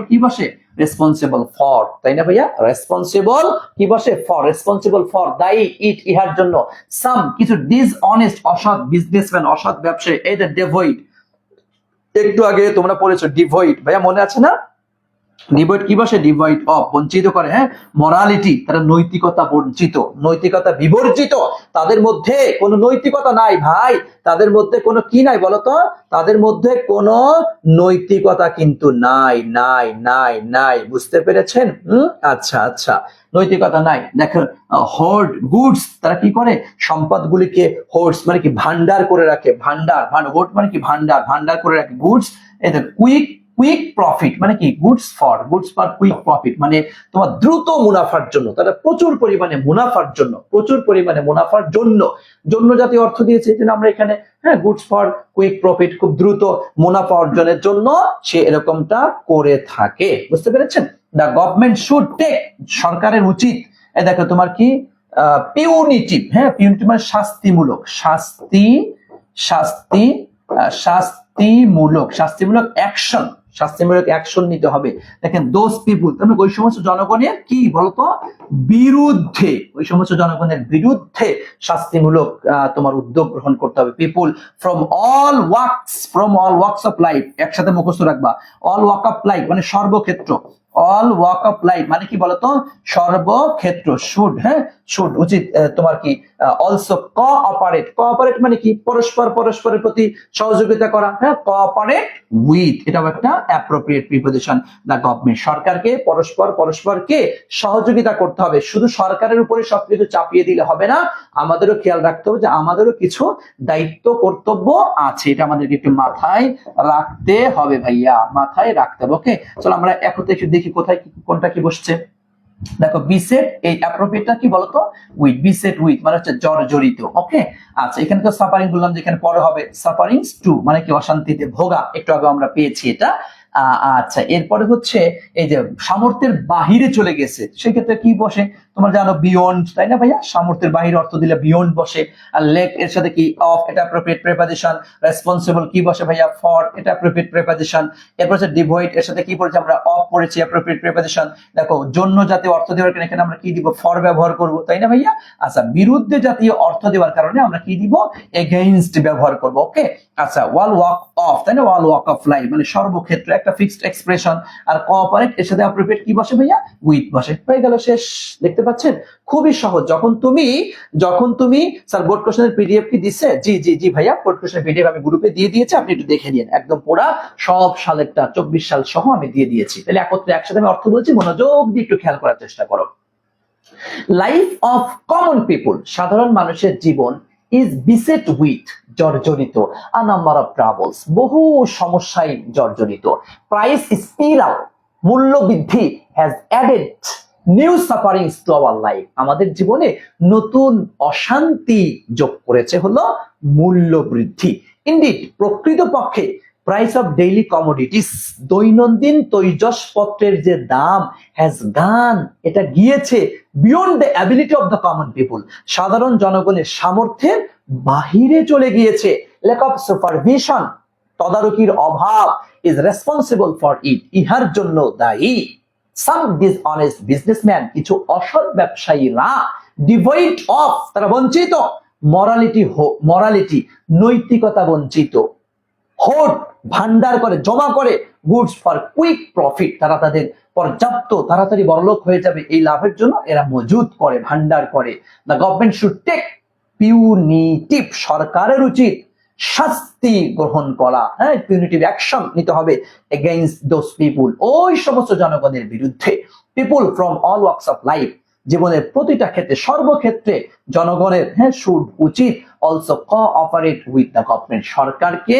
কি বসে? রেসপন্সিবল ফর, তাই না ভাইয়া? রেসপন্সিবল কি বসে? ফর, রেসপন্সিবল ফর, দায়ী ইহার জন্য। সাম কিছু ডিসঅনেস্ট, অসৎ বিজনেসম্যান, অসৎ ব্যবসায়ী, এই দ্য ডিভয়েড, একটু আগে তোমরা পড়েছো ডিভয়েড, ভাইয়া মনে আছে না? ডিভয়েড কি বসে? ডিভয়েড অফ, বঞ্চিত করে, হ্যাঁ। মরালিটি, তারা নৈতিকতা বঞ্চিত, নৈতিকতা বিবর্জিত, তাদের মধ্যে কোনো নৈতিকতা নাই ভাই, তাদের মধ্যে কোনো কি নাই বলতো? তাদের মধ্যে কোনো নৈতিকতা কিন্তু নাই, বুঝতে পেরেছেন? আচ্ছা, নৈতিকতা নাই। দেখো, হোর্ড গুডস, তারা কি করে? সম্পদগুলিকে, হোর্ডস মানে কি? ভান্ডার করে রাখে, হোর্ড মানে কি? ভান্ডার করে রাখে। গুডস, এই কুইক প্রফিট মানে কি? গুডস ফর কুইক প্রফিট মানে তোমার দ্রুত মুনাফার জন্য, তারা প্রচুর পরিমাণে মুনাফার জন্য জাতীয় অর্থ দিয়েছে, এই জন্য আমরা এখানে, হ্যাঁ, গুডস ফর কুইক প্রফিট, খুব দ্রুত মুনাফা অর্জনের জন্য সে এরকমটা করে থাকে। বুঝতে পেরেছেন? দ্য গভর্নমেন্ট শুড টেক, সরকারের উচিত, এই দেখো তোমার কি? পিউনিটিভ, হ্যাঁ, পিউনিটিভ মানে শাস্তিমূলক অ্যাকশন নিতে হবে। দেখেন, দোজ পিপুল, তার মানে ওই সমস্ত জনগণের কি বলতো? বিরুদ্ধে, ওই সমস্ত জনগণের বিরুদ্ধে শাস্তিমূলক তোমার উদ্যোগ গ্রহণ করতে হবে। People from all works of life, একসাথে মুখস্থ রাখবা। অল ওয়াক অফ লাইফ মানে সর্বক্ষেত্র, অল ওয়াক অফ লাইফ মানে কি বলতো? সর্বক্ষেত্র। শুড, হ্যাঁ, শুড উচিত, তোমার কি? অলসো কোঅপারেট মানে কি? পরস্পরের প্রতি সহযোগিতা করা, হ্যাঁ, কোঅপারেট উইথ, এটাও একটা অ্যাপ্রোপ্রিয়েট প্রিপোজিশন। দ্য গভর্নমেন্ট, সরকারকে পরস্পরকে সহযোগিতা করতে হবে, শুধু সরকারের উপরে সবকিছু চাপিয়ে দিলে হবে না, আমাদেরও খেয়াল রাখতে হবে যে আমাদেরও কিছু দায়িত্ব কর্তব্য আছে, এটা আমাদেরকে একটু মাথায় রাখতে হবে ভাইয়া, মাথায় রাখতে হবে। ওকে, চলো আমরা একত্রে একটু দেখি কোথায় কোনটা কি বসছে। দেখো, বিসেট, এই অ্যাপ্রোপ্রিয়েটটা কি বলতো? উইথ, বিসেট উইথ মানে হচ্ছে জর্জরিত। ওকে, আচ্ছা, এখানে তো সাফারিং বললাম, যেখানে পরে হবে সাফারিংস টু মানে কি? অশান্তিতে ভোগা, একটু আগে আমরা পেয়েছি এটা। আচ্ছা, এরপরে হচ্ছে এই যে সামর্থ্যের বাহিরে চলে গেছে, সেক্ষেত্রে কি বসে? তোমরা জানো বিয়ন্ড, তাই না ভাইয়া? সামর্থ্যের বাহিরে অর্থ দিলে বিয়ন্ড বসে। আর লেক এর সাথে কি? অফ, এটা অ্যাপ্রোপ্রিয়েট প্রিপোজিশন। রেসপন্সিবল কি বসে ভাইয়া? ফর, এটা অ্যাপ্রোপ্রিয়েট প্রিপোজিশন। এরপর হচ্ছে ডিভয়েড, এর সাথে কি পড়েছি আমরা? অফ পড়েছি, অ্যাপ্রোপ্রিয়েট প্রিপোজিশন। দেখো, জন্য জাতীয় অর্থ দেওয়ার কারণে এখানে আমরা কি দিব? ফর ব্যবহার করব, তাই না ভাইয়া? আচ্ছা, বিরুদ্ধে জাতীয় অর্থ দেওয়ার কারণে আমরা কি দিব? এগেইনস্ট ব্যবহার করব। ওকে, আচ্ছা, ওয়াল ওয়াক অফ, তাই না? ওয়াল ওয়াক অফ লাইফ মানে সর্বক্ষেত্রে, একটা ফিক্সড এক্সপ্রেশন। আর কোঅপারেট এর সাথে অ্যাপ্রোপ্রিয়েট কি বসে ভাইয়া? উইথ বসে। হয়ে গেল, শেষ। দেখতে পাচ্ছেন? খুবই সহজ। যখন তুমি স্যার বোর্ড কোশ্চেনের পিডিএফ কি দিচ্ছে? জি ভাইয়া, বোর্ড কোশ্চেনের পিডিএফ আমি গ্রুপে দিয়ে দিয়েছি, আপনি একটু দেখে নিন, একদম পুরা সব সালেরটা 24 সাল সহ আমি দিয়ে দিয়েছি। তাহলে একসাথে আমি অর্থ বলছি, মনোযোগ দিয়ে একটু খেয়াল করার চেষ্টা করো। লাইফ অফ কমন পিপল, সাধারণ মানুষের জীবন, ইজ বিসেট উইথ, জর্জরিত, আ নাম্বার অফ ট্রাবলস, বহু সমস্যায় জর্জরিত। প্রাইস স্পিরাল, মূল্য বৃদ্ধি has added new sufferings to our life, আমাদের জীবনে নতুন অশান্তি যোগ করেছে হলো মূল্য বৃদ্ধি। ইনডিড, প্রকৃতপক্ষে প্রাইস অফ ডেইলি কমোডিটিস, দৈনন্দিন তৈজসপত্রের যে দাম হ্যাজ গান, এটা গিয়েছে beyond the ability of the common people, সাধারণ জনগণের সামর্থ্যের বাহিরে চলে গিয়েছে। ল্যাক অফ সুপারভিশন, তদারকির অভাব, ইজ রেসপন্সিবল ফর ইট, ইহার জন্য দায়ী। সাম ডিসঅনেস্ট বিজনেসম্যান, কিছু অসৎ ব্যবসায়ীরা, ডিভয়েড অফ, তারা বঞ্চিত, মরালিটি, নৈতিকতা বঞ্চিত, হোর্ড, ভান্ডার করে, জমা করে, গুডস ফর কুইক প্রফিট, তারা তাদের পর্যাপ্ত তাড়াতাড়ি বড়লোক হয়ে যাবে এই লাভের জন্য এরা মজুদ করে, ভান্ডার করে। The government should take punitive, সরকারের উচিত শাস্তি গ্রহণ করা, হ্যাঁ, পিউনিটিভ অ্যাকশন নিতে হবে এগেইনস্ট দোজ পিপুল, ওই সমস্ত জনগণের বিরুদ্ধে। People from all works of life, জীবনের প্রতিটা ক্ষেত্রে, সর্বক্ষেত্রে জনগণের, হ্যাঁ, শুড, উচিত, also cooperate with the government, সরকারকে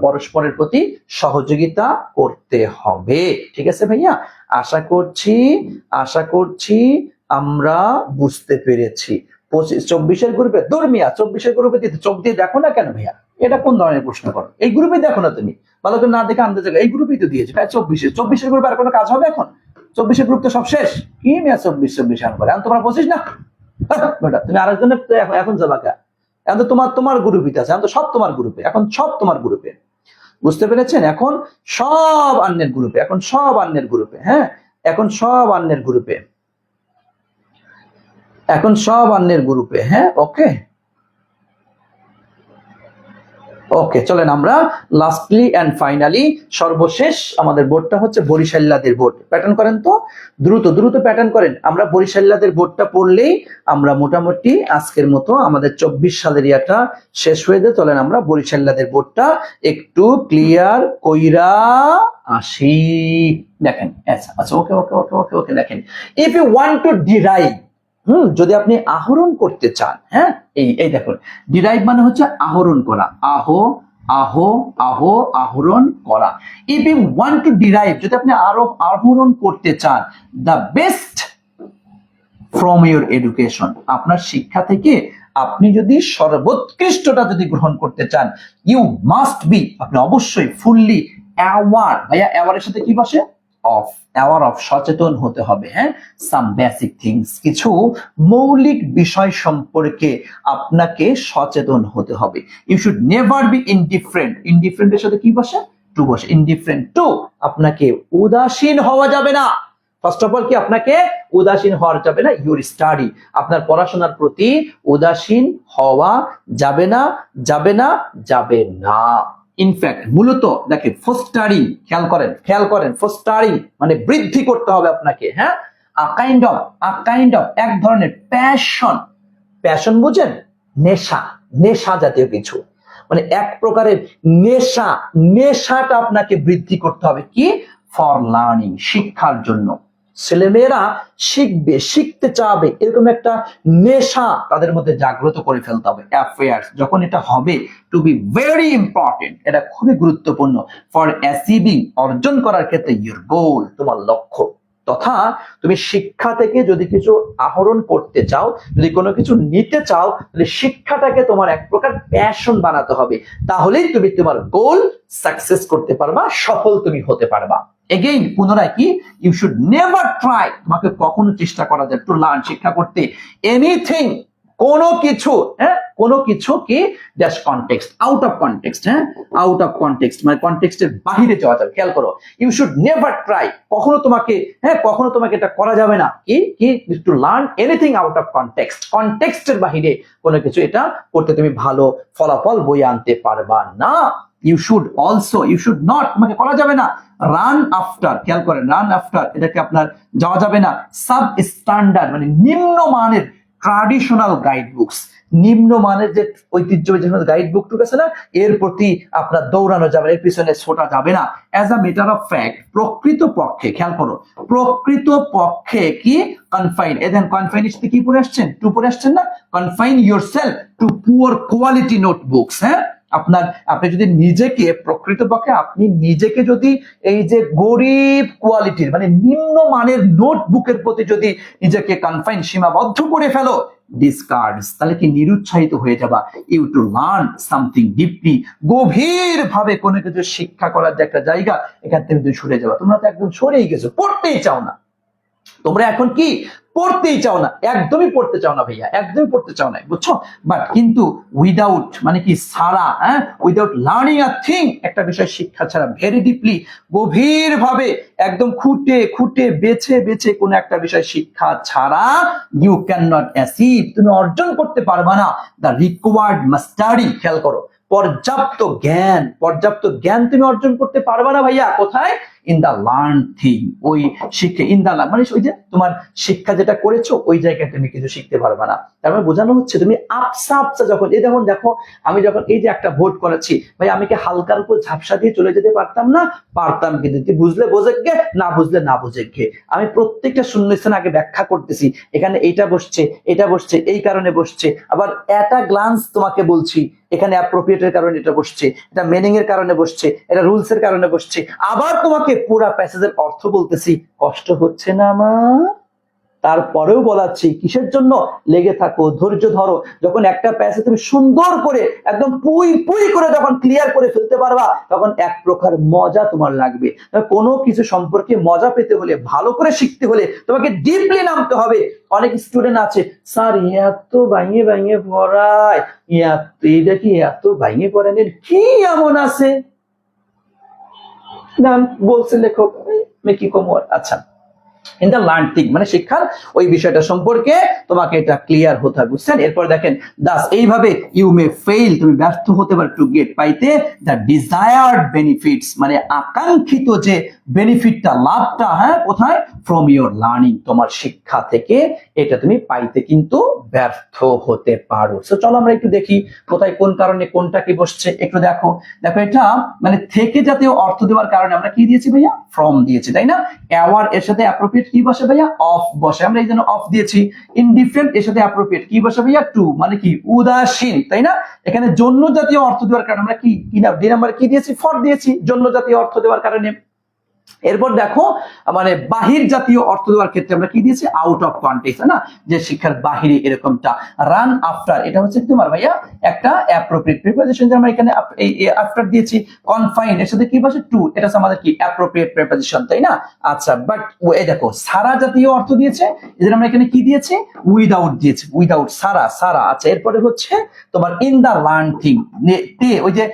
পরস্পরের প্রতি সহযোগিতা করতে হবে। ঠিক আছে ভাইয়া, আশা করছি আমরা বুঝতে পেরেছি। 24-24 গ্রুপে দর্মিয়া, 24 গ্রুপে চোখ দিয়ে দেখো না কেন ভাইয়া? এটা কোন ধরনের প্রশ্ন করো? এই গ্রুপে দেখো না তুমি, ভালো করে না দেখে আন্দাজ, এই গ্রুপেই তো দিয়েছে। 24 গ্রুপে আর কোনো কাজ হবে এখন? 24 গ্রুপ তো সব শেষ। কি মিয়া 24 আন করে, এখন তোমরা 25 না বেটা, তুমি আরেকজনের এখন যাবাকা, এখন তো তোমার গ্রুপই আছে, এখন তো সব তোমার গ্রুপে, এখন সব তোমার গ্রুপে, বুঝতে পেরেছেন? এখন সব অন্যের গ্রুপে, এখন সব অন্যের গ্রুপে, হ্যাঁ, এখন সব অন্যের গ্রুপে, এখন সব অন্যের গ্রুপে, হ্যাঁ। ওকে ওকে, চলেন আমরা লাস্টলি এন্ড ফাইনালি, সর্বশেষ আমাদের বোর্ডটা হচ্ছে বরিশাল্লাদের বোর্ড। প্যাটার্ন করেন তো, দ্রুত প্যাটার্ন করেন। আমরা বরিশাল্লাদের বোর্ডটা পড়লেই আমরা মোটামুটি আজকের মতো আমাদের 24 সালের ইয়াটা শেষ হয়ে যায়। চলেন আমরা বরিশাল্লাদের বোর্ডটা একটু ক্লিয়ার কইরা আসি। দেখেন, আচ্ছা, ওকে দেখেন, if you want to derive, যদি আপনি আহরণ করতে চান, হ্যাঁ, এই দেখুন, ডিরাইভ মানে হচ্ছে আহরণ করা, আহরণ করা। If you want to derive, যদি আপনি আরো আহরণ করতে চান, the best from your education, আপনার শিক্ষা থেকে আপনি যদি সর্বোৎকৃষ্টটা যদি গ্রহণ করতে চান, ইউ মাস্ট বি, আপনি অবশ্যই ফুললি অ্যাওয়ার, ভাইয়া অ্যাওয়ারের সাথে কি বসে? অ্যাওয়ার অফ, সচেতন হতে হবে, হ্যাঁ, সাম বেসিক থিংস, কিছু মৌলিক বিষয় সম্পর্কে আপনাকে সচেতন হতে হবে। You should never be indifferent, ইনডিফারেন্টের সাথে কি বসে? টু বসে, ইনডিফারেন্ট টু, আপনাকে উদাসীন হওয়া যাবে না। ফার্স্ট অফ অল কি আপনাকে উদাসীন হওয়া যাবে না? ইউর স্টাডি, আপনার পড়াশোনার প্রতি উদাসীন হওয়া যাবে না। ইনফ্যাক্ট, মূলত দেখেন, ফোস্টারিং, খেয়াল করেন, ফোস্টারিং মানে বৃদ্ধি করতে হবে আপনাকে, হ্যাঁ, আ কাইন্ড অফ, এক ধরনের প্যাশন বুঝেন? নেশা জাতীয় কিছু, মানে এক প্রকারের নেশাটা আপনাকে বৃদ্ধি করতে হবে। কি? ফর লার্নিং, শিক্ষার জন্য। ছেলেমেয়েরা শিখতে চাবে, এরকম একটা নেশা তাদের মধ্যে জাগ্রত করে ফেলতে হবে। অ্যাফেয়ার্স, যখন এটা হবে, টু বি ভেরি ইম্পর্টেন্ট, এটা খুবই গুরুত্বপূর্ণ ফর অ্যাচিভিং, অর্জন করার ক্ষেত্রে, ইউর গোল, তোমার লক্ষ্য। তথা তুমি শিক্ষা থেকে যদি কিছু আহরণ করতে চাও, যদি কোনো কিছু নিতে চাও, তাহলে শিক্ষাটাকে তোমার এক প্রকার প্যাশন বানাতে হবে, তাহলেই তুমি তোমার গোল সাকসেস করতে পারবা, সফল তুমি হতে পারবা। এগেইন, পুনরায় কি? ইউ শুড নেভার ট্রাই, তোমাকে কখনো চেষ্টা করা যায় টু লার্ন, শিক্ষা করতে, এনিথিং, কোনো কিছু, হ্যাঁ, কোনো কিছু কি? Dash context, out of context, হ্যাঁ, আউট অফ কনটেক্সট মানে কনটেক্সটের বাহিরে যাওয়া যাবে। খেয়াল করো, ইউ শুড নেভার ট্রাই, কখনো তোমাকে এটা করা যাবে না। কি to learn anything out of context, কনটেক্সটের বাহিরে কোনো কিছু এটা করতে তুমি ভালো ফলাফল বয়ে আনতে পারবা না। ইউ শুড নট, তোমাকে করা যাবে না। রান আফটার, খেয়াল করেন, রান আফটার, এটাকে আপনার যাওয়া যাবে না। সাব স্ট্যান্ডার্ড মানে নিম্নমানের ট্রাডিশনাল গাইড বুকস, নিম্নমানের যে ঐতিহ্যবাহী যে গাইড বুক টুক আছে না, এর প্রতি আপনার দৌড়ানো যাবে, এর পিছনে ছোটা যাবে না। As a matter of fact, প্রকৃত পক্ষে, খেয়াল করো, প্রকৃত পক্ষে কি? কনফাইন, এদেন কনফাইন এর সাথে কি পড়ে আসছেন? টু পড়ে আসছেন না? Confine yourself to poor quality notebooks, হ্যাঁ, আপনি যদি নিজেকে প্রকৃতপক্ষে আপনি নিজেকে যদি এই যে গরিব কোয়ালিটির মানে নিম্নমানের নোটবুকের প্রতি যদি নিজেকে কনফাইন সীমাবদ্ধ করে ফেলো, ডিসকার্ডস, তাহলে কি নিরুৎসাহিত হয়ে যাবা। You to learn something deeply, গভীর ভাবে কোনো কিছু শিক্ষা করার যে একটা জায়গা, এখান থেকে তুমি সরে যাবা। তোমরা তো একদম সরেই গেছো, পড়তেই চাও না। তোমরা এখন কি পড়তেই চাও না, একদমই পড়তে চাও না ভাইয়া, একদমই পড়তে চাও না, বুঝছো। বাট কিন্তু উইদাউট মানে কি ছাড়া, উইদাউট লার্নিং আ থিং, একটা বিষয় শিক্ষা ছাড়া, ভেরি ডিপলি, গভীর ভাবে একদম খুঁটে খুঁটে বেছে বেছে কোন একটা বিষয় শিক্ষা ছাড়া ইউ ক্যান নট অ্যাচিভ, তুমি অর্জন করতে পারবা না দ্য রিকোয়ার্ড মাস্টারি। খেয়াল করো, পর্যাপ্ত জ্ঞান তুমি অর্জন করতে পারবা না ভাইয়া, কোথায়? ইন দা লার্ন থিং, ওই শিক্ষা, ইন দা মানে ওই যে তোমার শিক্ষা যেটা করেছো ওই জায়গায় তুমি কিছু শিখতে পারবা না। তার মানে বোঝানো হচ্ছে তুমি আপসা যখন এই যেমন দেখো, আমি যখন এই যে একটা ভোট করেছি ভাই, আমি কি হালকার উপর ঝাপসা দিয়ে চলে যেতে পারতাম না? পারতাম, কিন্তু তুই বুঝলে বোঝে গে, না বুঝলে না বুঝে গে। আমি প্রত্যেকটা শূন্যস্থান আগে ব্যাখ্যা করতেছি, এখানে এটা বসছে এই কারণে বসছে, আবার একটা গ্লান্স তোমাকে বলছি এখানে অ্যাপ্রোপ্রিয়েটের কারণে এটা বসছে, এটা মিনিং এর কারণে বসছে, এটা রুলস এর কারণে বসছে, আবার তোমাকে পুরা প্যাসেজের অর্থ বলতেছি। কষ্ট হচ্ছে না আমার? তারপরেও বলাচ্ছি কিসের জন্য? লেগে থাকো, ধৈর্য ধরো। যখন একটা প্যাসেজ তুমি সুন্দর করে একদম পুই পুই করে যখন ক্লিয়ার করে ফেলতে পারবা, তখন এক প্রকার মজা তোমার লাগবে। কোনো কিছু সম্পর্কে মজা পেতে হলে, ভালো করে শিখতে হলে তোমাকে ডিপলি নামতে হবে। অনেক স্টুডেন্ট আছে, স্যার এত ভাঙিয়ে ভাঙিয়ে পড়ায়, এটা কি এত ভাঙিয়ে পড়েন, কি এমন আছে গান বলছে লেখক, আমি কি কম। আচ্ছা, ইন দ্য লার্ন থিং মানে শিক্ষার ওই বিষয়টা সম্পর্কে তোমাকে এটা ক্লিয়ার হতে হবে, বুঝছেন। এরপর দেখেন, দাস এইভাবে ইউ মে ফেইল, তুমি ব্যর্থ হতে পারো, টু গেট পাইতে দ্য ডিজায়ার্ড বেনিফিটস মানে আকাঙ্ক্ষিত যে বেনিফিটটা, লাভটা, কোথায়? ফ্রম ইউর লার্নিং, তোমার শিক্ষা থেকে এটা তুমি পাইতে কিন্তু ব্যর্থ হতে পারো। সো চলো আমরা একটু দেখি কোথায় কোন কারণে কোনটা কি বসছে, একটু দেখো। এটা মানে থেকে জাতীয় অর্থ দেওয়ার কারণে আমরা কি দিয়েছি ভাইয়া? ফ্রম দিয়েছি, তাই না? অ্যাওয়ার এর সাথে অ্যাপ্রোপ্রিয়েট কি বসে ভাইয়া? অফ বসে, আমরা এই জন্য অফ দিয়েছি। ইনডিফারেন্ট এর সাথে অ্যাপ্রোপ্রিয়েট কি বসে ভাইয়া? টু, মানে কি উদাসীন, তাই না? এখানে জন্য জাতীয় অর্থ দেওয়ার কারণে আমরা কি ডি নাম্বার কি দিয়েছি? ফর দিয়েছি, জন্য জাতীয় অর্থ দেওয়ার কারণে। এরপর দেখো, মানে বাহির জাতীয় অর্থ দেওয়ার ক্ষেত্রে আমরা কি দিয়েছি? আউট অফ কনটেক্সট, না যে শিক্ষার বাহিরে এরকমটা। রান আফটার, এটা হচ্ছে তোমার ভাইয়া একটা অ্যাপ্রোপ্রিয়েট প্রিপোজিশন, যে আমরা এখানে আফটার দিয়েছি। কনফাইন এর সাথে কি বসে? টু, এটা হচ্ছে আমাদের কি অ্যাপ্রোপ্রিয়েট প্রিপোজিশন, তাই না? আচ্ছা, বাট এই দেখো সারা জাতীয় অর্থ দিয়েছে, এজন্য আমরা এখানে কি দিয়েছি? উইদাউট দিয়েছি, উইদাউট, সারা। আচ্ছা, এরপরে হচ্ছে তোমার ইন দা লার্ন থিং, তে ওই যে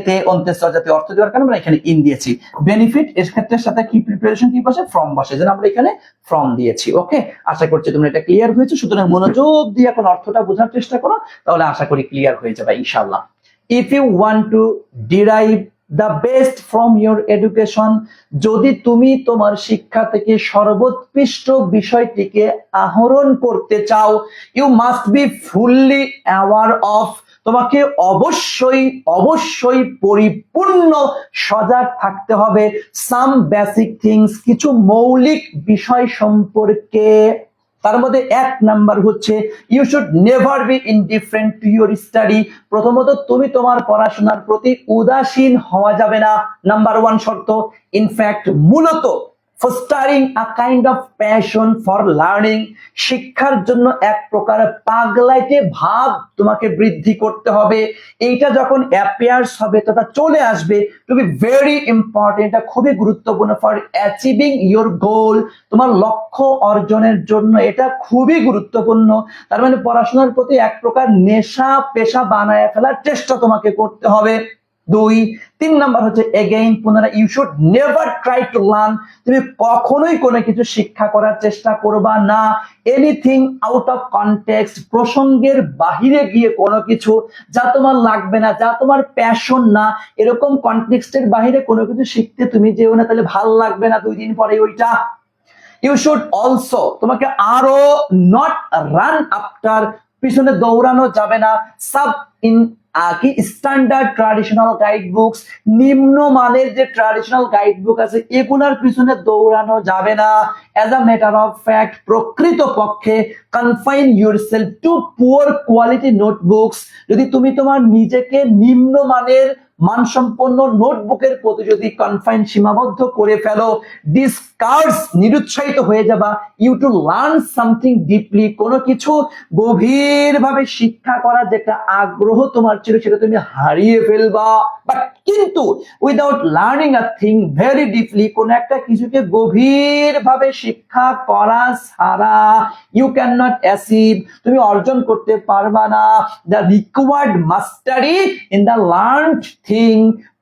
তে অন্ত্যেষ্ঠ জাতীয় অর্থ দেওয়ার কারণে আমরা এখানে ইন দিয়েছি। বেনিফিট এর ক্ষেত্রে সাথে কি প্রিপারেশন কি বসে? ফ্রম বসে, যেন আমরা এখানে ফ্রম দিয়েছি। ওকে, আশা করছি তোমরা এটা ক্লিয়ার হয়েছে। সুতরাং মনোযোগ দিয়ে এখন অর্থটা বোঝার চেষ্টা করো, তাহলে আশা করি ক্লিয়ার হয়ে যাবে ইনশাআল্লাহ। If you want to derive the best from your education, যদি তুমি তোমার শিক্ষা থেকে সর্বোৎকৃষ্ট বিষয়টিকে আহরণ করতে চাও, you must be fully aware of, তোমাকে অবশ্যই পরিপূর্ণ সজাগ থাকতে হবে সাম বেসিক থিংস, কিছু মৌলিক বিষয় সম্পর্কে। তার মধ্যে এক নাম্বার হচ্ছে you should never be indifferent to your study, প্রথমত তুমি তোমার পড়াশোনার প্রতি উদাসীন হওয়া যাবে না, নাম্বার ওয়ান শর্ত। ইনফ্যাক্ট মূলত fostering a kind of passion for learning, শিক্ষার জন্য এক প্রকার পাগলাইটে ভাব তোমাকে বৃদ্ধি করতে হবে। এইটা যখন অ্যাপিয়ার্স হবে তথা চলে আসবে, টু বি ভেরি ইম্পর্টেন্ট, এটা খুবই গুরুত্বপূর্ণ ফর অ্যাচিভিং ইউর গোল, তোমার লক্ষ্য অর্জনের জন্য এটা খুবই গুরুত্বপূর্ণ। তার মানে পড়াশোনার প্রতি এক প্রকার নেশা পেশা বানায় ফেলার চেষ্টা তোমাকে করতে হবে। তিন নাম্বার হচ্ছে এগেইন পুনরায়, you should never try to learn, তুমি কখনোই কোনো কিছু শিক্ষা করার চেষ্টা করবা না এনিথিং আউট অফ কনটেক্সট, প্রসঙ্গের বাহিরে গিয়ে কোনো কিছু যা তোমার লাগবে না, যা তোমার প্যাশন না, এরকম কনটেক্সটের বাহিরে কোনো কিছু শিখতে তুমি যেও না, তাহলে ভাল লাগবে না 2 দিন পরে ওইটা। ইউ শুড অলসো, তোমাকে আরো নট রান আফটার পিছনে দৌড়ানো যাবে না। সাব ইন কি স্ট্যান্ডার্ড ট্র্যাডিশনাল গাইড বুকস, নিম্নমানের যে ট্র্যাডিশনাল গাইড বুক আছে এগুলার পিছনে দৌড়ানো যাবে না। As a matter of fact, প্রকৃত পক্ষে confine yourself to poor quality notebooks. যদি তুমি তোমার নিজেকে নিম্নমানের মানসম্পন্ন নোটবুকের প্রতি যদি কনফাইন সীমাবদ্ধ করে ফেলো, ডিসকার্ডস নিরুৎসাহিত হয়ে যাবা। You to learn something deeply, কোনো কিছু গভীরভাবে শিক্ষা করার যে একটা আগ্রহ তোমার ছিল সেটা তুমি হারিয়ে ফেলবা। বাট কিন্তু without learning a thing very deeply, কোন একটা কিছুকে গভীরভাবে শিক্ষা করা ছাড়া ইউ ক্যান নট অ্যাচিভ, তুমি অর্জন করতে পারবা না the required mastery in the learned thing.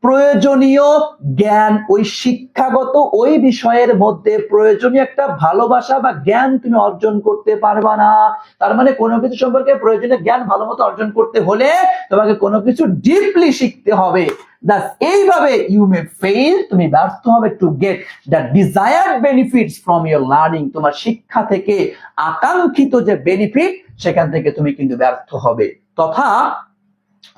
প্রয়োজনীয় জ্ঞান, ওই শিক্ষাগত ওই বিষয়ের মধ্যে প্রয়োজনীয় একটা ভালোবাসা বা জ্ঞান তুমি অর্জন করতে পারবা না। তার মানে কোনো কিছু সম্পর্কে প্রয়োজনীয় জ্ঞান ভালো মতো অর্জন করতে হলে তোমাকে কোনো কিছু ডিপলি শিখতে হবে। এইভাবে ইউ মে ফেল, তুমি ব্যর্থ হবে to get the desired benefits from your learning, তোমার শিক্ষা থেকে আকাঙ্ক্ষিত যে বেনিফিট সেখান থেকে তুমি কিন্তু ব্যর্থ হবে। তথা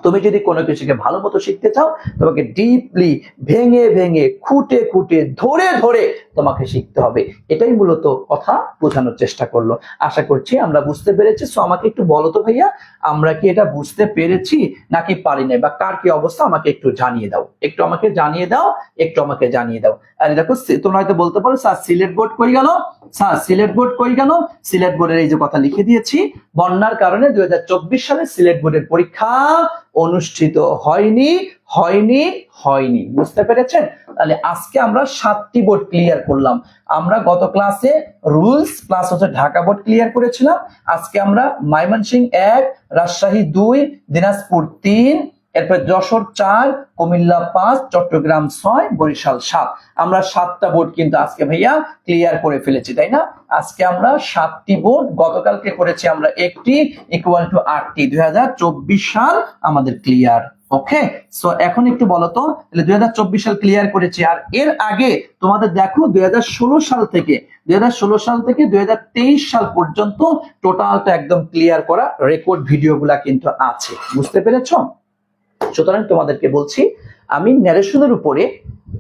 তুমি যদি কোনো কিছুকে ভালো মতো শিখতে চাও তোমাকে ডিপলি ভেঙে ভেঙে খুঁটে খুঁটে ধরে ধরে তোমাকে শিখতে হবে। এটাই মূলত কথা বোঝানোর চেষ্টা করলো। আশা করছি আমরা বুঝতে পেরেছি। সো আমাকে একটু বলো তো ভাইয়া, আমরা কি এটা বুঝতে পেরেছি নাকি পারি নাই, বা কার কি অবস্থা আমাকে একটু জানিয়ে দাও, একটু আমাকে জানিয়ে দাও, একটু আমাকে জানিয়ে দাও। আরে দেখো তোমরা হয়তো বলতে পারো স্যার সিলেট বোর্ড কই গেল, স্যার সিলেট বোর্ড কই গেল। সিলেট বোর্ডের এই যে কথা লিখে দিয়েছি, বন্যার কারণে 2024 সালে সিলেট বোর্ডের পরীক্ষা অনুষ্ঠিত হয়নি। বুঝতে পেরেছেন? তাহলে আজকে আমরা 7টি বোর্ড ক্লিয়ার করলাম। আমরা গত ক্লাসে রুলস প্লাস হচ্ছে ঢাকা বোর্ড ক্লিয়ার করেছিলাম। আজকে আমরা ময়মনসিংহ 1, রাজশাহী 2, দিনাজপুর 3, এরপর যশোর 4, কুমিল্লা 5, চট্টগ্রাম 6, বরিশাল 7। আমরা 7টা বোর্ড কিন্তু আজকে ভাইয়া ক্লিয়ার করে ফেলেছি, তাই না? আজকে আমরা 7টি বোর্ড, গতকালকে করেছি আমরা একটি, ইকুয়াল টু 8টি। 2024 সাল আমাদের ক্লিয়ার। ওকে, সো এখন একটু বলো তো, 2024 সাল ক্লিয়ার করেছি। আর এর আগে তোমাদের দেখো 2016 সাল থেকে 2023 সাল পর্যন্ত টোটালটা একদম ক্লিয়ার করা রেকর্ড ভিডিওগুলা কিন্তু আছে। বুঝতে পেরেছো? সুতরাং তোমাদেরকে বলছি, আমি ন্যারেশনের উপরে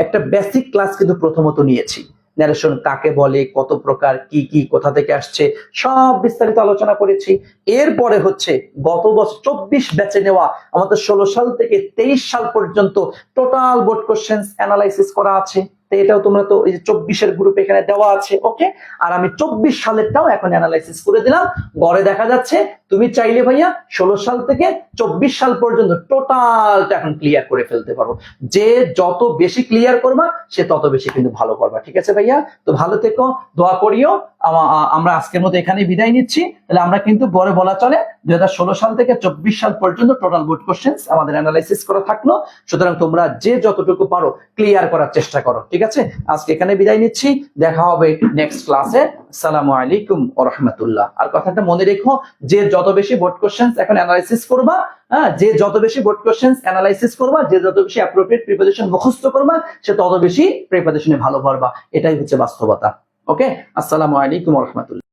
একটা বেসিক ক্লাস কিন্তু প্রথমত নিয়েছি। ন্যারেশন কাকে বলে, কত প্রকার, কি কি, কোথা থেকে আসছে, সব বিস্তারিত আলোচনা করেছি। এরপরে হচ্ছে গত বছর 24 ব্যাচে নেওয়া আমাদের 16 সাল থেকে 23 সাল পর্যন্ত টোটাল বোর্ড কোশ্চেন্স অ্যানালাইসিস করা আছে। তো এটাও তোমরা তো এই যে 24 গ্রুপ এখানে দেওয়া আছে। ওকে, আর আমি 24 সালেরটাও এখন অ্যানালাইসিস করে দিলাম। গড়ে দেখা যাচ্ছে তুমি চাইলে ভাইয়া 16 সাল থেকে 24 সাল পর্যন্ত টোটালটা এখন ক্লিয়ার করে ফেলতে পারো। যে যত বেশি ক্লিয়ার করবা সে তত বেশি কিন্তু ভালো করবা। ঠিক আছে ভাইয়া? তো ভালো থেকো, দোয়া করিও। আমরা আজকের মতো এখানেই বিদায় নিচ্ছি। তাহলে আমরা কিন্তু বড় বলা চলে 2016 সাল থেকে 24 সাল পর্যন্ত টোটাল বোর্ড কোশ্চেন্স আমাদের অ্যানালাইসিস করা থাকলো। সুতরাং তোমরা যে যতটুকু পারো ক্লিয়ার করার চেষ্টা করো। ঠিক আছে, আজকে এখানে বিদায় নিচ্ছি। দেখা হবে নেক্সট ক্লাসে। আসসালামু আলাইকুম ওয়া রাহমাতুল্লাহ। আর কথাটা মনে রেখো, যে যত বেশি বোর্ড কোশ্চেন্স এখন অ্যানালাইসিস করবা, যে যত বেশি বোর্ড কোশ্চেন্স অ্যানালাইসিস করবা, যে যত বেশি অ্যাপ্রোপ্রিয়েট প্রিপোজিশন মুখস্থ করবা, সে তত বেশি প্রিপোজিশনে ভালো পারবা। এটাই হচ্ছে বাস্তবতা। ওকে, আসসালামু আলাইকুম ওয়া রাহমাতুল্লাহ।